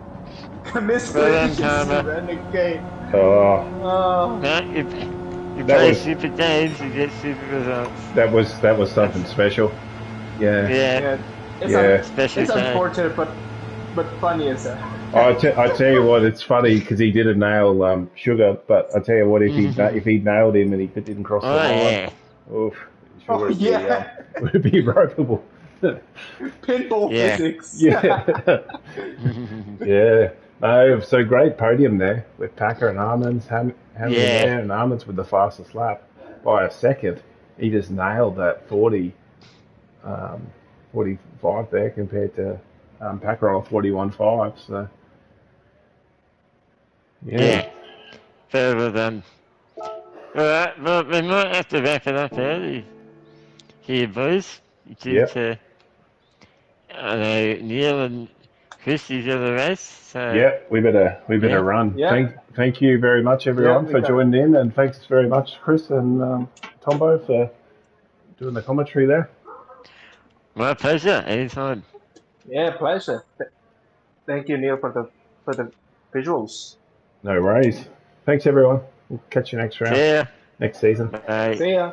[SPEAKER 3] Commiserations
[SPEAKER 1] Well done,
[SPEAKER 3] to Renegade.
[SPEAKER 2] Oh,
[SPEAKER 3] Oh.
[SPEAKER 1] No, you
[SPEAKER 2] That
[SPEAKER 1] play
[SPEAKER 2] was-
[SPEAKER 1] super games, you get super results.
[SPEAKER 2] that was something special. Yeah.
[SPEAKER 1] Yeah,
[SPEAKER 2] Yeah.
[SPEAKER 1] special
[SPEAKER 3] It's
[SPEAKER 1] day.
[SPEAKER 3] unfortunate, but funny as hell.
[SPEAKER 2] I tell you what, it's funny because he didn't nail Sugar, but I tell you what, if he nailed him and he didn't cross the
[SPEAKER 1] Oh,
[SPEAKER 2] line,
[SPEAKER 1] yeah.
[SPEAKER 2] oof, Sugar
[SPEAKER 3] Oh, yeah.
[SPEAKER 2] would be ropeable.
[SPEAKER 3] Pinball
[SPEAKER 1] Yeah.
[SPEAKER 3] physics.
[SPEAKER 2] Yeah. Yeah. No, so great podium there with Packer and Armands. Hamilton
[SPEAKER 1] Yeah.
[SPEAKER 2] there and Armands with the fastest lap by a second. He just nailed that 45 there compared to Packer on a 41.5. So,
[SPEAKER 1] Yeah. Very well done. Alright, well, we might have to wrap it up early here, boys. Due
[SPEAKER 2] Yep.
[SPEAKER 1] to, I know, Neil and Christy's in the race, so...
[SPEAKER 2] Yeah, we better
[SPEAKER 1] Yeah.
[SPEAKER 2] run.
[SPEAKER 3] Yeah.
[SPEAKER 2] Thank you very much, everyone,
[SPEAKER 3] Yeah, we
[SPEAKER 2] for
[SPEAKER 3] got-
[SPEAKER 2] joining in, and thanks very much, Chris and Tombo, for doing the commentary there.
[SPEAKER 1] My pleasure, anytime.
[SPEAKER 3] Yeah, pleasure. Thank you, Neil, for the visuals.
[SPEAKER 2] No worries. Thanks, everyone. We'll catch you next round,
[SPEAKER 1] See ya.
[SPEAKER 2] next season.
[SPEAKER 1] Bye.
[SPEAKER 3] See ya.